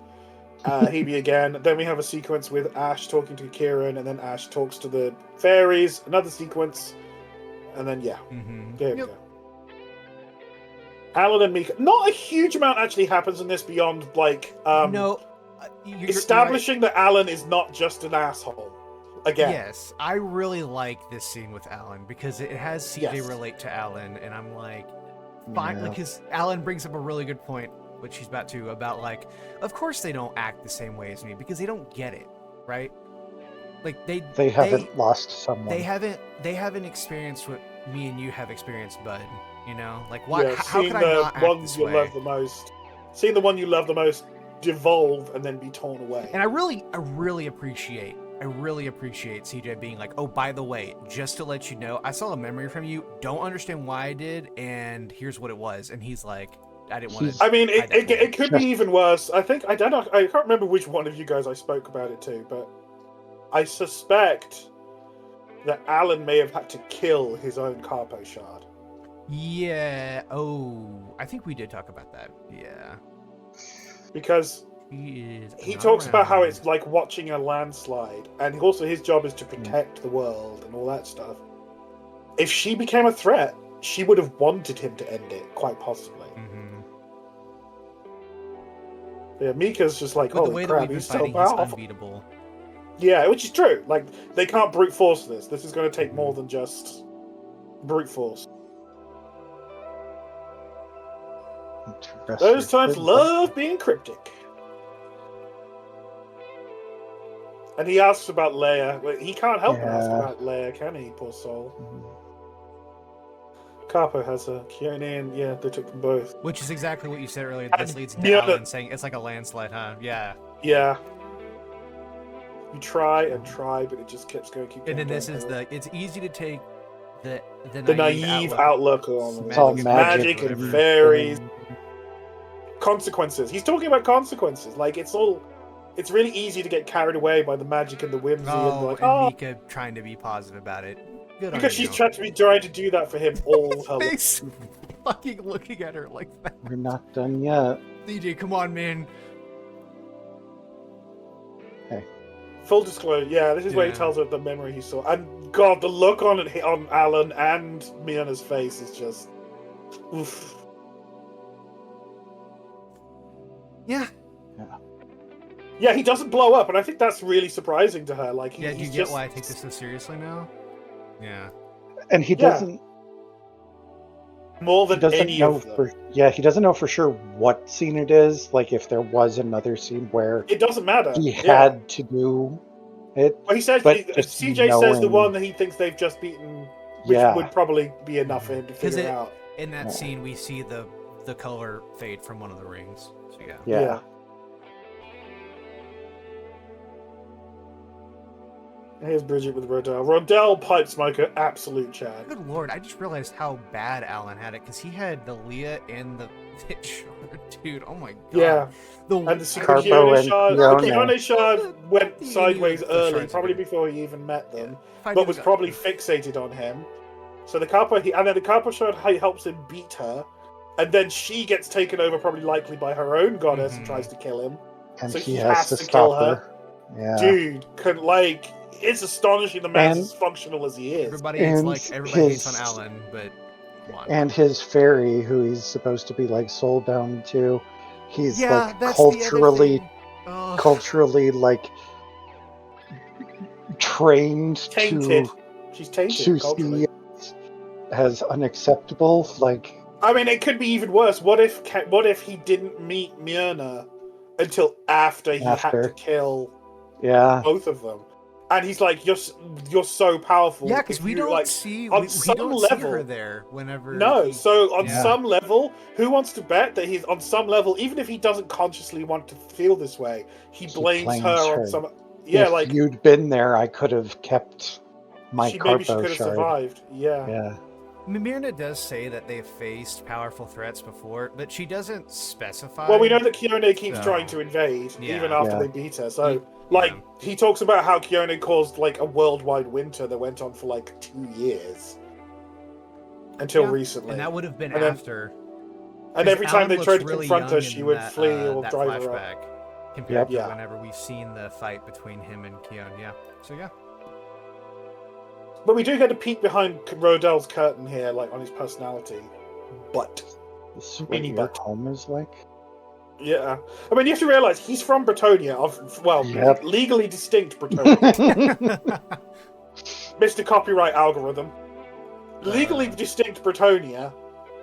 Hebe again. Then we have a sequence with Ash talking to Kieran, and then Ash talks to the fairies. Another sequence, and then there we go. Alan and Mika. Not a huge amount actually happens in this beyond like establishing that Alan is not just an asshole. Again. Yes, I really like this scene with Alan because it has CJ relate to Alan, and I'm like, fine, because Alan brings up a really good point, which he's about like, of course they don't act the same way as me because they don't get it, right? Like they haven't lost someone. They haven't experienced what me and you have experienced, bud. You know, like why? Yeah, how could I not act this way? Seeing the one you love the most devolve and then be torn away. And I really appreciate CJ being like, oh, by the way, just to let you know, I saw a memory from you. Don't understand why I did, and here's what it was. And he's like, I didn't want to. I mean, it could be even worse. I don't know. I can't remember which one of you guys I spoke about it to, but I suspect that Alan may have had to kill his own Carpo shard. Yeah. Oh, I think we did talk about that. Yeah. Because he talks about how it's like watching a landslide, and also his job is to protect the world and all that stuff. If she became a threat, she would have wanted him to end it, quite possibly. Yeah, Mika's just like, holy crap, he's so powerful. Unbeatable. Yeah, which is true. Like, they can't brute force this. This is going to take more than just brute force. Those times love being cryptic. And he asks about Leia. He can't help but ask about Leia, can he? Poor soul. Carpo has a Kieran, yeah, they took them both. Which is exactly what you said earlier. This leads to Alan saying it's like a landslide, huh? Yeah. Yeah. You try and try, but it just keeps going. And then this is it's easy to take the naive outlook on magic and fairies. Consequences. He's talking about consequences. Like, it's really easy to get carried away by the magic and the whimsy and Mika trying to be positive about it. Good because she's trying to do that for him all her life. Fucking looking at her like that. We're not done yet. DJ, come on, man. Hey. Full disclosure, this is where he tells her the memory he saw. And God, the look on Alan and Miana's face is just oof. Yeah, he doesn't blow up, and I think that's really surprising to her. Like, do you get why I take this so seriously now? Yeah. And he doesn't... More than any of them. He doesn't know for sure what scene it is. Like, if there was another scene where... It doesn't matter. He had to do Well, he says but just CJ says the knowing- one that he thinks they've just beaten, which Yeah. would probably be enough for him to figure out. In that scene, we see the color fade from one of the rings. So yeah. Yeah. Here's Bridget with Rodell. Rodell Pipe Smoker, absolute Chad. Good lord, I just realized how bad Alan had it because he had the Leah and the shard, dude. Oh my god. Yeah. The And the secret Carpo Keone and shard. Keone. The Keone shard went The sideways early, shards probably are good. before he even met them, If I but knew was that- probably fixated on him. So the Carpo, and then the Carpo shard helps him beat her, and then she gets taken over, probably likely by her own goddess, and tries to kill him. And So he he has has to to kill stop her. her. Yeah. Dude, it's astonishing the man's And- as functional as he is. Everybody And hates on his- Alan, but come on. And his fairy, who he's supposed to be like soul bound to, he's like that's the other culturally thing. Ugh. culturally like trained Tainted. to She's tainted see culturally. as unacceptable. Like, I mean, it could be even worse. What if he didn't meet Myrna until after he had After. to kill yeah, both of them? And he's like, "You're so powerful." Yeah, because If we you, don't like, see on we some don't see level- her there whenever. No, he- so on Yeah. some level, who wants to bet that he's on some level, even if he doesn't consciously want to feel this way, he blames blames her her. on some. Yeah, if like you'd been there, I could have kept my maybe she Carpo could have shard. survived. Yeah. Yeah, Myrna does say that they've faced powerful threats before, but she doesn't specify. Well, we know that Keone keeps So, trying to invade, yeah. even after Yeah. they beat her. So, Yeah. like, he talks about how Keone caused, like, a worldwide winter that went on for, like, 2 years. Until Yeah, recently. and that would have been And then- after. And every time they Alan tried to looks really confront her, young she in would that, flee or that drive her flashback up. compared to Yeah. whenever we've seen the fight between him and Keone. Yeah. So yeah. But we do get a peek behind Rodell's curtain here, like, on his personality. But, this is what Mini your butt. home is like. yeah. I mean, you have to realize he's from Bretonia, Yep. legally distinct Bretonia. Mr. Copyright Algorithm. Legally distinct Bretonia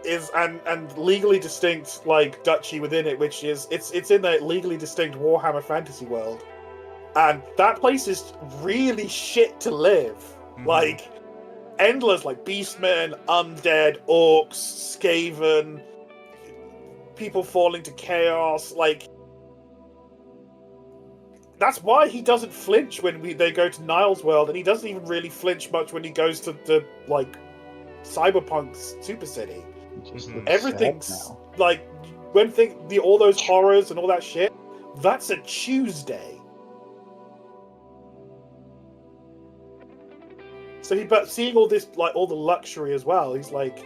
is and legally distinct like duchy within it, which is it's in the legally distinct Warhammer fantasy world. And that place is really shit to live. Mhm. Like endless like beastmen, undead, orcs, skaven, people falling to chaos, like that's why he doesn't flinch when they go to Niall's world, and he doesn't even really flinch much when he goes to the like Cyberpunk's Super City. It just Mhm. looks Everything's sad now. like when all those horrors and all that shit. That's a Tuesday. So but seeing all this like all the luxury as well, he's like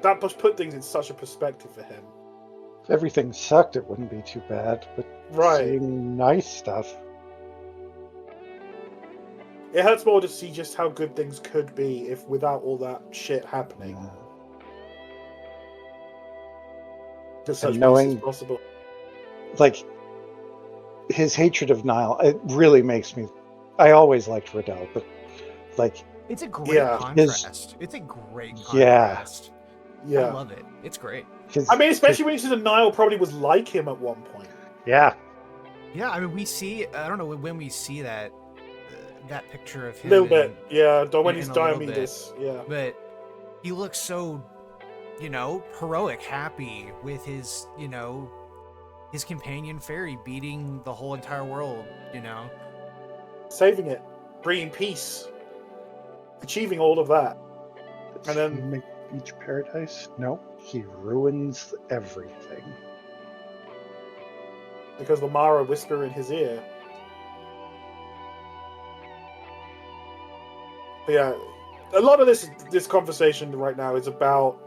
that must put things in such a perspective for him. If everything sucked, it wouldn't be too bad. But Right. seeing nice stuff, It hurts more to see just how good things could be if without all that shit happening. yeah. Just such And knowing- peace as possible. Like his hatred of Niall, it really makes me. I always liked Riddell, but like, It's a great Yeah. contrast. It's a great Yeah. contrast. I Yeah. love it. It's great. his, I mean, especially when he said that Niall probably was like him at one point. yeah, Yeah, I mean, we see. I don't know when we see that that picture of A him. little bit, and- yeah. When in he's a little bit. Diomedes, yeah. but he looks so, heroic, happy with his, his companion fairy beating the whole entire world. Saving it, bringing peace, achieving all of that. Does And he then- make beach paradise? No, he ruins everything. Because Lamara whisper in his ear. But yeah, a lot of this conversation right now is about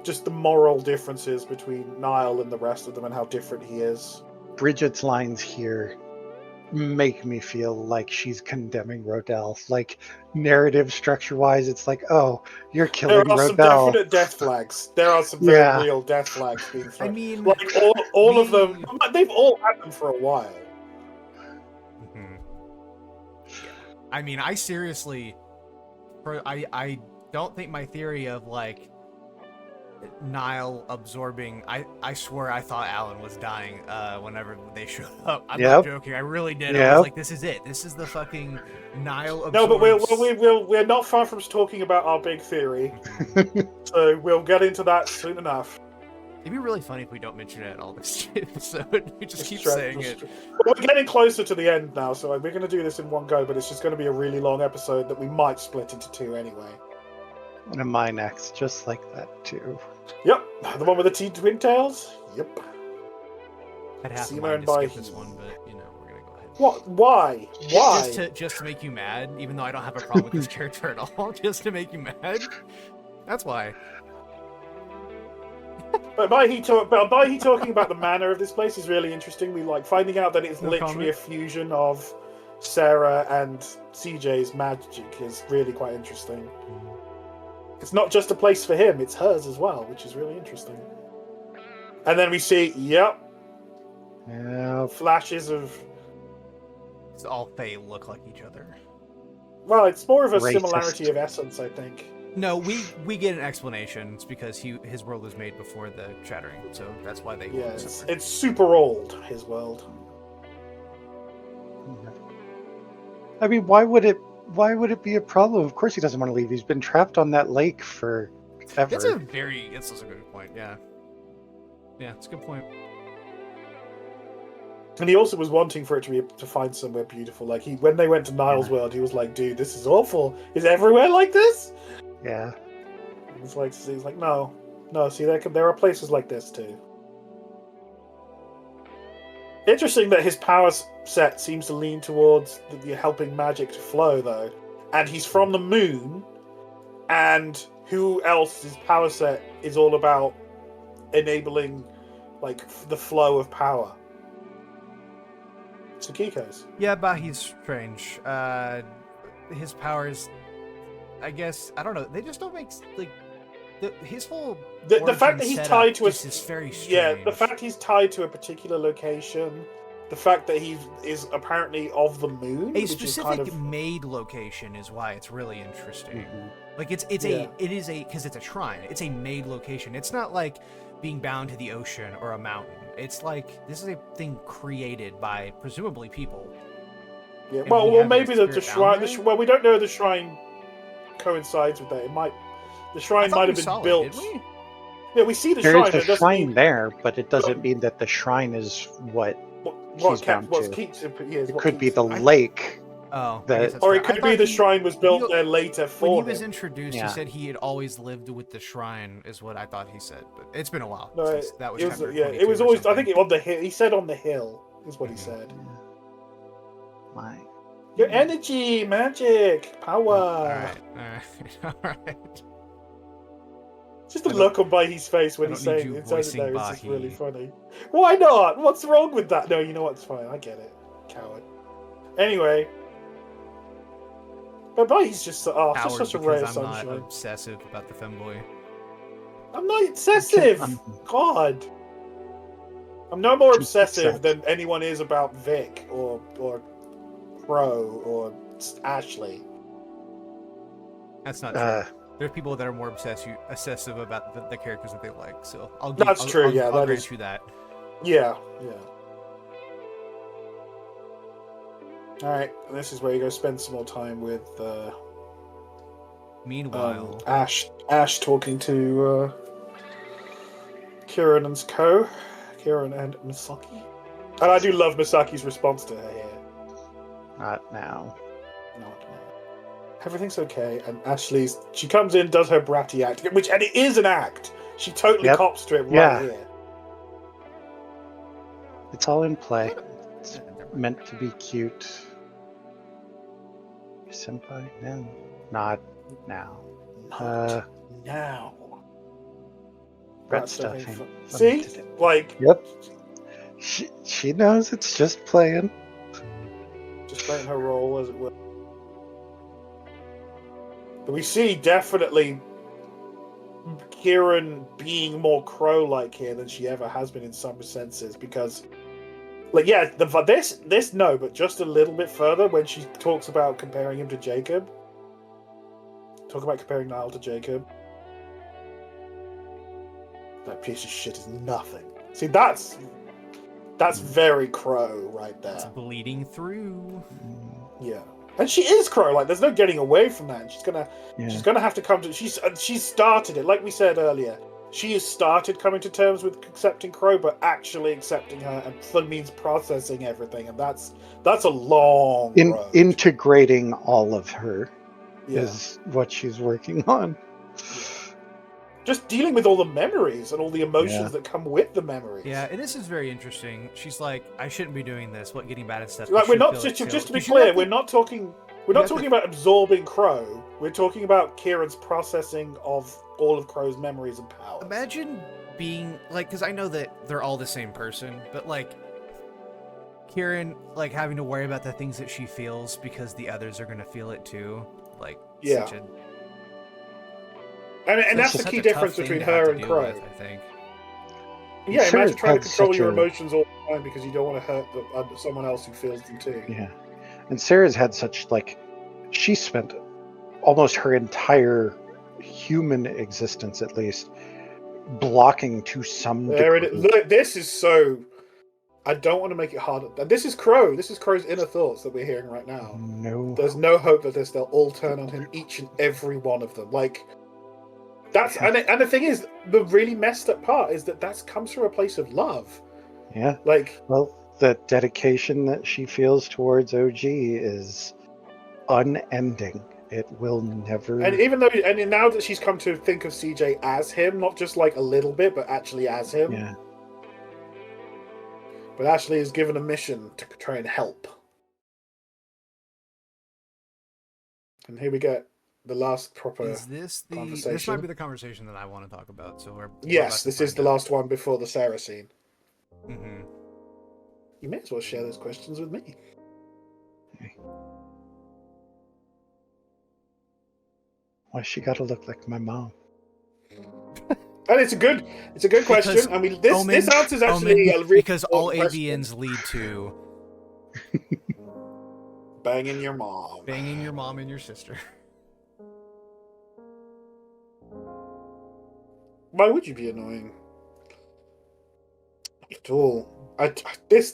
just the moral differences between Niall and the rest of them and how different he is. Bridget's lines here make me feel like she's condemning Rodell. Like narrative structure wise, it's like, oh, you're There killing are some Rodell. definite death flags. There are some very Yeah. real death flags being thrown. I mean, like all of we- them, they've all had them for a while. I mean, I seriously, I don't think my theory of like Nile absorbing. I swear I thought Alan was dying whenever they showed up. I'm Yep. not joking. I really did. I Yep. was like, this is it. This is the fucking Nile absorbs. No, but we're not far from talking about our big theory. So we'll get into that soon enough. It'd be really funny if we don't mention it at all this episode. We just keep saying it. We're getting closer to the end now, so we're going to do this in one go, but it's just going to be a really long episode that we might split into two anyway. One of my next, just like that too. Yep, the one with the twin tails. Yep. I'd have Sima to and skip Baihi. this one, but you know we're gonna go ahead. What? Why? Why? Just to make you mad, even though I don't have a problem with this character at all. Just to make you mad. That's why. But Baihi talking about the manner of this place is really interesting. We like finding out that it's No literally comment. a fusion of Sarah and CJ's magic is really quite interesting. It's not just a place for him, it's hers as well, which is really interesting. And then we see, Yep. flashes of... It's all Fae look like each other. Well, it's more of a Racist. similarity of essence, I think. No, we get an explanation. It's because his world was made before the shattering, so that's why they. Yeah, look it's, separate. it's super old, his world. I mean, why would it be a problem? Of course he doesn't want to leave. He's been trapped on that lake for ever. It's a good point. Yeah, it's a good point. And he also was wanting for it to find somewhere beautiful. Like when they went to Niall's world, he was like, "Dude, this is awful. Is everywhere like this?" Yeah. He's like, no. See, there are places like this too. Interesting that his power set seems to lean towards the helping magic to flow, though. And he's from the moon, and who else's power set is all about enabling, like, the flow of power? Tsukiko's. Yeah, Bahi's strange. His powers, I guess, I don't know. They just don't make like his whole The fact that he's tied to is very strange. Yeah, the fact he's tied to a particular location, the fact that he is apparently of the moon, a which specific is kind of... made location is why it's really interesting. Mhm. Like it's because it's a shrine. It's a made location. It's not like being bound to the ocean or a mountain. It's like this is a thing created by presumably people. Yeah, And well, we have maybe the the spirit shrine. down there? Well, we don't know if the shrine coincides with that. It might. The I shrine thought might we have been saw it, built. didn't we? Yeah, we see the There shrine. is but a it doesn't shrine mean there, but it doesn't mean that the shrine is what what he's bound to. keeps it. Yeah, It could be the lake. Oh, That- I guess that's Or fair. it could I be thought the shrine was built he- there later for When he was him. introduced, Yeah. he said he had always lived with the shrine, is what I thought he said. But it's been a while No, since that was. it was, chapter yeah, 22 it was or always. I something. think on the hill. He said on the hill is what he Mhm. said. My. Your energy, magic, power. All right, all right. Just the I don't- look on Baihi's face when I he's don't need saying you it says it there voicing is just really Baihi. funny. Why not? What's wrong with that? No, you know what? It's fine. I get it. Coward. Anyway. But Baihi's just, just Howard, such a ray of because I'm not sunshine. obsessive about the femboy. I'm not obsessive! I'm- God. I'm no more Too obsessive upset. than anyone is about Vic or Crow or Ashley. That's not true. Uh, There are people that are more obsessive about the characters that they like. So I'll give, That's I'll, true, I'll, yeah, I'll that grant is- you that. Yeah. Alright, this is where you go spend some more time with Meanwhile, Ash talking to Kieran and Misaki. And I do love Misaki's response to her here. not now. Not now. Everything's okay, and she comes in, does her bratty act, and it is an act. She totally Yep. cops to it right Yeah. here. It's all in play. It's meant to be cute. Senpai? No. Not now. Not now. Rat That stuff ain't ain't fun. fun See? to do. Like, Yep. She knows it's just playing. just playing her role, as it were. But we see definitely Kieran being more Crow-like here than she ever has been in some senses, because, like, yeah, this no, but just a little bit further when she talks about comparing him to Jacob. Talk about comparing Niall to Jacob. That piece of shit is nothing. See, that's very Crow right there. It's bleeding through. Yeah, and she is Crow. Like, there's no getting away from that. And she's gonna have to come to. She's started it, like we said earlier. She has started coming to terms with accepting Crow, but actually accepting her and fully means processing everything, and that's a long road. Integrating all of her is what she's working on. Yeah. Just dealing with all the memories and all the emotions that come with the memories. Yeah, and this is very interesting. She's like, I shouldn't be doing this. What, getting bad at stuff? Like, we're not just to be clear, we're not talking about absorbing Crow. We're talking about Kieran's processing of all of Crow's memories and powers. Imagine being like, because I know that they're all the same person, but like Kieran, like having to worry about the things that she feels because the others are gonna feel it too. Like, such a. And that's the key difference between her and Crow. I think. Yeah, imagine trying to control your emotions all the time because you don't want to hurt someone else who feels them too. Yeah, and Sarah's had such she spent almost her entire human existence, at least, blocking to some degree. There it is. Look, this is so. I don't want to make it harder. This is Crow. This is Crow's inner thoughts that we're hearing right now. No, there's no hope that they'll all turn on him, each and every one of them. Like. And the thing is, the really messed up part is that comes from a place of love. Yeah. Like, well, the dedication that she feels towards OG is unending. It will never. And now that she's come to think of CJ as him, not just like a little bit, but actually as him. Yeah. But Ashley is given a mission to try and help. And here we get the last proper conversation. This might be the conversation that I want to talk about. So this is the last one before the Sarah scene. Mm-hmm. You may as well share those questions with me. Okay. Why she gotta look like my mom? And it's a good question. Because I mean, this answer's actually a really because all AVNs lead to banging your mom and your sister. Why would you be annoying? Not at all. This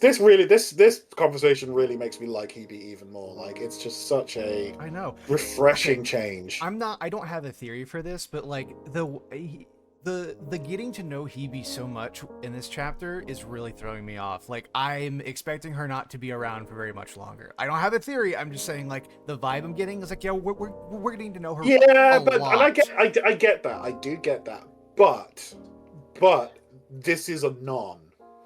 conversation really makes me like Hebe even more. Like, it's just such a refreshing change. I don't have a theory for this, but like the getting to know Hebe so much in this chapter is really throwing me off. Like, I'm expecting her not to be around for very much longer. I don't have a theory. I'm just saying, like, the vibe I'm getting is like, yeah, we're getting to know her. Yeah, but lot. And I get that. I do get that. But this is Anon.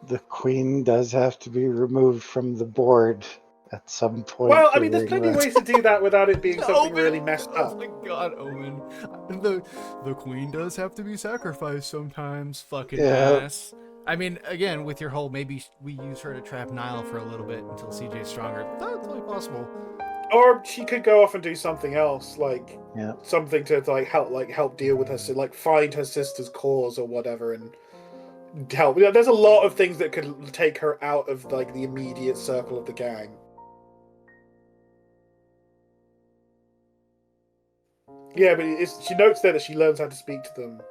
The queen does have to be removed from the board at some point. Well, I mean, there's plenty of ways to do that without it being something Omen, really messed up. Oh my god, Omen. The queen does have to be sacrificed sometimes, fucking ass. I mean, again, with your whole maybe we use her to trap Niall for a little bit until CJ's stronger. That's totally possible. Or she could go off and do something else, like something to help deal with her, like find her sister's cause or whatever, and help. There's a lot of things that could take her out of like the immediate circle of the gang. Yeah, but she notes there that she learns how to speak to them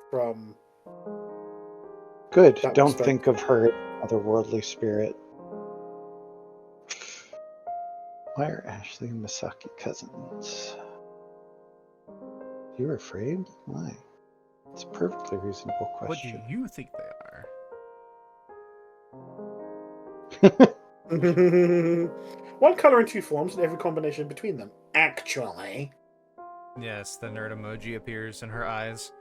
from. Good. Don't think of her as otherworldly spirit. Why are Ashley and Misaki cousins? You're afraid? Why? It's a perfectly reasonable question. What do you think they are? One color in two forms, and every combination between them. Actually. Yes, the nerd emoji appears in her eyes.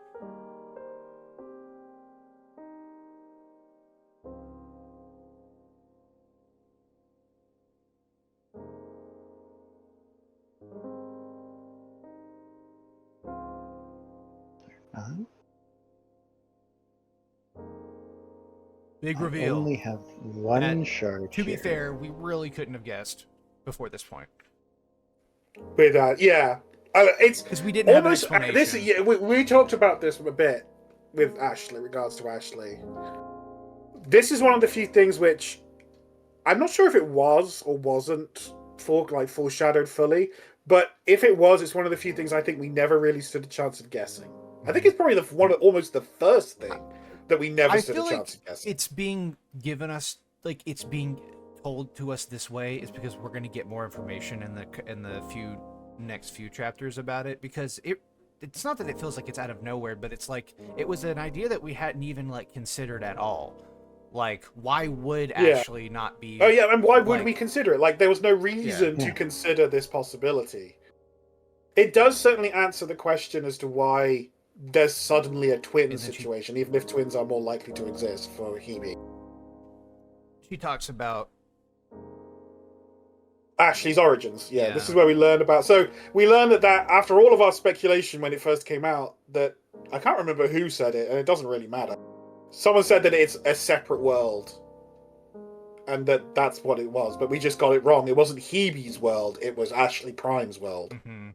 Big reveal. I only have one shard. To be fair, we really couldn't have guessed before this point. With yeah, it's because we didn't have an explanation. We talked about this a bit with Ashley, regards to Ashley. This is one of the few things which I'm not sure if it was or wasn't foreshadowed fully, but if it was, it's one of the few things I think we never really stood a chance of guessing. I think it's probably almost the first thing that we never I stood feel a like chance of guessing. it's being given us, like it's being told to us this way is because we're going to get more information in the next few chapters about it, because it's not that it feels like it's out of nowhere, but it's like it was an idea that we hadn't even like considered at all. Like, why would Ashley not be? Oh yeah, and why would like, we consider it? Like, there was no reason to consider this possibility. It does certainly answer the question as to why there's suddenly a twin situation, even if twins are more likely to exist for Hebe. She talks about Ashley's origins. Yeah, this is where we learn about. So we learned that after all of our speculation when it first came out, that I can't remember who said it, and it doesn't really matter. Someone said that it's a separate world, and that's what it was. But we just got it wrong. It wasn't Hebe's world; it was Ashley Prime's world. Mm-hmm.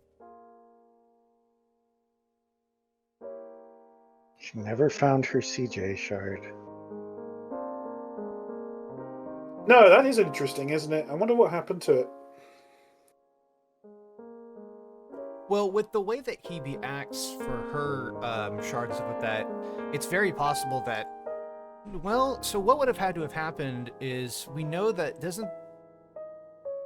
She never found her CJ shard. No, that is interesting, isn't it? I wonder what happened to it. Well, with the way that Hebe acts for her shards with that, it's very possible that. Well, so what would have had to have happened is we know that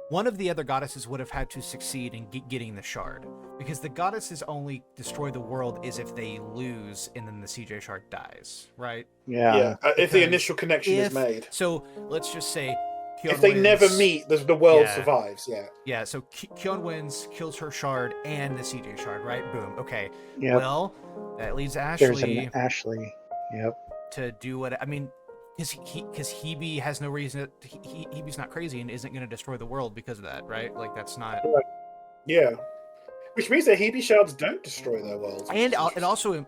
one of the other goddesses would have had to succeed in getting the shard, because the goddesses only destroy the world is if they lose and then the CJ shard dies, right? Yeah. If the initial connection is made. So let's just say if they never meet, the world survives. Yeah. So Kyon wins, kills her shard and the CJ shard, right? Boom. Okay. Yep. Well, that leaves Ashley. There's an Ashley. Yep. To do what I mean. Because Hebe has no reason. Hebe's not crazy and isn't going to destroy the world because of that, right? Like, that's not. Yeah, which means that Hebe shards don't destroy their worlds. And it also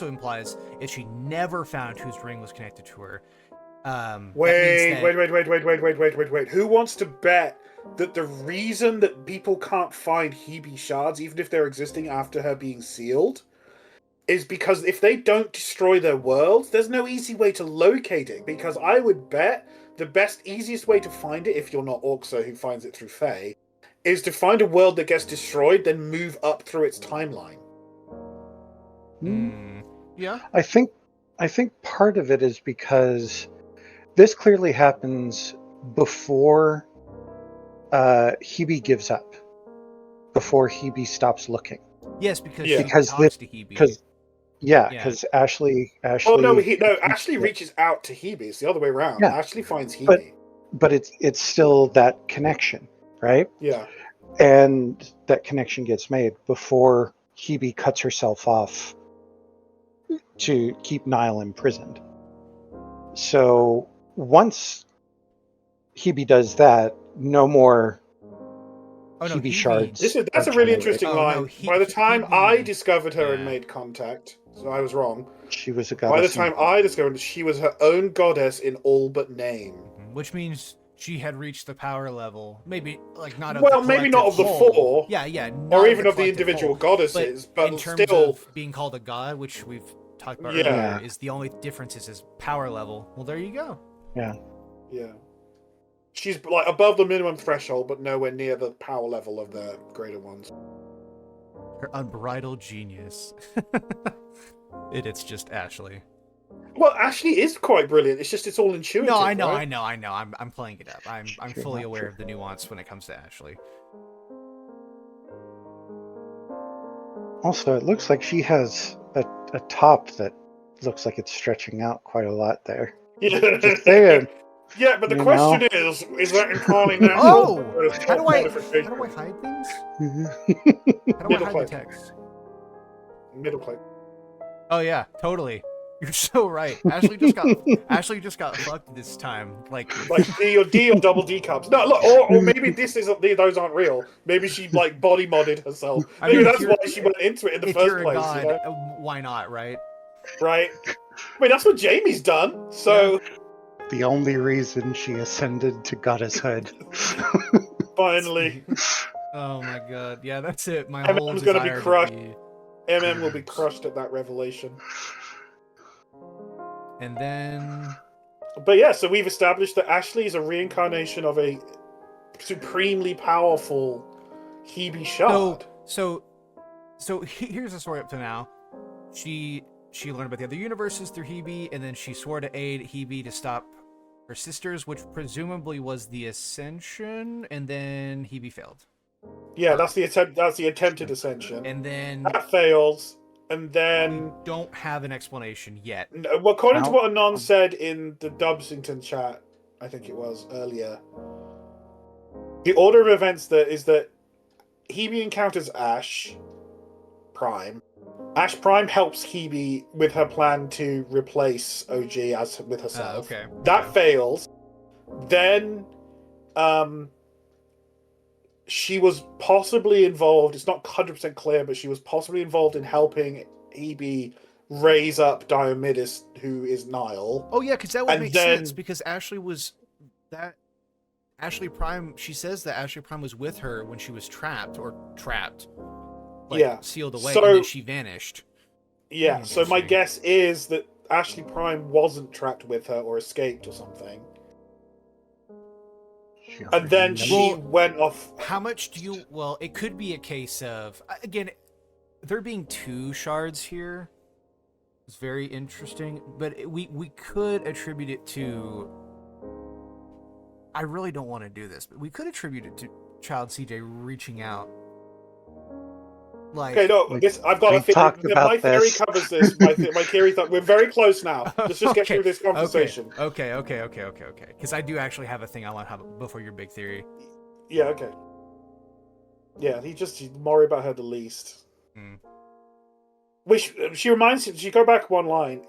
implies if she never found whose ring was connected to her. Wait. Who wants to bet that the reason that people can't find Hebe shards, even if they're existing after her being sealed, is because if they don't destroy their worlds, there's no easy way to locate it. Because I would bet the easiest way to find it, if you're not Orxa who finds it through Fae, is to find a world that gets destroyed, then move up through its timeline. Yeah. I think part of it is because this clearly happens before Hebe gives up, before Hebe stops looking. Yes, because she talks to Hebe. Because Ashley. Oh no, Ashley reaches out to Hebe. It's the other way around. Yeah. Ashley finds Hebe. But it's still that connection, right? Yeah. And that connection gets made before Hebe cuts herself off to keep Niall imprisoned. So once Hebe does that, no more Hebe shards. That's a really interesting line. By the time I discovered her and made contact, so I was wrong. She was a goddess. By the time I discovered she was her own goddess in all but name. Which means she had reached the power level. Maybe like not of maybe not of the four. Yeah. Or even of the individual goddesses, but in terms still of being called a god, which we've talked about earlier, is the only difference is power level. Well, there you go. Yeah. She's like above the minimum threshold, but nowhere near the power level of the greater ones. Her unbridled genius. It's just Ashley. Well, Ashley is quite brilliant. It's all intuitive. No, I know. Right? I'm playing it up. I'm fully aware of the nuance when it comes to Ashley. Also, it looks like she has a top that looks like it's stretching out quite a lot there. Yeah. Just saying. Yeah, but the question is that entirely natural? How do I hide things? How do I hide the text? Middle click. Oh yeah, totally. You're so right. Ashley just got fucked this time. Like D or double D cups. No, look, or maybe those aren't real. Maybe she like body modded herself. Maybe that's why she went into it in the first place. God, you know? Why not, right? Right. I mean, that's what Jamie's done. So the only reason she ascended to goddesshood. Finally. Oh my god. Yeah, that's it. My whole MM's gonna be crushed. MM will be crushed at that revelation. And then... But yeah, so we've established that Ashley is a reincarnation of a supremely powerful Hebe shard. So here's the story up to now. she learned about the other universes through Hebe, and then she swore to aid Hebe to stop her sisters, which presumably was the Ascension, and then Hebe failed. Yeah, that's the attempt. That's the attempted ascension. And then That fails, and then we don't have an explanation yet. well, according to what Anon said in the Dubsington chat, I think it was earlier, the order of events is that Hebe encounters Ash Prime. Ash Prime helps Hebe with her plan to replace OG as with herself. That fails. Then, she was possibly involved. It's not 100% clear, but she was possibly involved in helping Hebe raise up Diomedes, who is Nile. Oh yeah, because that would make sense. Because Ashley Prime. She says that Ashley Prime was with her when she was trapped. Sealed away, and then she vanished. Yeah, so my guess is that Ashley Prime wasn't trapped with her or escaped or something. And then she went off. How much do you... Well, it could be a case of... Again, there being 2 shards here is very interesting, but we could attribute it to... I really don't want to do this, but we could attribute it to Child CJ reaching out. Like, okay, no, I've got a theory. My theory covers this. My theory thought we're very close now. Let's just get through this conversation. Okay. Because I do actually have a thing I want to have before your big theory. Yeah, okay. Yeah, he's worried about her the least. Mm. Which she reminds you. She go back one line.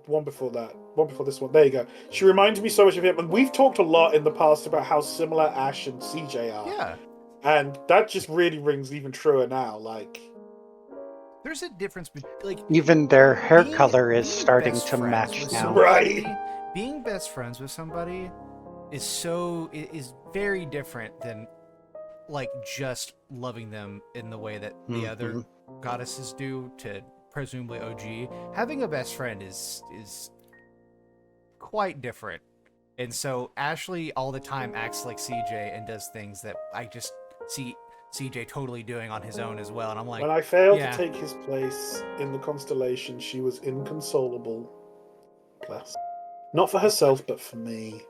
One before that. One before this one. There you go. She reminds me so much of him, and we've talked a lot in the past about how similar Ash and CJ are. Yeah. And that just really rings even truer now. Like, there's a difference between even their hair color is starting to match now. Right. Being best friends with somebody is very different than like just loving them in the way that the other goddesses do to presumably OG. Having a best friend is quite different. And so Ashley all the time acts like CJ and does things that I just see CJ totally doing on his own as well, and I'm like, when I failed to take his place in the constellation, she was inconsolable. Bless. Not for herself, but for me.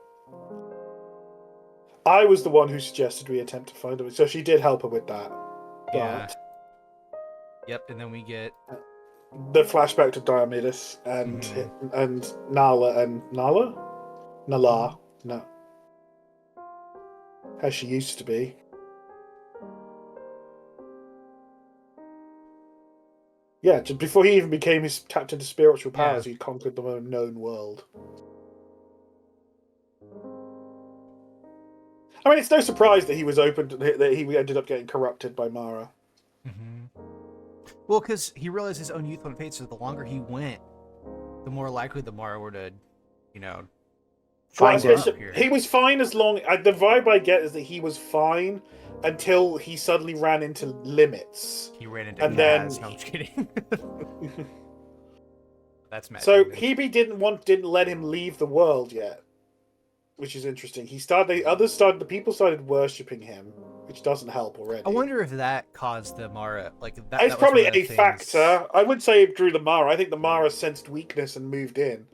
I was the one who suggested we attempt to find her, so she did help her with that. Yeah. Yep, and then we get the flashback to Diomedes and Nala. No. As she used to be. Yeah, just before he even became his tapped into spiritual powers, he conquered the unknown world. I mean, it's no surprise that he was that he ended up getting corrupted by Mara. Mm-hmm. Well, because he realized his own youthful fate, so the longer he went, the more likely the Mara were to, find him. He was fine as long... the vibe I get is that he was fine until he suddenly ran into limits. He ran into Kaz. No, I'm just kidding. That's mad. So Hebe didn't let him leave the world yet, which is interesting. The people started worshipping him, which doesn't help already. I wonder if that caused the Mara, that. It's probably a factor. I wouldn't say it drew the Mara. I think the Mara sensed weakness and moved in.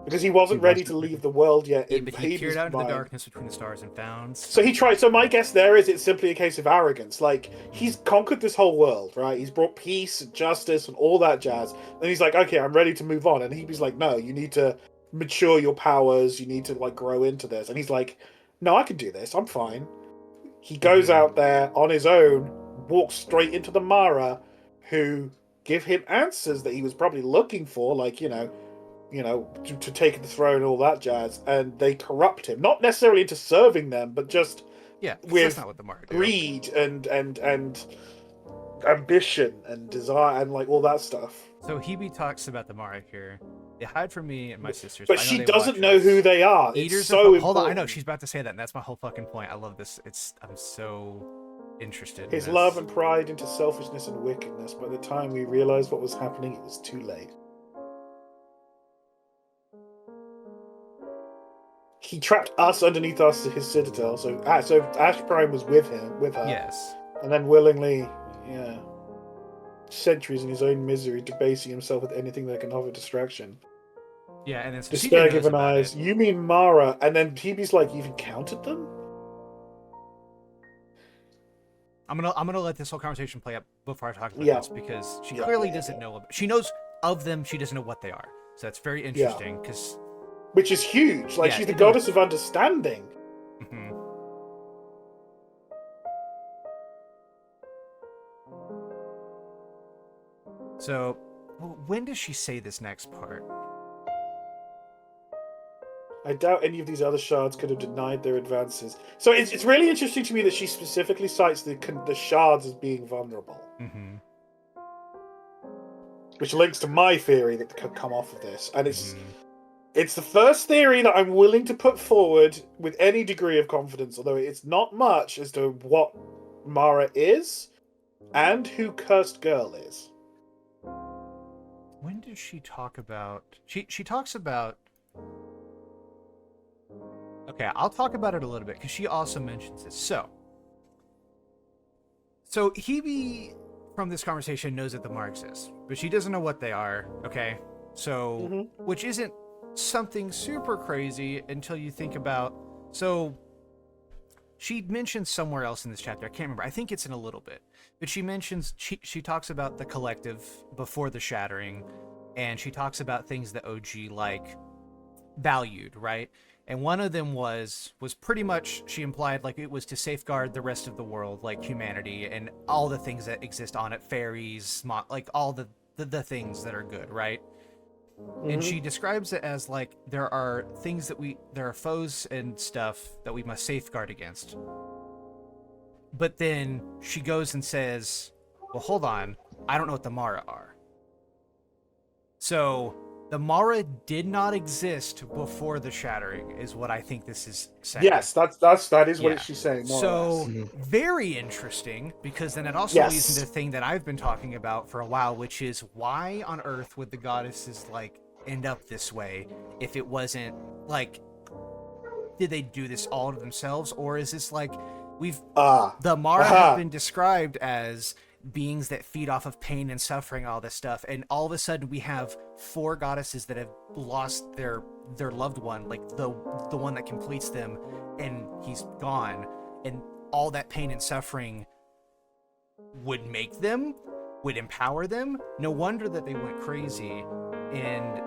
Because he wasn't ready to leave the world yet. But he peered out into the darkness between the stars and found... So he tried... So my guess there is it's simply a case of arrogance. Like, he's conquered this whole world, right? He's brought peace and justice and all that jazz. And he's like, okay, I'm ready to move on. And he's like, no, you need to mature your powers. You need to, grow into this. And he's like, no, I can do this. I'm fine. He goes out there on his own, walks straight into the Mara, who give him answers that he was probably looking for, to take the throne and all that jazz, and they corrupt him. Not necessarily into serving them, but just with that's not what the Mara do. Greed and ambition and desire and all that stuff. So Hebe talks about the Mara here. They hide from me and my sisters. But she doesn't know who they are. Eaters so hold on, I know she's about to say that, and that's my whole fucking point. I love this. I'm so interested. His love and pride into selfishness and wickedness. By the time we realized what was happening, it was too late. He trapped us underneath his citadel. So Ash Prime was with her. Yes. And then willingly, centuries in his own misery, debasing himself with anything that can offer distraction. Yeah, and then Despair knows given about eyes. it. You mean Mara? And then Hebe's like, you've encountered them? I'm gonna let this whole conversation play up before I talk about Yeah. this, because she Yeah. clearly doesn't know. She knows of them. She doesn't know what they are. So that's very interesting. Because which is huge. Like, Yeah, she's the it goddess is. of understanding. Mhm. So, when does she say this next part? I doubt any of these other shards could have denied their advances. So it's really interesting to me that she specifically cites the shards as being vulnerable. Mm-hmm. Which links to my theory that could come off of this. And Mm-hmm. it's the first theory that I'm willing to put forward with any degree of confidence, although it's not much, as to what Mara is and who Cursed Girl is. When did she talk about... She talks about... Okay, I'll talk about it a little bit, because she also mentions this. So Hebe, from this conversation, knows that the Mara exists, but she doesn't know what they are, okay? So, which isn't something super crazy until you think about... So, she mentions somewhere else in this chapter, I can't remember, I think it's in a little bit, but she mentions, she talks about the collective before the shattering, and she talks about things that OG, like, valued, right? And one of them was pretty much, she implied, like, it was to safeguard the rest of the world, like humanity and all the things that exist on it, fairies, like all the things that are good, right? And she describes it as, like, there are foes and stuff that we must safeguard against. But then she goes and says, well, hold on, I don't know what the Mara are. So the Mara did not exist before the shattering, is what I think this is saying. Yes, that is what she's saying. More or less. Very interesting, because then it also leads into the thing that I've been talking about for a while, which is, why on earth would the goddesses, like, end up this way if it wasn't, like, did they do this all to themselves, or is this like, the Mara have been described as beings that feed off of pain and suffering, all this stuff, and all of a sudden we have 4 goddesses that have lost their loved one, like the one that completes them, and he's gone, and all that pain and suffering would empower them. No wonder that they went crazy and,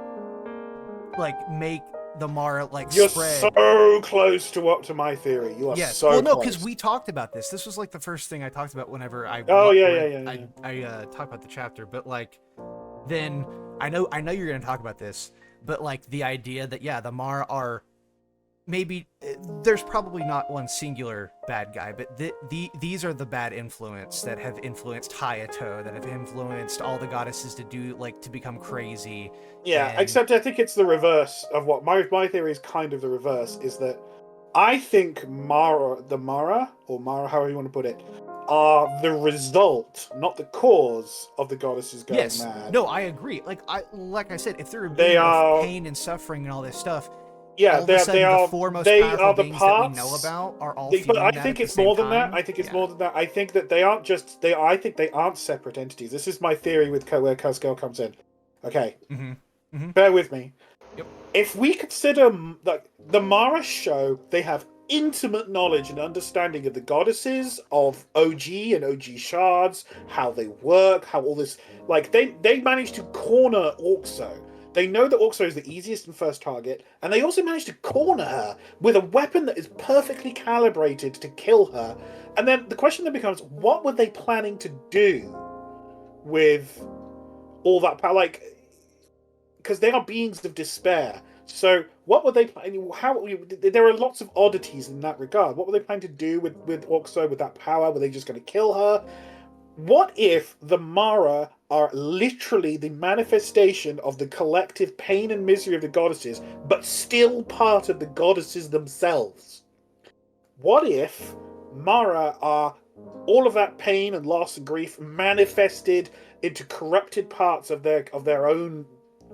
like, make the Mara, like, You're spread. so close to my theory. You are so well, no, close. because we talked about this. This was, like, the first thing I talked about whenever I talked about the chapter. But, like, then I know you're gonna talk about this, but, like, the idea that the Mara are, maybe there's probably not one singular bad guy, but these are the bad influence that have influenced Hayato, that have influenced all the goddesses to do, like, to become crazy. Yeah, except I think it's the reverse of what my theory is. Kind of the reverse is that I think the Mara, or Mara, however you want to put it, are the result, not the cause, of the goddesses going mad. No, I agree. Like I said, if they're a being of pain and suffering and all this stuff, yeah, all of a sudden the 4 most powerful beings that we know about are all feeling but I that think at it's the same more than time. that. I think it's more than that. I think that they aren't just I think they aren't separate entities. This is my theory with where Cursed Girl comes in. Okay. Bear with me. Yep. If we consider like the Mara show, they have intimate knowledge and understanding of the goddesses, of OG and OG shards, how they work, how all this, like, they managed to corner Orxo. They know that Orxo is the easiest and first target, and they also managed to corner her with a weapon that is perfectly calibrated to kill her. And then the question then becomes, what were they planning to do with all that power? Like, because they are beings of despair. So what were they planning? There are lots of oddities in that regard. What were they planning to do with Orxo, with that power? Were they just going to kill her? What if the Mara are literally the manifestation of the collective pain and misery of the goddesses, but still part of the goddesses themselves? What if Mara are all of that pain and loss and grief manifested into corrupted parts of their own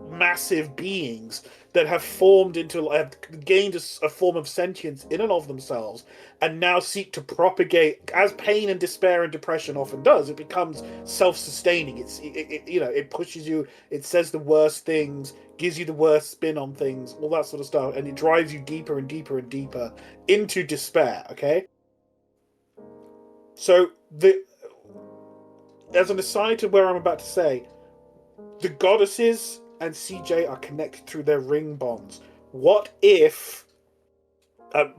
massive beings that have formed into, have gained a form of sentience in and of themselves, and now seek to propagate, as pain and despair and depression often does. It becomes self-sustaining. It pushes you. It says the worst things, gives you the worst spin on things, all that sort of stuff, and it drives you deeper and deeper and deeper into despair. Okay, so as an aside to where I'm about to say, the goddesses and CJ are connected through their ring bonds. What if,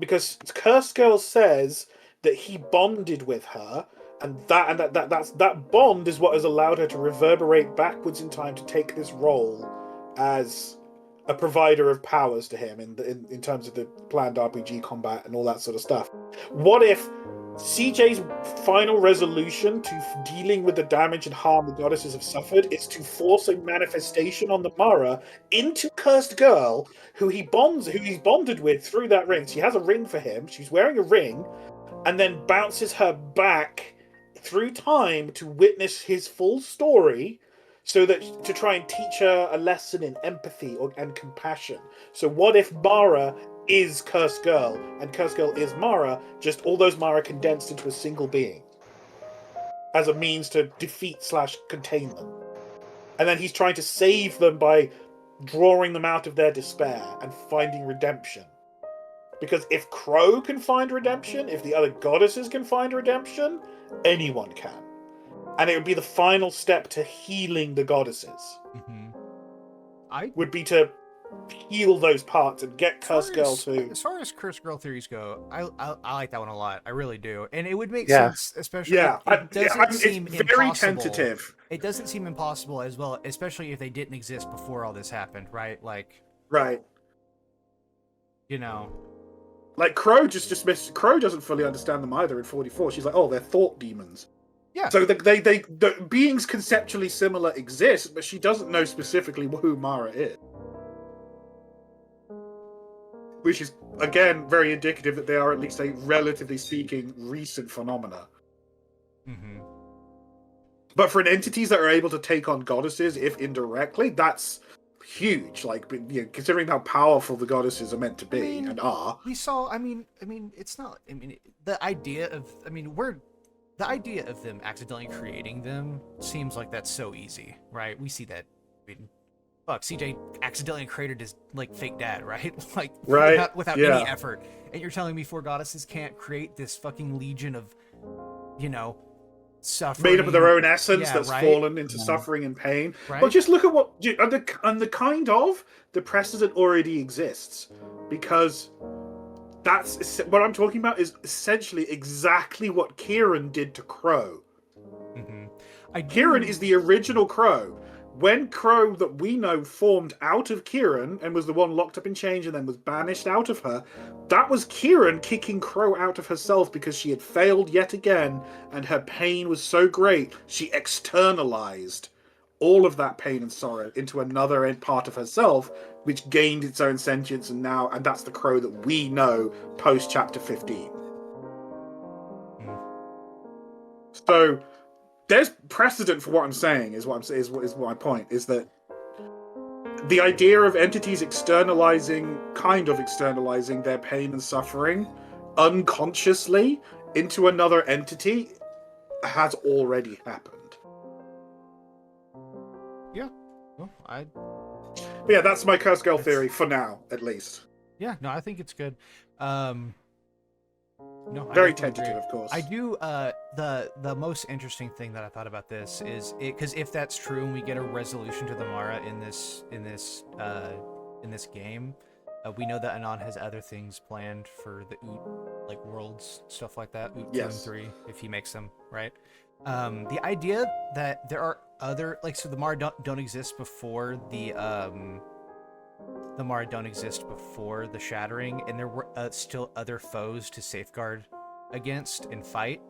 because Curse Girl says that he bonded with her, and that bond is what has allowed her to reverberate backwards in time to take this role as a provider of powers to him in terms of the planned RPG combat and all that sort of stuff. What if CJ's final resolution to dealing with the damage and harm the goddesses have suffered is to force a manifestation on the Mara into Cursed Girl, who he's bonded with through that ring. She has a ring for him. She's wearing a ring, and then bounces her back through time to witness his full story, so that to try and teach her a lesson in empathy and compassion. So what if Mara is Cursed Girl, and Cursed Girl is Mara, just all those Mara condensed into a single being as a means to defeat/contain them. And then he's trying to save them by drawing them out of their despair and finding redemption. Because if Crow can find redemption, if the other goddesses can find redemption, anyone can. And it would be the final step to healing the goddesses. Would be to heal those parts and get Cursed Girl to... As far as Cursed Girl theories go, I like that one a lot. I really do. And it would make sense, especially... Yeah, it's very tentative. It doesn't seem impossible as well, especially if they didn't exist before all this happened, right? Like... Right. You know... Like, Crow just dismissed... Crow doesn't fully understand them either in 44. She's like, oh, they're thought demons. Yeah. So the beings conceptually similar exist, but she doesn't know specifically who Mara is. Which is, again, very indicative that they are, at least a relatively speaking, recent phenomena. But for entities that are able to take on goddesses, if indirectly, that's huge. Like, considering how powerful the goddesses are meant to be and are. We saw. It's not. The idea of. The idea of them accidentally creating them seems like that's so easy, right? We see that. Fuck, CJ accidentally created his, fake dad, right? Without any effort. And you're telling me 4 goddesses can't create this fucking legion of, suffering... Made up of their own essence that's fallen into suffering and pain. Right? Well, just look at what... the precedent already exists. Because that's... What I'm talking about is essentially exactly what Kieran did to Crow. Kieran is the original Crow. When Crow, that we know, formed out of Kieran and was the one locked up in chains and then was banished out of her, that was Kieran kicking Crow out of herself because she had failed yet again and her pain was so great, she externalized all of that pain and sorrow into another part of herself, which gained its own sentience, and that's the Crow that we know post chapter 15. So... there's precedent for what I'm saying. Is my point. Is that the idea of entities externalizing their pain and suffering unconsciously into another entity has already happened. Yeah. Well, But yeah, that's my Cursed Girl theory for now, at least. Yeah. No, I think it's good. No, very tentative, of course. I do. The most interesting thing that I thought about this is because if that's true and we get a resolution to the Mara in this game, we know that Anon has other things planned for the Oot worlds, stuff like that. Oot 2 and 3, if he makes them, right? The idea that there are other so the Mara don't exist before the Mara don't exist before the shattering, and there were still other foes to safeguard against and fight.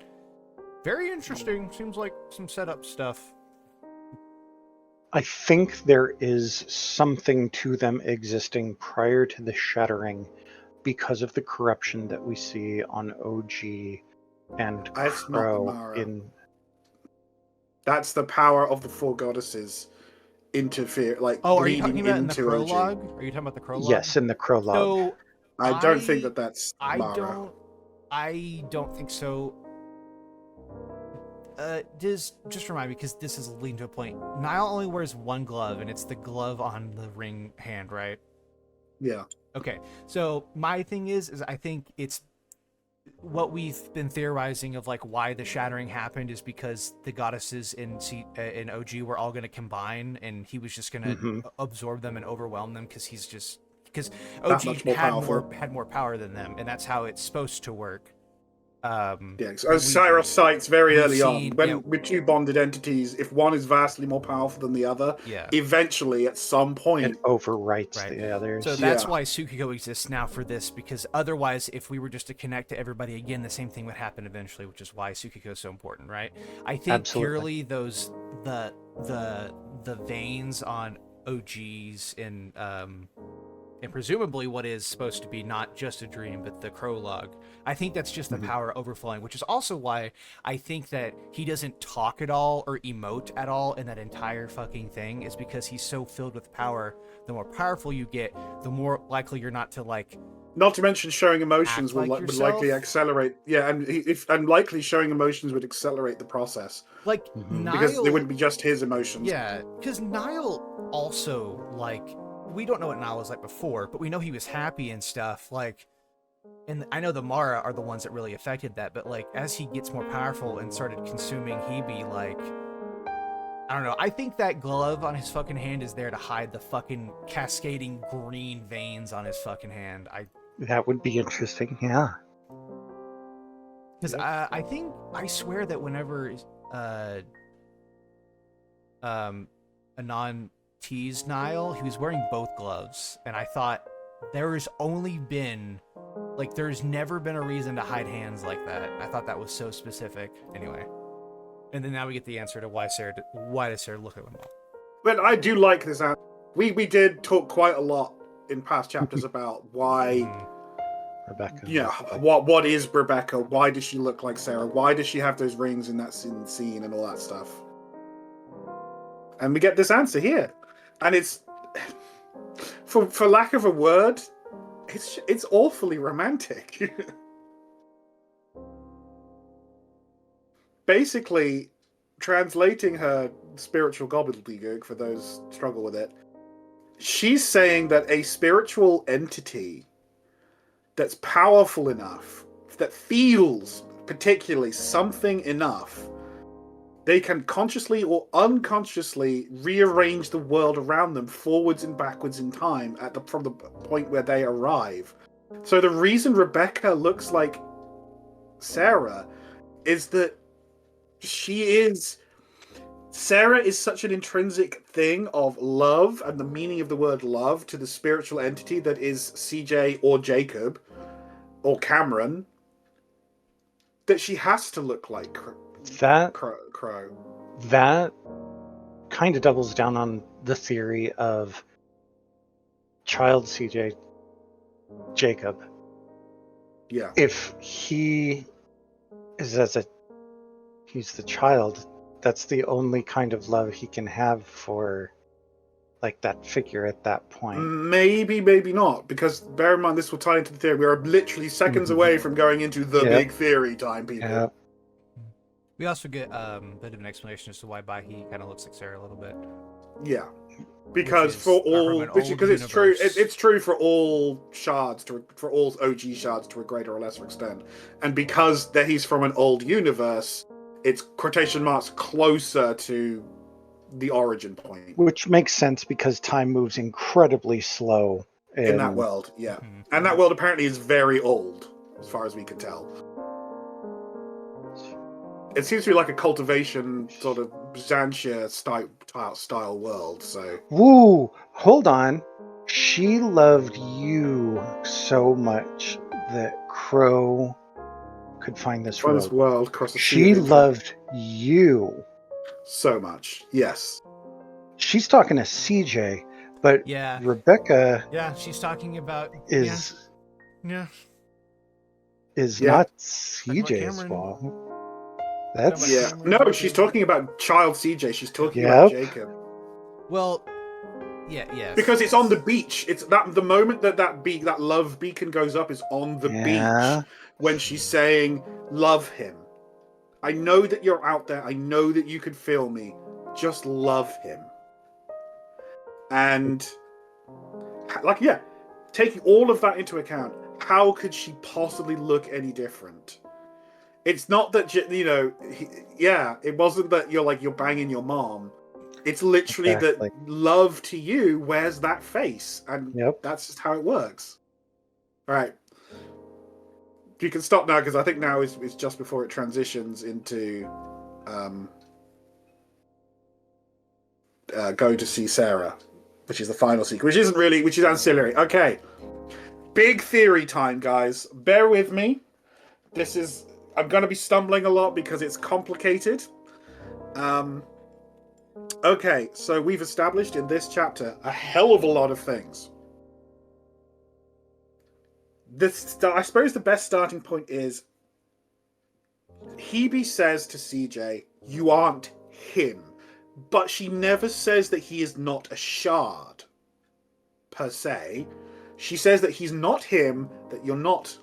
Very interesting. Seems like some setup stuff. I think there is something to them existing prior to the shattering because of the corruption that we see on OG and Crow in... That's the power of the 4 goddesses interfere, like Oh, are you bleeding talking about in the into OG. prologue? Are you talking about the prologue? Yes, in the prologue. So I don't think that's I Mara. don't think so. Just remind me, because this is leading to a point. Niall only wears one glove, and it's the glove on the ring hand, right? Yeah. Okay. So my thing is I think it's what we've been theorizing of like why the shattering happened is because the goddesses in OG were all going to combine, and he was just going to absorb them and overwhelm them because OG had more power than them, and that's how it's supposed to work. So Cyrus cites very early on when with two bonded entities, if one is vastly more powerful than the other, eventually at some point it overwrites the others. So that's why Tsukiko exists now for this, because otherwise, if we were just to connect to everybody again, the same thing would happen eventually, which is why Tsukiko is so important, right? I think purely those the veins on OGs and presumably what is supposed to be not just a dream, but the prologue. I think that's just the power overflowing, which is also why I think that he doesn't talk at all or emote at all in that entire fucking thing, is because he's so filled with power. The more powerful you get, the more likely you're not to like. Not to mention showing emotions would likely accelerate. Yeah, and likely showing emotions would accelerate the process. Like Niall, because they wouldn't be just his emotions. Yeah, because Niall also like. We don't know what Niall was like before, but we know he was happy and stuff. Like, and I know the Mara are the ones that really affected that. But like, as he gets more powerful and started consuming Hebe, like, I don't know. I think that glove on his fucking hand is there to hide the fucking cascading green veins on his fucking hand. That would be interesting, yeah. Because I swear that whenever Anon teased Niall, he was wearing both gloves, and I thought there's never been a reason to hide hands like that. I thought that was so specific. Anyway, and then now we get the answer to why does Sarah look at them all. But I do like this answer. We did talk quite a lot in past chapters about why Rebecca. Yeah, what is Rebecca? Why does she look like Sarah? Why does she have those rings in that scene and all that stuff? And we get this answer here. And it's, for lack of a word, it's awfully romantic. Basically, translating her spiritual gobbledygook for those who struggle with it, she's saying that a spiritual entity that's powerful enough, that feels particularly something enough, they can consciously or unconsciously rearrange the world around them forwards and backwards in time from the point where they arrive. So the reason Rebecca looks like Sarah is that Sarah is such an intrinsic thing of love and the meaning of the word love to the spiritual entity that is CJ or Jacob or Cameron, that she has to look like Crow. That kind of doubles down on the theory of child CJ Jacob. Yeah. If he is he's the child, that's the only kind of love he can have for like that figure at that point. Maybe not, because bear in mind this will tie into the theory. We are literally seconds away from going into the big theory time, people. Yep. We also get a bit of an explanation as to why Baihi kind of looks like Sarah a little bit. Yeah, because it's true. It's true for all shards, for all OG shards to a greater or lesser extent, and because he's from an old universe, it's quotation marks closer to the origin point. Which makes sense because time moves incredibly slow in that world. Yeah, and that world apparently is very old, as far as we can tell. It seems to be like a cultivation sort of Zanshia style world. So. Woo! Hold on. She loved you so much that Crow could find this world across the sea. She loved you so much. Yes. She's talking to CJ, but Rebecca. Yeah, she's talking about is not CJ's fault. That's No, she's talking about child CJ. She's talking about Jacob. Well, yes. Because it's on the beach. It's that the moment that love beacon goes up is on the beach when she's saying, "Love him. I know that you're out there. I know that you can feel me. Just love him." And taking all of that into account, how could she possibly look any different? It's not that it wasn't that you're banging your mom. It's literally that love to you wears that face, and that's just how it works. All right, you can stop now because I think now is just before it transitions into going to see Sarah, which is the final sequence, which is ancillary. Okay, big theory time, guys. Bear with me. I'm going to be stumbling a lot because it's complicated. Okay, so we've established in this chapter a hell of a lot of things. I suppose the best starting point is Hebe says to CJ, "You aren't him," but she never says that he is not a shard, per se. She says that he's not him, that you're not...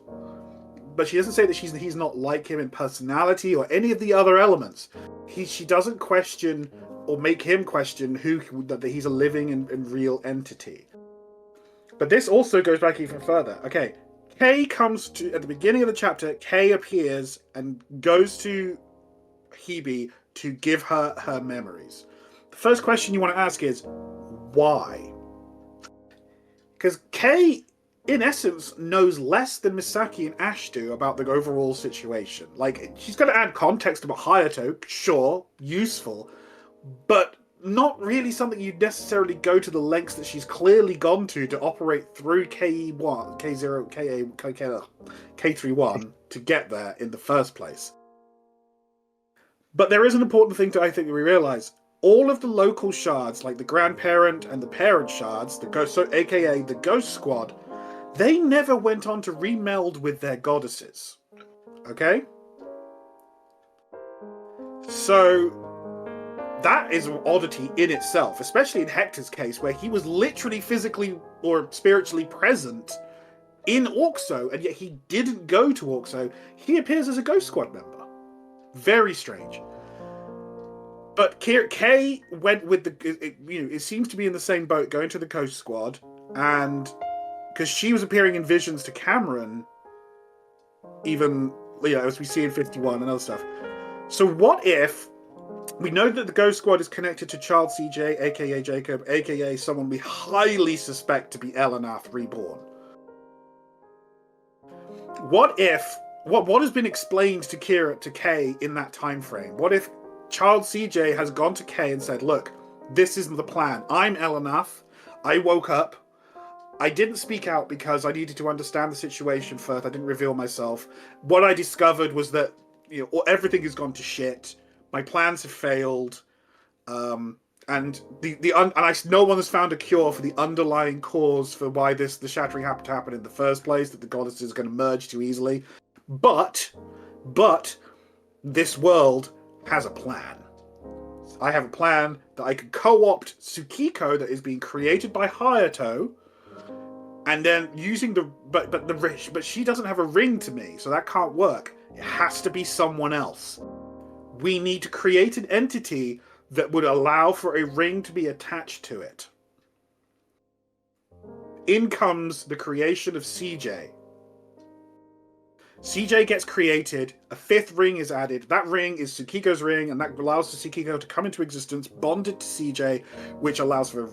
But she doesn't say that he's not like him in personality or any of the other elements. She doesn't question or make him question that he's a living and real entity. But this also goes back even further. Okay, Kay comes to... At the beginning of the chapter, Kay appears and goes to Hebe to give her her memories. The first question you want to ask is, why? Because Kay, in essence, knows less than Misaki and Ash do about the overall situation. Like, she's going to add context about Hayato, sure, useful, but not really something you'd necessarily go to the lengths that she's clearly gone to operate through K1, K0, K31 to get there in the first place. But there is an important thing I think that we realize. All of the local shards, like the grandparent and the parent shards, aka the Ghost Squad, they never went on to remeld with their goddesses. Okay? So that is an oddity in itself, especially in Hector's case, where he was literally physically or spiritually present in Orxo, and yet he didn't go to Orxo. He appears as a Ghost Squad member. Very strange. But Kay went with it seems to be in the same boat, going to the Ghost Squad, and because she was appearing in visions to Cameron, even as we see in 51 and other stuff. So what if we know that the Ghost Squad is connected to Child CJ, aka Jacob, aka someone we highly suspect to be Elanath reborn? What if what has been explained to Kay in that time frame? What if Child CJ has gone to Kay and said, "Look, this isn't the plan. I'm Elanath. I woke up. I didn't speak out because I needed to understand the situation first. I didn't reveal myself. What I discovered was that everything has gone to shit. My plans have failed, and no one has found a cure for the underlying cause for why the shattering happened to happen in the first place. That the goddess is going to merge too easily. But this world has a plan. I have a plan that I can co-opt Tsukiko that is being created by Hayato, and then using but she doesn't have a ring to me, so that can't work. It has to be someone else. We need to create an entity that would allow for a ring to be attached to it. In comes the creation of CJ. CJ gets created, a fifth ring is added. That ring is Tsukiko's ring, and that allows Tsukiko to come into existence, bonded to CJ, which allows for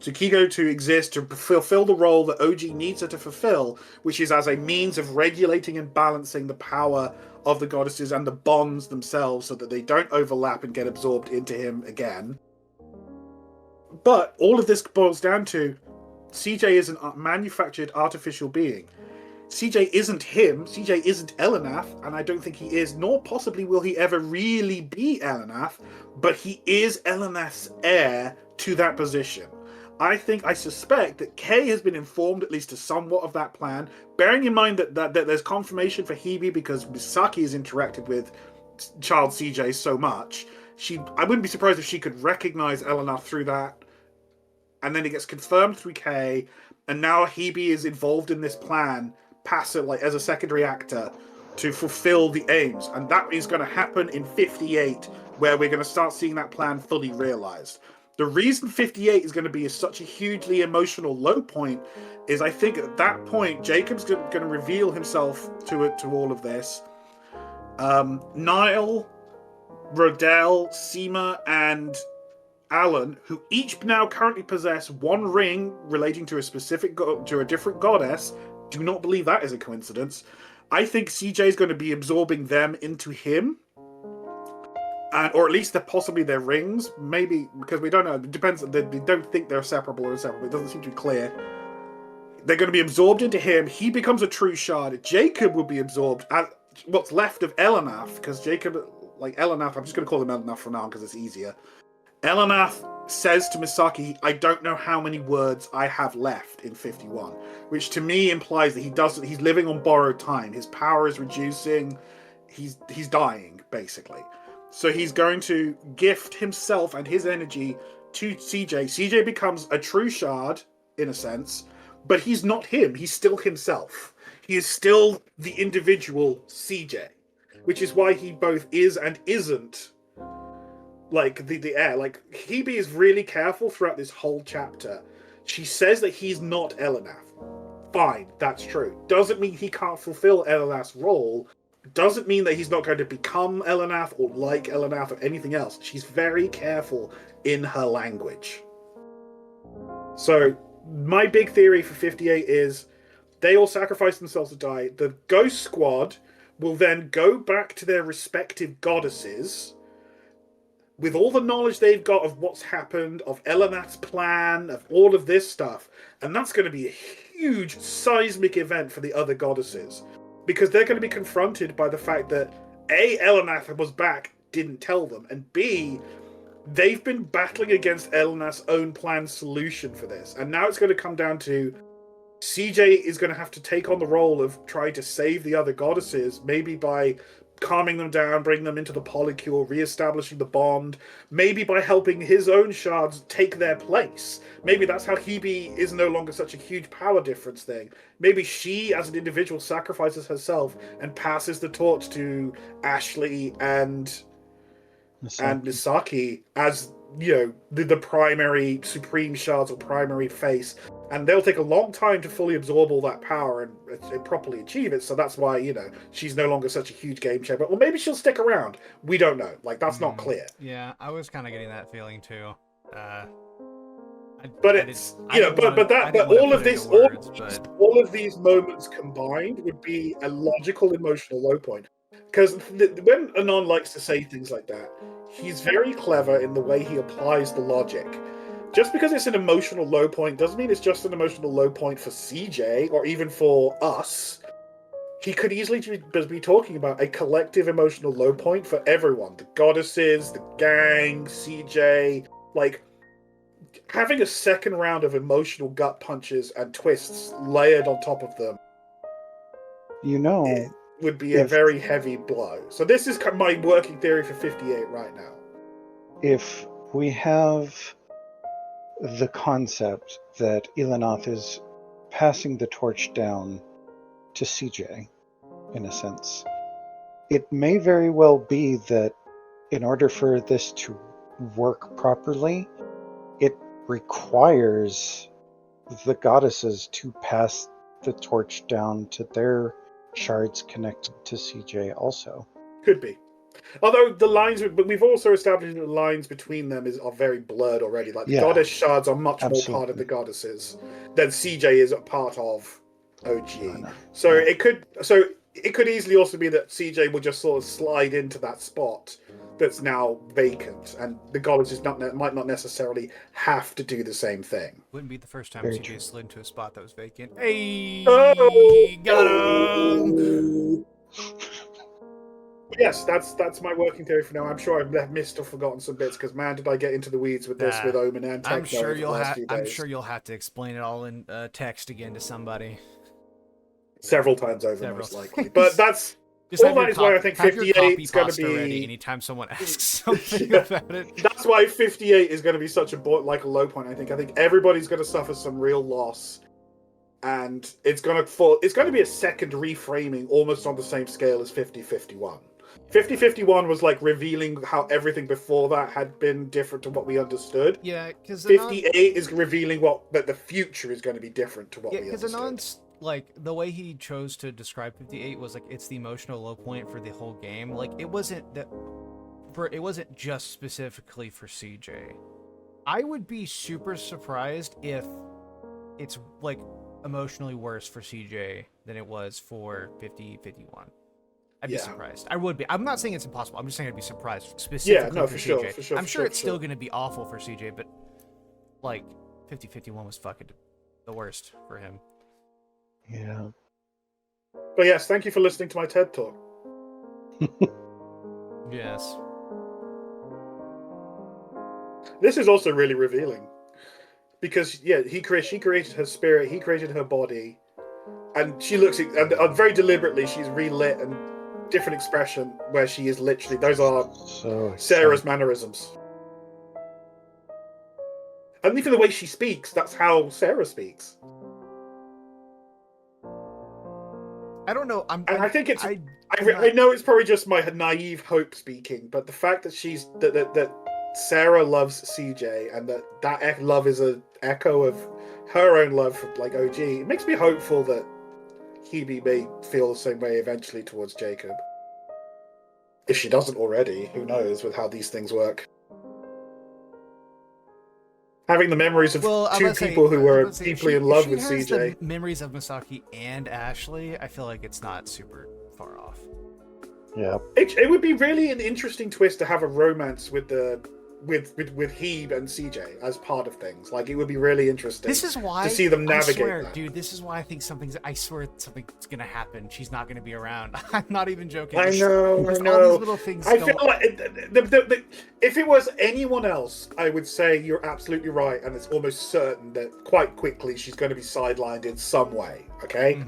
Tsukiko to exist, to fulfill the role that OG needs her to fulfill, which is as a means of regulating and balancing the power of the goddesses and the bonds themselves so that they don't overlap and get absorbed into him again. But all of this boils down to CJ is a manufactured artificial being. CJ isn't him, CJ isn't Elanath, and I don't think he is, nor possibly will he ever really be Elanath, but he is Elanath's heir to that position. I suspect that Kay has been informed at least to somewhat of that plan, bearing in mind that there's confirmation for Hebe because Misaki has interacted with Child CJ so much. I wouldn't be surprised if she could recognize Elena through that, and then it gets confirmed through Kay, and now Hebe is involved in this plan, passive, like as a secondary actor, to fulfill the aims, and that is going to happen in 58, where we're going to start seeing that plan fully realized. The reason 58 is going to be such a hugely emotional low point is I think at that point Jacob's going to reveal himself to all of this. Niall, Rodell, Seema, and Alan, who each now currently possess one ring relating to a specific to a different goddess, do not believe that is a coincidence. I think CJ is going to be absorbing them into him, or at least possibly their rings. Maybe, because we don't know. It depends. They don't think they're separable or inseparable. It doesn't seem to be clear. They're going to be absorbed into him. He becomes a true shard. Jacob will be absorbed as what's left of Elanath, because Jacob, like Elanath, I'm just going to call him Elanath for now because it's easier. Elanath says to Misaki, I don't know how many words I have left in 51, which to me implies that he's living on borrowed time. His power is reducing. He's dying, basically. So he's going to gift himself and his energy to CJ. CJ becomes a true shard, in a sense, but he's not him. He's still himself. He is still the individual CJ, which is why he both is and isn't like the heir. Like, Hebe is really careful throughout this whole chapter. She says that he's not Elanath. Fine, that's true. Doesn't mean he can't fulfill Elanath's role. Doesn't mean that he's not going to become Elanath or like Elanath or anything else. She's very careful in her language. So, my big theory for 58 is they all sacrifice themselves to die. The Ghost Squad will then go back to their respective goddesses with all the knowledge they've got of what's happened, of Elanath's plan, of all of this stuff. And that's going to be a huge seismic event for the other goddesses. Because they're going to be confronted by the fact that A, Elanath was back, didn't tell them, and B, they've been battling against Elanath's own planned solution for this. And now it's going to come down to CJ is going to have to take on the role of trying to save the other goddesses, maybe by calming them down, bringing them into the polycule, re-establishing the bond, maybe by helping his own shards take their place. Maybe that's how Hebe is no longer such a huge power difference thing. Maybe she, as an individual, sacrifices herself and passes the torch to Ashley and Misaki as, you know, the primary supreme shards or primary face. And they'll take a long time to fully absorb all that power and properly achieve it. So that's why, you know, she's no longer such a huge game changer. Or maybe she'll stick around. We don't know. Like, that's not clear. Yeah, I was kind of getting that feeling too. But all of these moments combined would be a logical emotional low point. Because when Anon likes to say things like that, he's very clever in the way he applies the logic. Just because it's an emotional low point doesn't mean it's just an emotional low point for CJ or even for us. He could easily be talking about a collective emotional low point for everyone. The goddesses, the gang, CJ. Like, having a second round of emotional gut punches and twists layered on top of them, you know, it would be a very heavy blow. So this is my working theory for 58 right now. If we have the concept that Elanath is passing the torch down to CJ, in a sense, it may very well be that in order for this to work properly, it requires the goddesses to pass the torch down to their shards connected to CJ also. Could be. Although the lines, but we've also established that the lines between them are very blurred already. Like, the goddess shards are much more part of the goddesses than CJ is a part of OG. So it could easily also be that CJ will just sort of slide into that spot that's now vacant, and the goddesses might not necessarily have to do the same thing. Wouldn't be the first time Very CJ true. slid into a spot that was vacant. Hey, got him! Yes, that's my working theory for now. I'm sure I've missed or forgotten some bits because, man, did I get into the weeds with this with Omen and Techno. I'm sure you'll have to explain it all in text again to somebody. Several times over, most likely. But that's Just all that is why I think have your 58 is going to copy pasta ready be. anytime someone asks something Yeah. about it. That's why 58 is going to be such a low point. I think everybody's going to suffer some real loss, and it's going to fall. It's going to be a second reframing, almost on the same scale as 50-51. 50-51 was like revealing how everything before that had been different to what we understood. Yeah, because 58 is revealing that the future is going to be different to what we understood. because Anon's like the way he chose to describe 58 was like it's the emotional low point for the whole game. Like it wasn't just specifically for CJ. I would be super surprised if it's like emotionally worse for CJ than it was for 50-51. I'd be surprised. I would be. I'm not saying it's impossible. I'm just saying I'd be surprised specifically for CJ. For sure. I'm sure it's still going to be awful for CJ, but like 50-51 was fucking the worst for him. Yeah. But yes, thank you for listening to my TED talk. Yes. This is also really revealing. Because, she created her spirit, he created her body, and she looks, and very deliberately, she's relit and different expression where she is literally, those are Sarah's mannerisms. And even the way she speaks, that's how Sarah speaks. I don't know. I think it's. I know it's probably just my naive hope speaking, but the fact that that Sarah loves CJ and that love is an echo of her own love for like OG, it makes me hopeful that Hebe may feel the same way eventually towards Jacob. If she doesn't already, who knows with how these things work. Having the memories of two people who were deeply in love with CJ. The memories of Misaki and Ashley, I feel like it's not super far off. Yeah. It would be really an interesting twist to have a romance with Hebe and CJ as part of things. Like, it would be really interesting. This is why to see them navigate I swear, that. dude, this is why I swear something's gonna happen. She's not gonna be around. I'm not even joking. I know. All these little things. I feel like if it was anyone else, I would say you're absolutely right, and it's almost certain that quite quickly she's going to be sidelined in some way. Okay,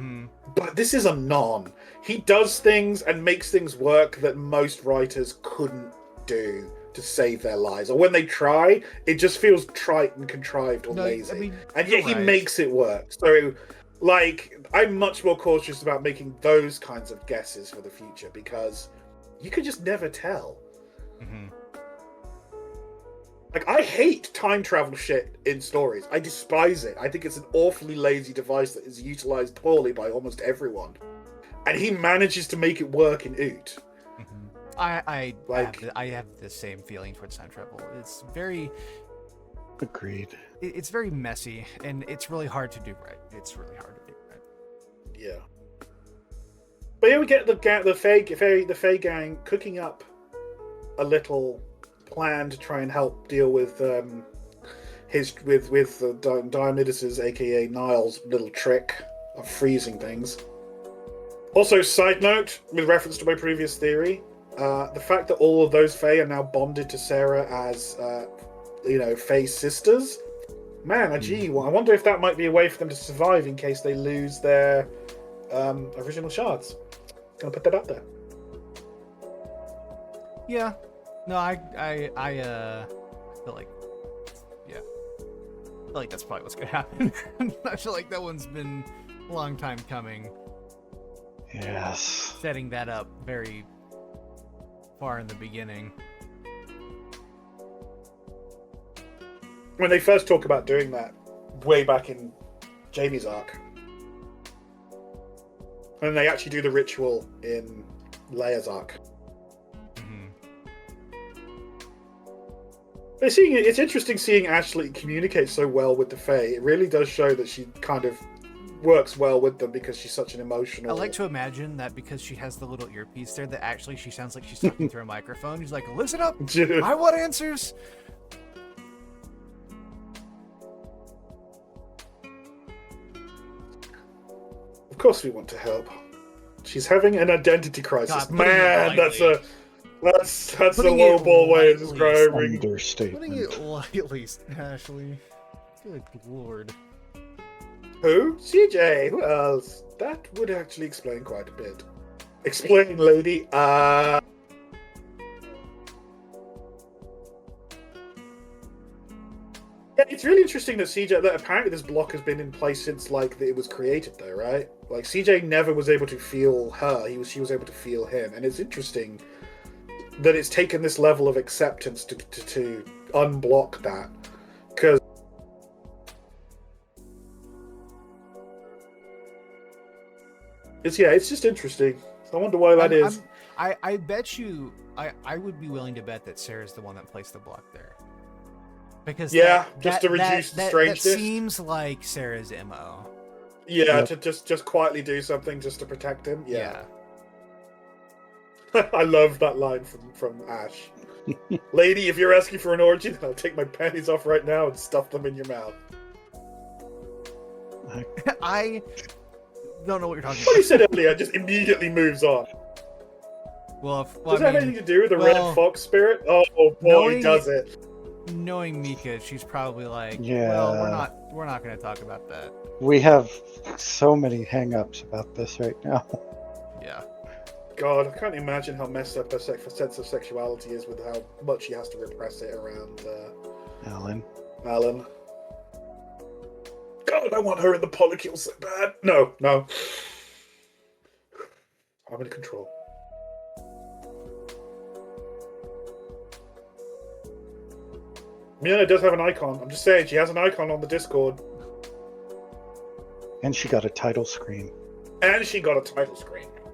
But this is Anon. He does things and makes things work that most writers couldn't do to save their lives, or when they try, it just feels trite and contrived or lazy. I mean, and yet he makes it work. So, like, I'm much more cautious about making those kinds of guesses for the future because you could just never tell. Like, I hate time travel shit in stories. I despise it. I think it's an awfully lazy device that is utilized poorly by almost everyone. And he manages to make it work in Oot. I have the same feeling towards time travel. It's very agreed. It's very messy, and it's really hard to do right. Yeah. But yeah, we get the Fae gang cooking up a little plan to try and help deal with Diomidis's, aka Niall's, little trick of freezing things. Also, side note, with reference to my previous theory, the fact that all of those Fae are now bonded to Sarah as, Fae sisters. Man, I wonder if that might be a way for them to survive in case they lose their original shards. Gonna put that out there. Yeah. No, I feel like, I feel like that's probably what's gonna happen. I feel like that one's been a long time coming. Yes. Setting that up very far in the beginning. When they first talk about doing that, way back in Jamie's arc, and they actually do the ritual in Leia's arc. It's interesting seeing Ashley communicate so well with the Fae. It really does show that she kind of works well with them because she's such an emotional... I like to imagine that because she has the little earpiece there, that actually she sounds like she's talking through a microphone. She's like, listen up! I want answers! Of course we want to help. She's having an identity crisis. God, man, that's a low ball way of describing. Understatement. Putting it lightly, Ashley. Good lord. Who? CJ. Who else? That would actually explain quite a bit. Explain, lady. Yeah, it's really interesting that CJ. That apparently this block has been in place since like it was created, though, right? Like CJ never was able to feel her. She was able to feel him, and it's interesting that it's taken this level of acceptance to unblock that. Because it's just interesting. I wonder why that is. I bet you I would be willing to bet that Sarah's the one that placed the block there. Because just to reduce the strangeness. That seems like Sarah's MO. Yeah, yep. To just quietly do something just to protect him. Yeah. I love that line from Ash. Lady, if you're asking for an orgy, then I'll take my panties off right now and stuff them in your mouth. I don't know what you're talking about. What you said earlier just immediately moves on. Well, does that have anything to do with the red fox spirit? Oh boy, does it. Knowing Mika, she's probably like, yeah. Well, we're not going to talk about that. We have so many hang-ups about this right now. Yeah. God, I can't imagine how messed up her sense of sexuality is with how much she has to repress it around Alan. God, I want her in the polycule so bad. No. I'm in control. Miana does have an icon. I'm just saying, she has an icon on the Discord. And she got a title screen.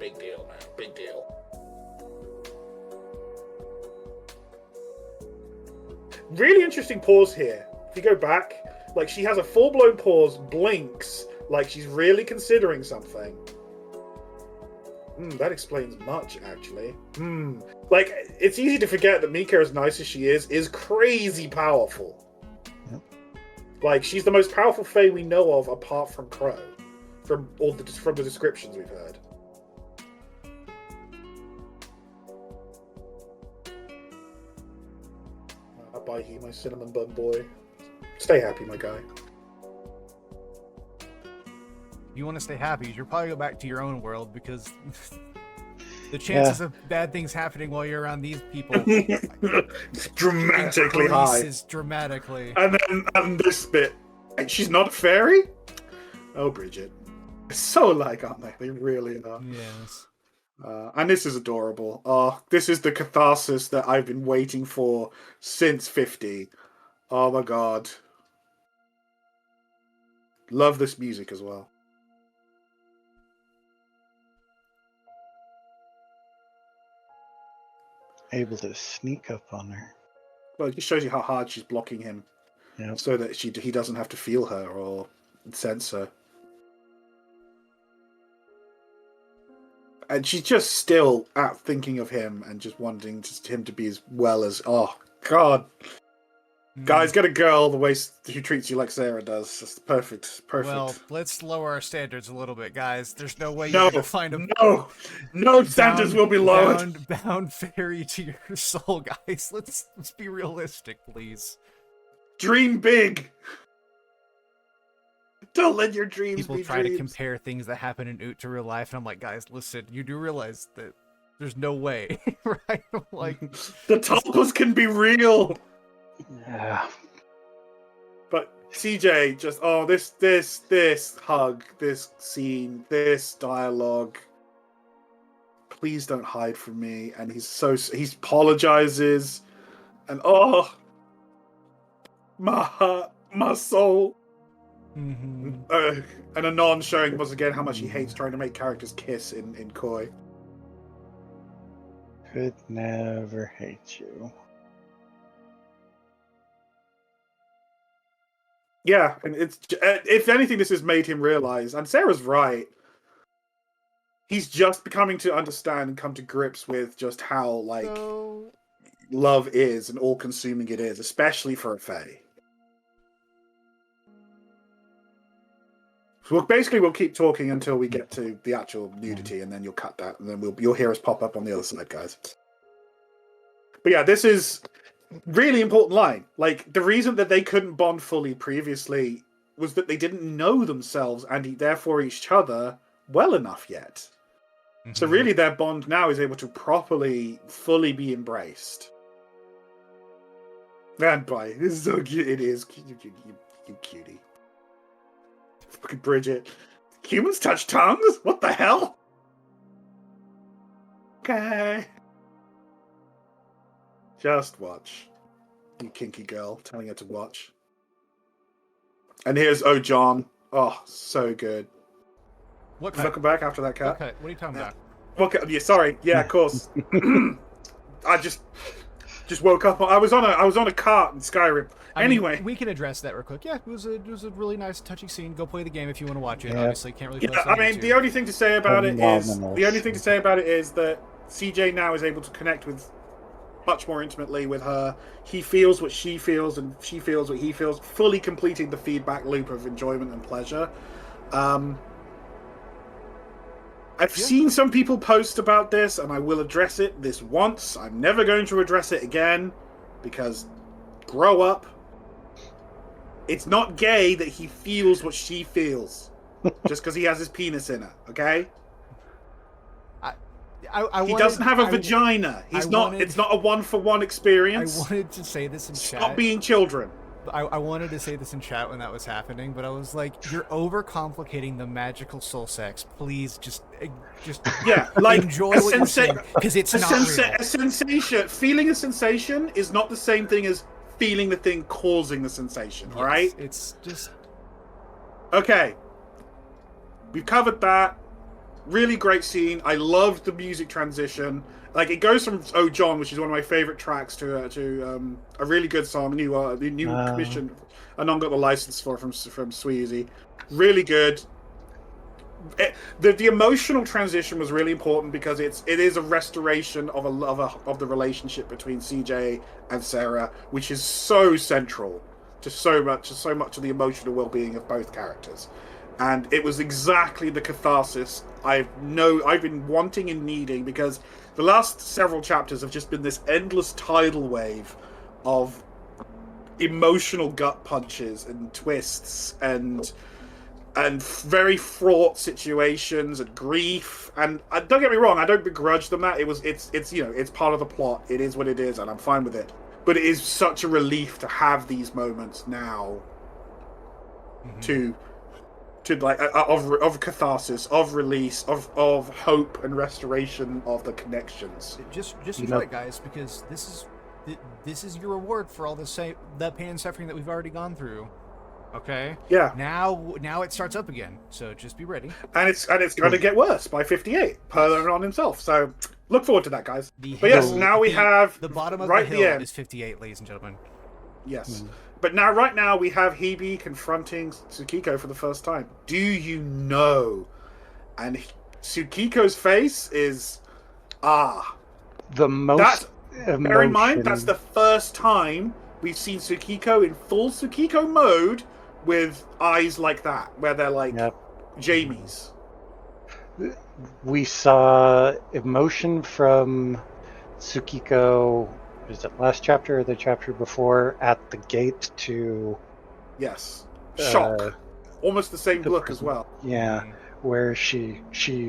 Big deal, man. Big deal. Really interesting pause here. If you go back, like she has a full-blown pause, blinks, like she's really considering something. That explains much, actually. Like, it's easy to forget that Mika, as nice as she is crazy powerful. Yep. Like, she's the most powerful Fae we know of, apart from Crow, from the descriptions we've heard. Bye, he, my cinnamon bun boy. Stay happy, my guy. You want to stay happy, you'll probably go back to your own world because the chances of bad things happening while you're around these people it's dramatically high. Dramatically. And this bit, she's not a fairy? Oh, Bridget. So alike, aren't they? They really are. Yes. And this is adorable. Oh, this is the catharsis that I've been waiting for since 50. Oh my god. Love this music as well. Able to sneak up on her. Well, it just shows you how hard she's blocking him. Yep. So that he doesn't have to feel her or sense her. And she's just still out thinking of him and just wanting him to be as well as... Oh, God. Guys, get a girl the way who treats you like Sarah does. That's perfect. Well, let's lower our standards a little bit, guys. There's no way you're going to find a... No standards will be lowered. Bound fairy to your soul, guys. Let's be realistic, please. Dream big. Don't let your dreams People be try dreams. to compare things that happen in Oot to real life, and I'm like, guys, listen, you do realize that there's no way, right? Like, the tulpas can be real. Yeah. But CJ just this hug, this scene, this dialogue. Please don't hide from me. And he apologizes, and my heart, my soul. Mm-hmm. And Anon showing once again how much he hates trying to make characters kiss in Koi. Could never hate you. Yeah, and it's if anything, this has made him realize, and Sarah's right. He's just becoming to understand and come to grips with just how love is and all-consuming it is, especially for a Fae. So we'll keep talking until we get to the actual nudity, and then you'll cut that, and then you'll hear us pop up on the other side, guys. But yeah, this is really important line. Like, the reason that they couldn't bond fully previously was that they didn't know themselves and therefore each other well enough yet. So really, their bond now is able to fully be embraced. And boy, this is so cute. It is you cutie. Fucking Bridget. Humans touch tongues? What the hell? Okay. Just watch. You kinky girl telling her to watch. And here's John. Oh, so good. What cut? Welcome back after that cut. What cut? What are you talking about? Okay, yeah, sorry. Yeah, of course. I just woke up. I was on a cart in Skyrim. Anyway, we can address that real quick. Yeah, it was a really nice, touching scene. Go play the game if you want to watch it. Yeah. Obviously, can't really. Yeah, I mean, the only thing to say about it is that CJ now is able to connect with much more intimately with her. He feels what she feels, and she feels what he feels. Fully completing the feedback loop of enjoyment and pleasure. I've seen some people post about this, and I will address it this once. I'm never going to address it again, because grow up. It's not gay that he feels what she feels, just because he has his penis in her, okay? He doesn't have a vagina. It's not a one-for-one experience. I wanted to say this in chat. Stop being children. I wanted to say this in chat when that was happening, but I was like, "You're overcomplicating the magical soul sex. Please, just yeah, like enjoy what you're saying, because it's not real." A sensation, feeling a sensation, is not the same thing as feeling the thing causing the sensation. Yes, all right, it's just okay. We've covered that. Really great scene. I loved the music transition. Like, it goes from "Oh John," which is one of my favorite tracks, to a really good song, new commission. Anon got the license for from Sweezy. Really good. The emotional transition was really important because it is a restoration of the relationship between CJ and Sarah, which is so central to so much of the emotional well-being of both characters. And it was exactly the catharsis I've been wanting and needing, because the last several chapters have just been this endless tidal wave of emotional gut punches and twists and very fraught situations and grief. And don't get me wrong, I don't begrudge them that. It's part of the plot. It is what it is, and I'm fine with it. But it is such a relief to have these moments now, to like of catharsis, of release, of hope and restoration of the connections. Just enjoy it, guys, because this is your reward for all the pain and suffering that we've already gone through. Okay. Yeah. Now it starts up again. So just be ready. And it's going to get worse by 58 per Anon himself. So look forward to that, guys. Now we have the bottom of right the hill end is 58, ladies and gentlemen. Yes. But right now we have Hebe confronting Tsukiko for the first time. Do you know? And Tsukiko's face is the most. Bear in mind, that's the first time we've seen Tsukiko in full Tsukiko mode with eyes like that, where they're like Jamie's. We saw emotion from Tsukiko. Is it last chapter or the chapter before, at the gate to... Yes. Shock. Almost the same look as well. Yeah, where she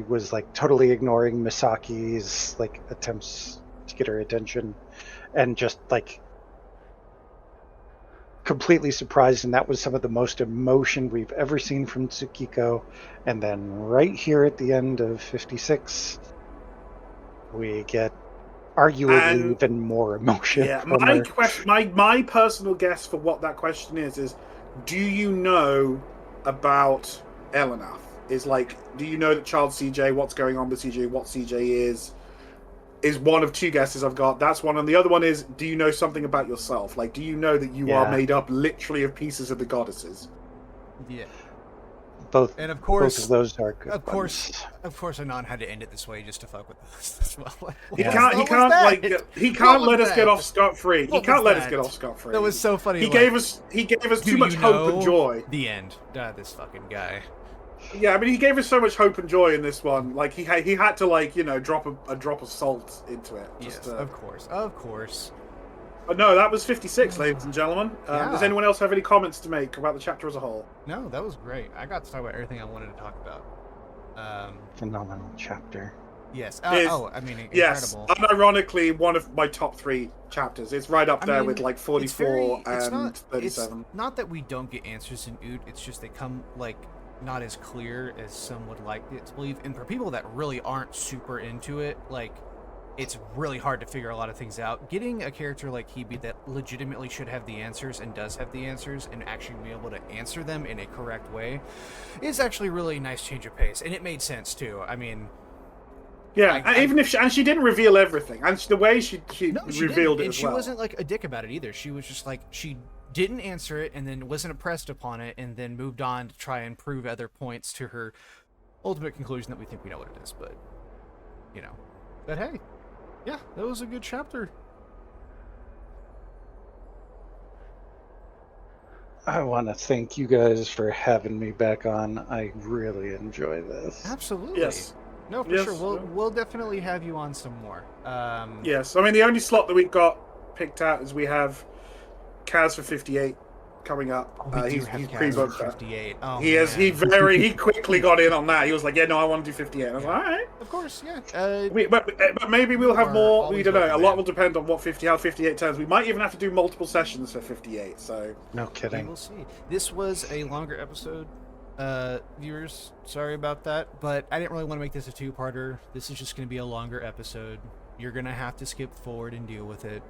was like totally ignoring Misaki's like attempts to get her attention, and just like completely surprised, and that was some of the most emotion we've ever seen from Tsukiko. And then right here at the end of 56, we get arguably even more emotion. Yeah, my personal guess for what that question is do you know about Elenath? Is like, do you know that child CJ, what's going on with CJ, what CJ is one of two guesses I've got. That's one, and the other one is, do you know something about yourself? Like, do you know that you are made up literally of pieces of the goddesses? Yeah. Both, and of course, both of those are good. Of course, Anon had to end it this way just to fuck with us as well. He can't let us get off scot-free. He can't let us get off scot-free. That was so funny. He gave us too much hope and joy. The end. This fucking guy. Yeah, I mean, he gave us so much hope and joy in this one. Like, he had to, like, drop a drop of salt into it. Yes, of course. But no, that was 56, ladies and gentlemen. Does anyone else have any comments to make about the chapter as a whole? No, that was great. I got to talk about everything I wanted to talk about. Phenomenal chapter. Yes. is I mean, yes, incredible. unironically one of my top 3 chapters. It's right up there with like 44 and 37. It's not that we don't get answers in Oot. It's just they come like not as clear as some would like it to believe. And for people that really aren't super into it, like it's really hard to figure a lot of things out. Getting a character like Hebe that legitimately should have the answers and does have the answers and actually be able to answer them in a correct way is actually really a nice change of pace. And it made sense too. I mean, yeah, even if she didn't reveal everything, and the way she revealed didn't. it And as she well. wasn't like a dick about it either. She was just like she didn't answer it and then wasn't impressed upon it and then moved on to try and prove other points to her ultimate conclusion that we think we know what it is. But you know, but hey, yeah, that was a good chapter. I want to thank you guys for having me back on. I really enjoy this. Absolutely. Yes. No, for sure. We'll definitely have you on some more. Yes, I mean the only slot that we got picked out is we have Kaz for 58 coming up. He's pre-booked that. 58. Oh, He quickly got in on that. He was like, yeah, no, I want to do 58. And I was like, all right. Of course, yeah. But maybe we'll have more. We don't know. A lot will will depend on how 58 turns. We might even have to do multiple sessions for 58. So No kidding. We'll see. This was a longer episode. Viewers, sorry about that, but I didn't really want to make this a 2-parter. This is just going to be a longer episode. You're going to have to skip forward and deal with it.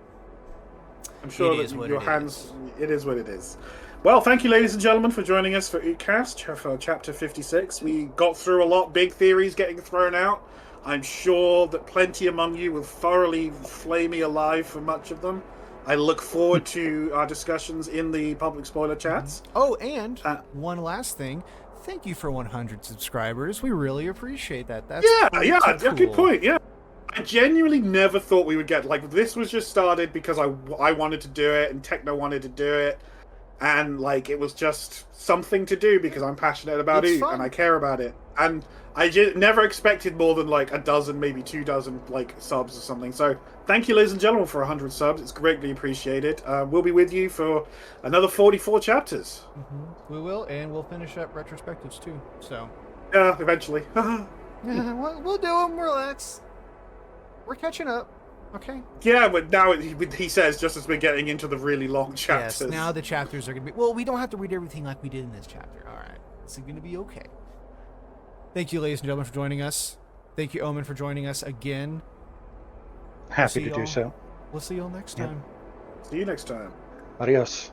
I'm sure that your hands. It is what it is. Well, thank you, ladies and gentlemen, for joining us for Oot Cast for chapter 56. We got through a lot, big theories getting thrown out. I'm sure that plenty among you will thoroughly flay me alive for much of them. I look forward to our discussions in the public spoiler chats. Oh, and one last thing. Thank you for 100 subscribers. We really appreciate that. That's cool. Good point. Yeah, I genuinely never thought we would get like this. Was just started because I wanted to do it and Techno wanted to do it, and like it was just something to do because I'm passionate about it and I care about it. And I never expected more than like a dozen, maybe 2 dozen like subs or something. So thank you, ladies and gentlemen, for 100 subs. It's greatly appreciated. We'll be with you for another 44 chapters. Mm-hmm. We will, and we'll finish up retrospectives too. So yeah, eventually. Yeah, we'll do them. Relax. We're catching up. Okay. Yeah, but now he says just as we're getting into the really long chapters. Yes. Now the chapters are gonna be. Well, we don't have to read everything like we did in this chapter. All right. It's gonna be okay. Thank you, ladies and gentlemen, for joining us. Thank you, Omen, for joining us again. Happy to do so. We'll see you all next time. See you next time. Adios.